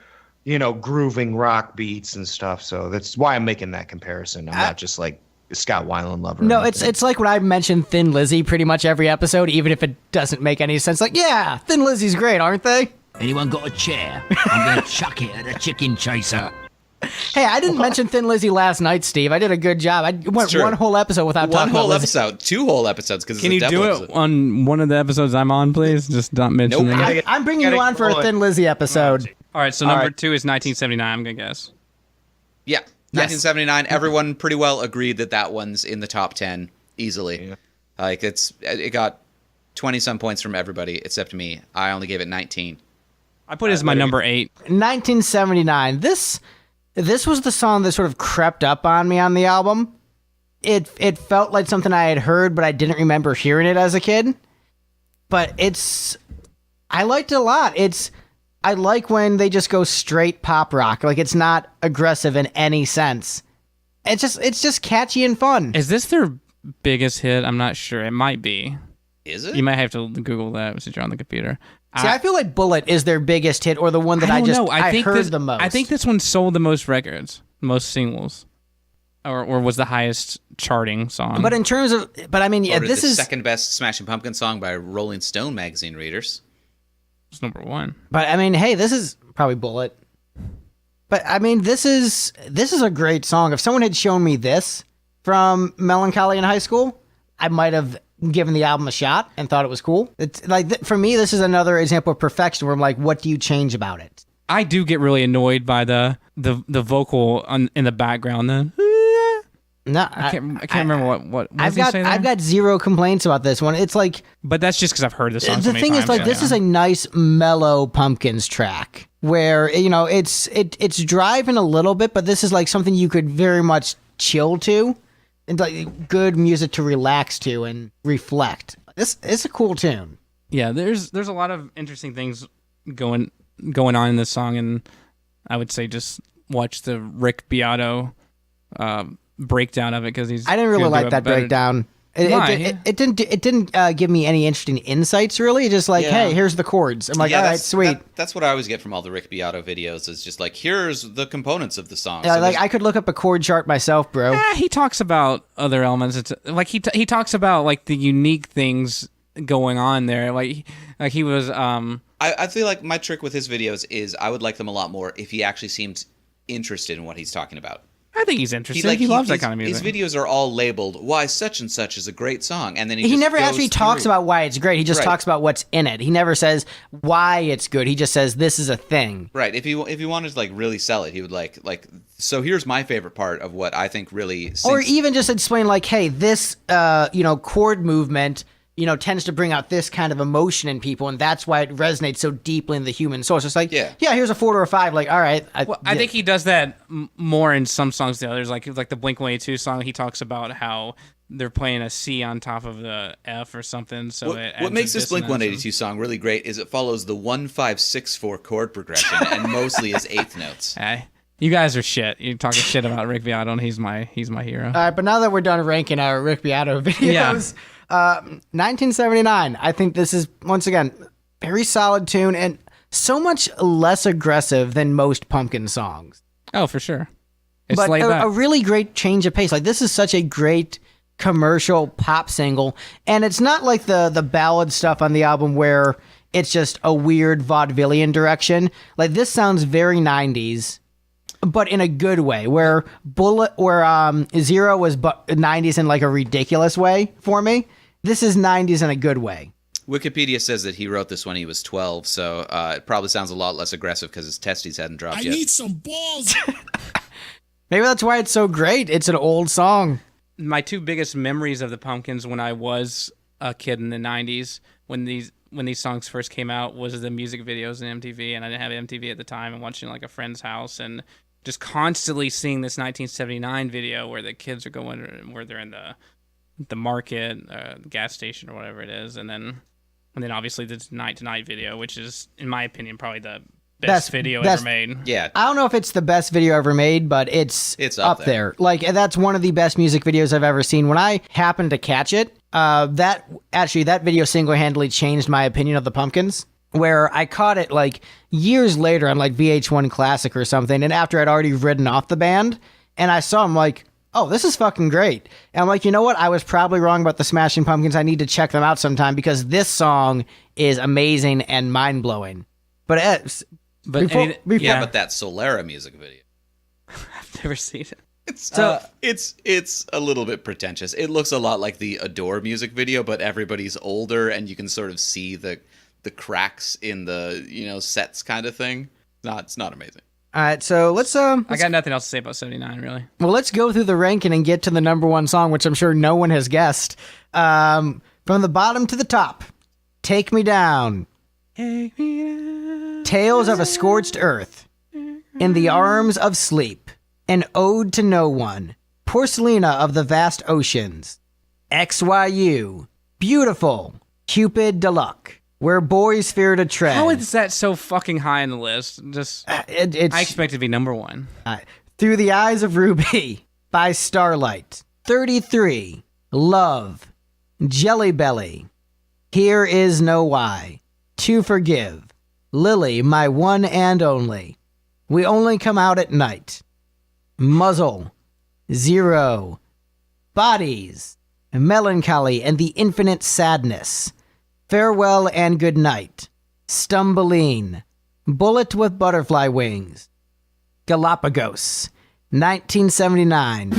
grooving rock beats and stuff. So that's why I'm making that comparison. I'm not just like a Scott Weiland lover. No, it's like when I mention Thin Lizzy pretty much every episode, even if it doesn't make any sense. Like, yeah, Thin Lizzy's great, aren't they? Anyone got a chair? I'm going to chuck it at a chicken chaser. Hey, I didn't mention Thin Lizzy last night, Steve. I did a good job. I went one whole episode without talking about Lizzy. 2 whole episodes. Can you do it on one of the episodes I'm on, please? Just not mention it. I'm bringing you on for a Thin Lizzy episode. All right, so number 2 is 1979, I'm going to guess. Yeah, 1979. Everyone pretty well agreed that one's in the top 10 easily. Yeah. Like it got 20-some points from everybody except me. I only gave it 19. I put it as my number 8. 1979. This was the song that sort of crept up on me on the album. It felt like something I had heard, but I didn't remember hearing it as a kid. But I liked it a lot. I like when they just go straight pop rock. Like, it's not aggressive in any sense. It's just catchy and fun. Is this their biggest hit? I'm not sure. It might be. Is it? You might have to Google that since you're on the computer. See, I feel like Bullet is their biggest hit, or the one that I heard the most. I think this one sold the most records, most singles, or was the highest charting song. But in terms of, this is second best Smashing Pumpkins song by Rolling Stone magazine readers. It's number 1. But hey, this is probably Bullet. But this is a great song. If someone had shown me this from Mellon Collie in high school, I might have given the album a shot and thought it was cool. It's like, for me, this is another example of perfection where I'm like, what do you change about it? I do get really annoyed by the vocal in the background. No, I can't remember what I've got zero complaints about this one. It's like, but that's just because I've heard the song. The thing is, like, this is a nice mellow Pumpkins track where it's driving a little bit, but this is like something you could very much chill to. And like good music to relax to and reflect. It's a cool tune. Yeah, there's a lot of interesting things going on in this song, and I would say just watch the Rick Beato breakdown of it because I didn't really like that breakdown. It didn't give me any interesting insights, really. Just like, hey, here's the chords. I'm like, all right, sweet. That's what I always get from all the Rick Beato videos. Is just like, here's the components of the song. Yeah, so like I could look up a chord chart myself, bro. He talks about other elements. It's like he talks about like the unique things going on there. Like he was. I feel like my trick with his videos is I would like them a lot more if he actually seemed interested in what he's talking about. I think he's interesting. He loves that kind of music. His videos are all labeled, why such and such is a great song. And then he never actually talks about why it's great. He just talks about what's in it. He never says why it's good. He just says this is a thing. Right. If he wanted to like really sell it, he would like so here's my favorite part of what I think really sinks. Or even just explain like, hey, this chord movement tends to bring out this kind of emotion in people, and that's why it resonates so deeply in the human soul. So it's like, yeah, here's a 4 or a 5. Like, all right. I think he does that more in some songs than others. Like the Blink-182 song, he talks about how they're playing a C on top of the F or something. So what makes this Blink-182 song really great is it follows the 1-5-6-4 chord progression and mostly is eighth notes. Hey. You guys are shit. You're talking shit about Rick Beato, and he's my hero. All right, but now that we're done ranking our Rick Beato videos, 1979. I think this is once again very solid tune and so much less aggressive than most Pumpkin songs. Oh, for sure. It's but a really great change of pace. Like this is such a great commercial pop single, and it's not like the ballad stuff on the album where it's just a weird vaudevillian direction. Like this sounds very 90s. But in a good way, where Zero was 90s in like a ridiculous way for me. This is 90s in a good way. Wikipedia says that he wrote this when he was 12, so it probably sounds a lot less aggressive because his testes hadn't dropped yet. I need some balls. Maybe that's why it's so great. It's an old song. My two biggest memories of the Pumpkins when I was a kid in the 90s, when these songs first came out, was the music videos in MTV, and I didn't have MTV at the time, and watching like a friend's house and just constantly seeing this 1979 video where the kids are going, where they're in the market, gas station or whatever it is, and then obviously the Night to Night video, which is, in my opinion, probably the best video ever made. Yeah, I don't know if it's the best video ever made, but it's up there. Like that's one of the best music videos I've ever seen. When I happened to catch it, that video single-handedly changed my opinion of the Pumpkins. Where I caught it like years later on like VH1 Classic or something, and after I'd already written off the band, and I saw them like, oh, this is fucking great. And I'm like, you know what? I was probably wrong about the Smashing Pumpkins. I need to check them out sometime because this song is amazing and mind-blowing. But that Solera music video. I've never seen it. It's a little bit pretentious. It looks a lot like the Adore music video, but everybody's older, and you can sort of see the cracks in the sets kind of thing. It's not amazing. All right, so let's I got nothing else to say about 79 really. Well, let's go through the ranking and get to the number one song, which I'm sure no one has guessed. From the bottom to the top, Take Me Down. Take me down. Tales of a Scorched Earth. In the Arms of Sleep. An Ode to No One. Porcelina of the Vast Oceans. XYU. Beautiful. Cupid the Lock. Where Boys Fear to Tread. How is that so fucking high on the list? Just I expect it to be number one. Through the Eyes of Ruby by Starlight. 33. Love. Jelly Belly. Here Is No Why. To Forgive. Lily, My One and Only. We Only Come Out at Night. Muzzle. Zero. Bodies. Mellon Collie and the Infinite Sadness. Farewell and Good Night. Stumbling. Bullet with Butterfly Wings. Galapagos. 1979.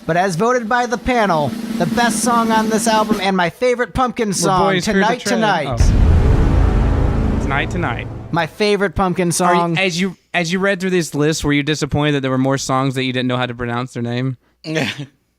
But as voted by the panel, the best song on this album and my favorite Pumpkin song, Tonight Tonight. Oh. Tonight Tonight. My favorite Pumpkin song. As you read through this list, were you disappointed that there were more songs that you didn't know how to pronounce their name?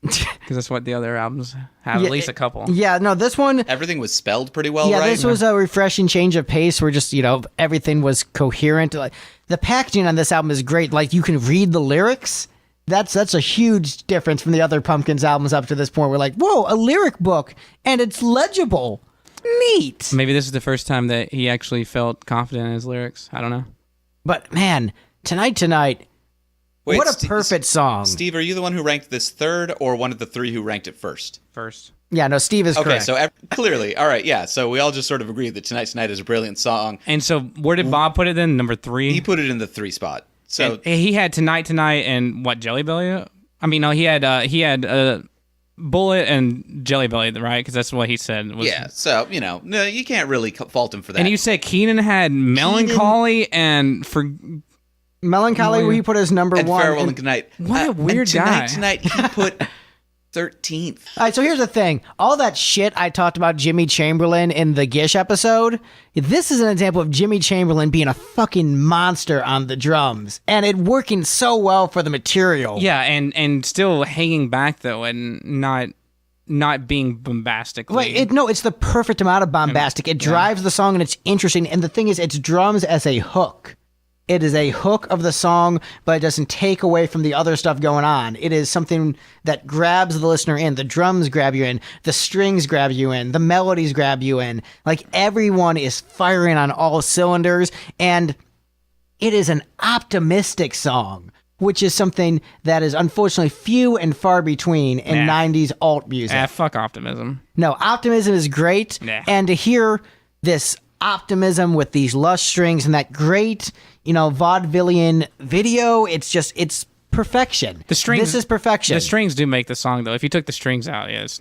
Because that's what the other albums have, at least a couple. Yeah, no, this one... Everything was spelled pretty well, right? Yeah, this was a refreshing change of pace where just, everything was coherent. Like, the packaging on this album is great. Like, you can read the lyrics. That's a huge difference from the other Pumpkins albums up to this point. We're like, whoa, a lyric book, and it's legible. Neat. Maybe this is the first time that he actually felt confident in his lyrics. I don't know. But, man, Tonight... Wait, what a perfect song. Steve, are you the one who ranked this third or one of the three who ranked it first? First. Yeah, no, Steve is correct. Okay, so clearly, all right, yeah. So we all just sort of agreed that Tonight Tonight is a brilliant song. And so where did Bob put it then? Number 3? He put it in the 3 spot. So and he had Tonight Tonight and what, Jelly Belly? I mean, no, he had Bullet and Jelly Belly, right? Because that's what he said. Yeah, so, no, you can't really fault him for that. And you said Keenan had Mellon Collie and Mellon Collie, he put as number and one. Farewell and Goodnight. What a weird guy. Tonight, he put 13th. All right, so here's the thing. All that shit I talked about Jimmy Chamberlin in the Gish episode, this is an example of Jimmy Chamberlin being a fucking monster on the drums and it working so well for the material. Yeah, and still hanging back, though, and not being bombastic. It's the perfect amount of bombastic. It drives the song and it's interesting. And the thing is, it's drums as a hook. It is a hook of the song, but it doesn't take away from the other stuff going on. It is something that grabs the listener in. The drums grab you in. The strings grab you in. The melodies grab you in. Like, everyone is firing on all cylinders. And it is an optimistic song, which is something that is unfortunately few and far between in 90s alt music. Fuck optimism. No, optimism is great. And to hear this optimism with these lush strings and that great, vaudevillian video, it's perfection. This is perfection. The strings do make the song, though. If you took the strings out, it's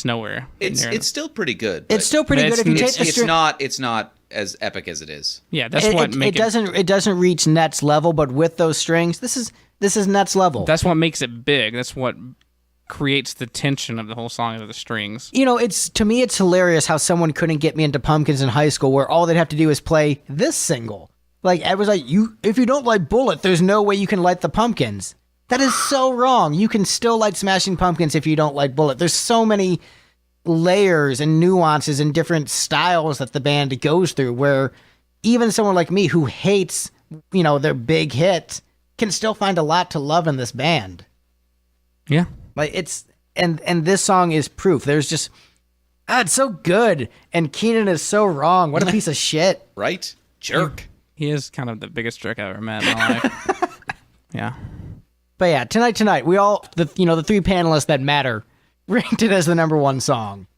nowhere. It's still pretty good. It's still pretty good if you take the strings. It's not as epic as it is. Yeah, that's what makes it. It doesn't reach Net's level, but with those strings, this is Net's level. That's what makes it big. That's what creates the tension of the whole song of the strings. To me it's hilarious how someone couldn't get me into Pumpkins in high school, where all they'd have to do is play this single. Like, I was like, if you don't like Bullet, there's no way you can like the Pumpkins. That is so wrong. You can still like Smashing Pumpkins if you don't like Bullet. There's so many layers and nuances and different styles that the band goes through, where even someone like me who hates, their big hit can still find a lot to love in this band. Yeah. Like, and this song is proof. There's just, it's so good. And Keenan is so wrong. What a piece of shit. Right? Jerk. He is kind of the biggest jerk I've ever met in my life. Yeah. But yeah, Tonight, we all, the three panelists that matter, ranked it as the number one song.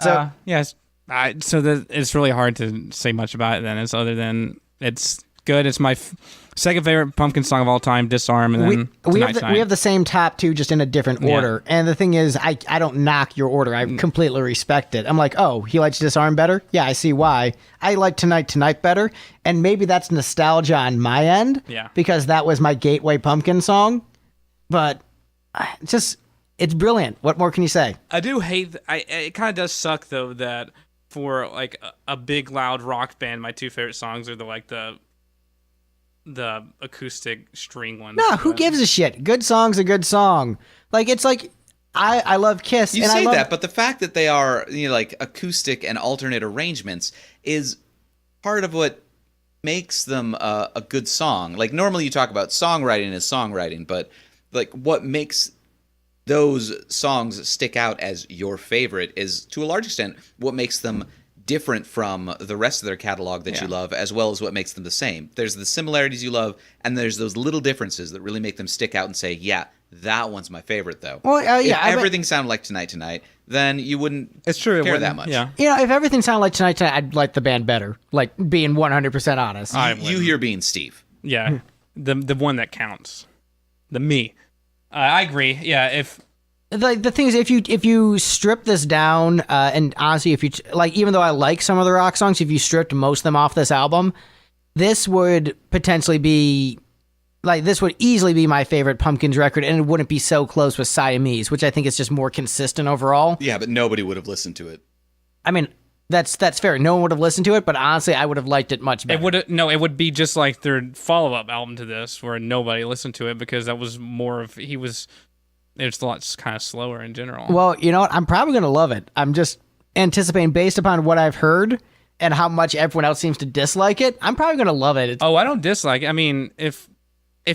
So, yes. It's really hard to say much about it then, other than it's good. It's my second favorite Pumpkin song of all time, Disarm, and then we have the same top two, just in a different order. And the thing is, I don't knock your order. I completely respect it. I'm like, oh, he likes Disarm better? Yeah, I see why. I like Tonight better, and maybe that's nostalgia on my end, because that was my gateway Pumpkin song. But it's brilliant. What more can you say? I do hate. It kind of does suck though that for like a big loud rock band, my two favorite songs are the acoustic string ones. No, who gives a shit? Good song's a good song. Like, it's like, I love Kiss. You say that, but the fact that they are like acoustic and alternate arrangements is part of what makes them a good song. Like, normally you talk about songwriting as songwriting, but like what makes those songs stick out as your favorite is, to a large extent, what makes them different from the rest of their catalog that you love, as well as what makes them the same. There's the similarities you love, and there's those little differences that really make them stick out and say, yeah, that one's my favorite, though. Well, if everything sounded like Tonight, then you wouldn't care that much. Yeah. If everything sounded like Tonight, I'd like the band better. Like, being 100% honest. You hear being Steve. Yeah. the one that counts. The me. I agree. Yeah, if... The thing is, if you strip this down, and honestly, if you even though I like some of the rock songs, if you stripped most of them off this album, this would potentially be this would easily be my favorite Pumpkins record, and it wouldn't be so close with Siamese, which I think is just more consistent overall. Yeah, but nobody would have listened to it. I mean, that's fair. No one would have listened to it, but honestly, I would have liked it much better. It would be just like their follow-up album to this, where nobody listened to it because that was more of it's a lot kind of slower in general. Well, you know what? I'm probably going to love it. I'm just anticipating, based upon what I've heard and how much everyone else seems to dislike it, I'm probably going to love it. I don't dislike it. I mean, if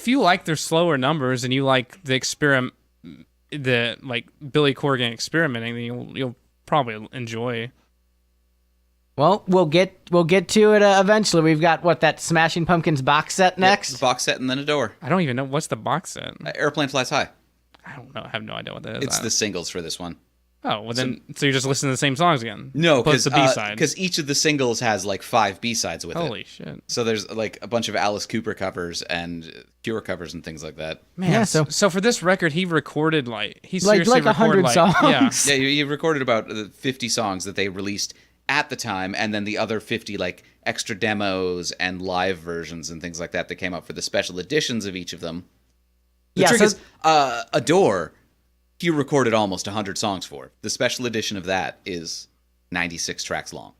you like their slower numbers and you like the Billy Corgan experimenting, then you'll probably enjoy. Well, we'll get to it eventually. We've got that Smashing Pumpkins box set next. Yep, the box set and then a door. I don't even know what's the box set. Airplane Flies High. I don't know. I have no idea what that is. It's the singles for this one. Oh, well then, so you're just listening to the same songs again? No, because the B-side. Because each of the singles has like 5 B-sides with it. Holy shit! So there's like a bunch of Alice Cooper covers and Cure covers and things like that. Man, yeah, so for this record, he recorded he seriously like 100 songs. Yeah, he recorded about 50 songs that they released at the time, and then the other 50 like extra demos and live versions and things like that that came out for the special editions of each of them. The trick is Adore, he recorded almost 100 songs for. The special edition of that is 96 tracks long.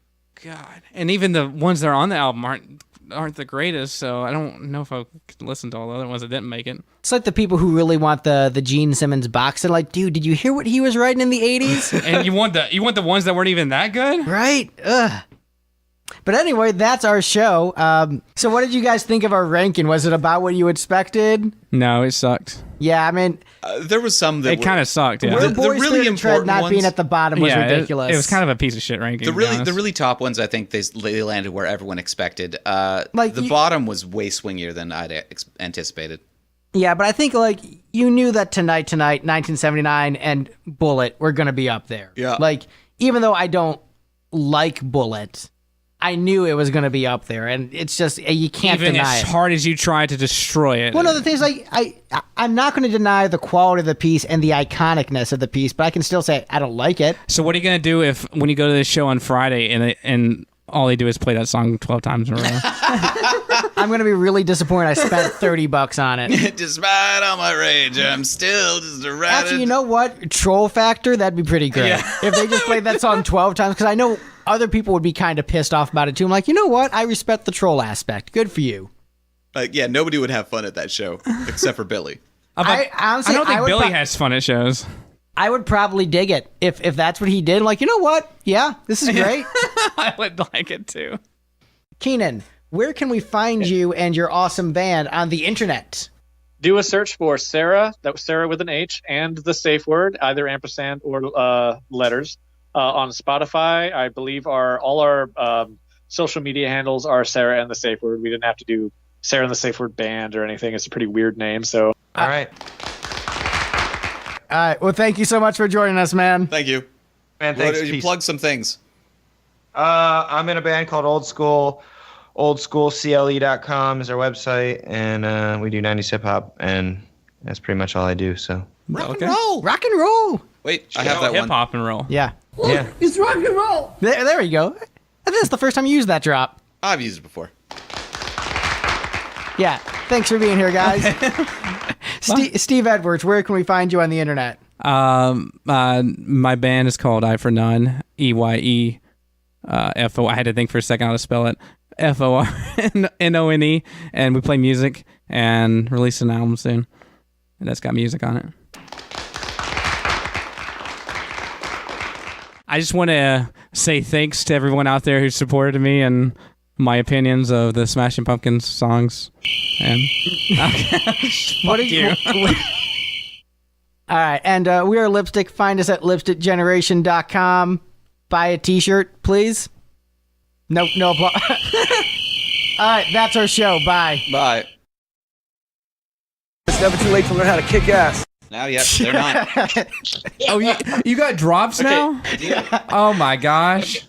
God. And even the ones that are on the album aren't the greatest, so I don't know if I could listen to all the other ones that didn't make it. It's like the people who really want the Gene Simmons box. They're like, dude, did you hear what he was writing in the 80s? And you want the ones that weren't even that good? Right? Ugh. But anyway, that's our show. So what did you guys think of our ranking? Was it about what you expected? No, it sucked. Yeah, I mean... there was some that kind of sucked, yeah. The really important not being at the bottom was ridiculous. It was kind of a piece of shit ranking. The really top ones, I think they landed where everyone expected. The bottom was way swingier than I'd anticipated. Yeah, but I think like you knew that Tonight, 1979, and Bullet were going to be up there. Yeah. Like, even though I don't like Bullet, I knew it was going to be up there, and it's just you can't even deny as it. hard as you try to destroy it. One of the things, like I'm not going to deny the quality of the piece and the iconicness of the piece, but I can still say I don't like it. So what are you going to do if when you go to this show on Friday and all they do is play that song 12 times in a row? I'm going to be really disappointed. I spent $30 on it. Despite all my rage, I'm still just a rat. Actually, you know what? Troll factor, that'd be pretty great. Yeah. If they just played that song 12 times, because I know other people would be kind of pissed off about it too. I'm like, you know what? I respect the troll aspect. Good for you. Yeah, nobody would have fun at that show except for Billy. I don't think Billy has fun at shows. I would probably dig it if that's what he did. I'm like, you know what? Yeah, this is great. I would like it too. Keenan, where can we find you and your awesome band on the internet? Do a search for Sarah, that was Sarah with an H, and the safe word, either ampersand or letters. On Spotify, I believe all our social media handles are Sarah and the safe word. We didn't have to do Sarah and the safe word band or anything. It's a pretty weird name. So, all right. All right. Well, thank you so much for joining us, man. Thank you. Man, thanks. You plug some things. I'm in a band called Old Skool. OldSkoolCLE.com is our website, and we do 90s hip hop, and that's pretty much all I do. So rock and roll. Wait, I have that hip hop and roll. Yeah. Yeah. It's rock and roll. There we go. I think it's the first time you used that drop. I've used it before. Yeah. Thanks for being here, guys. Steve Edwards, where can we find you on the internet? My band is called Eye for None. EYE. FO. I had to think for a second how to spell it. FORNONE. And we play music and release an album soon. And that's got music on it. I just want to say thanks to everyone out there who supported me and my opinions of the Smashing Pumpkins songs. And what did you? All right, and we are Lipstick. Find us at lipstickgeneration.com. Buy a t-shirt, please. No applause. All right, that's our show. Bye. Bye. It's never too late to learn how to kick ass. Now, yep, they're not. Oh, you got drops now? Yeah. Oh my gosh.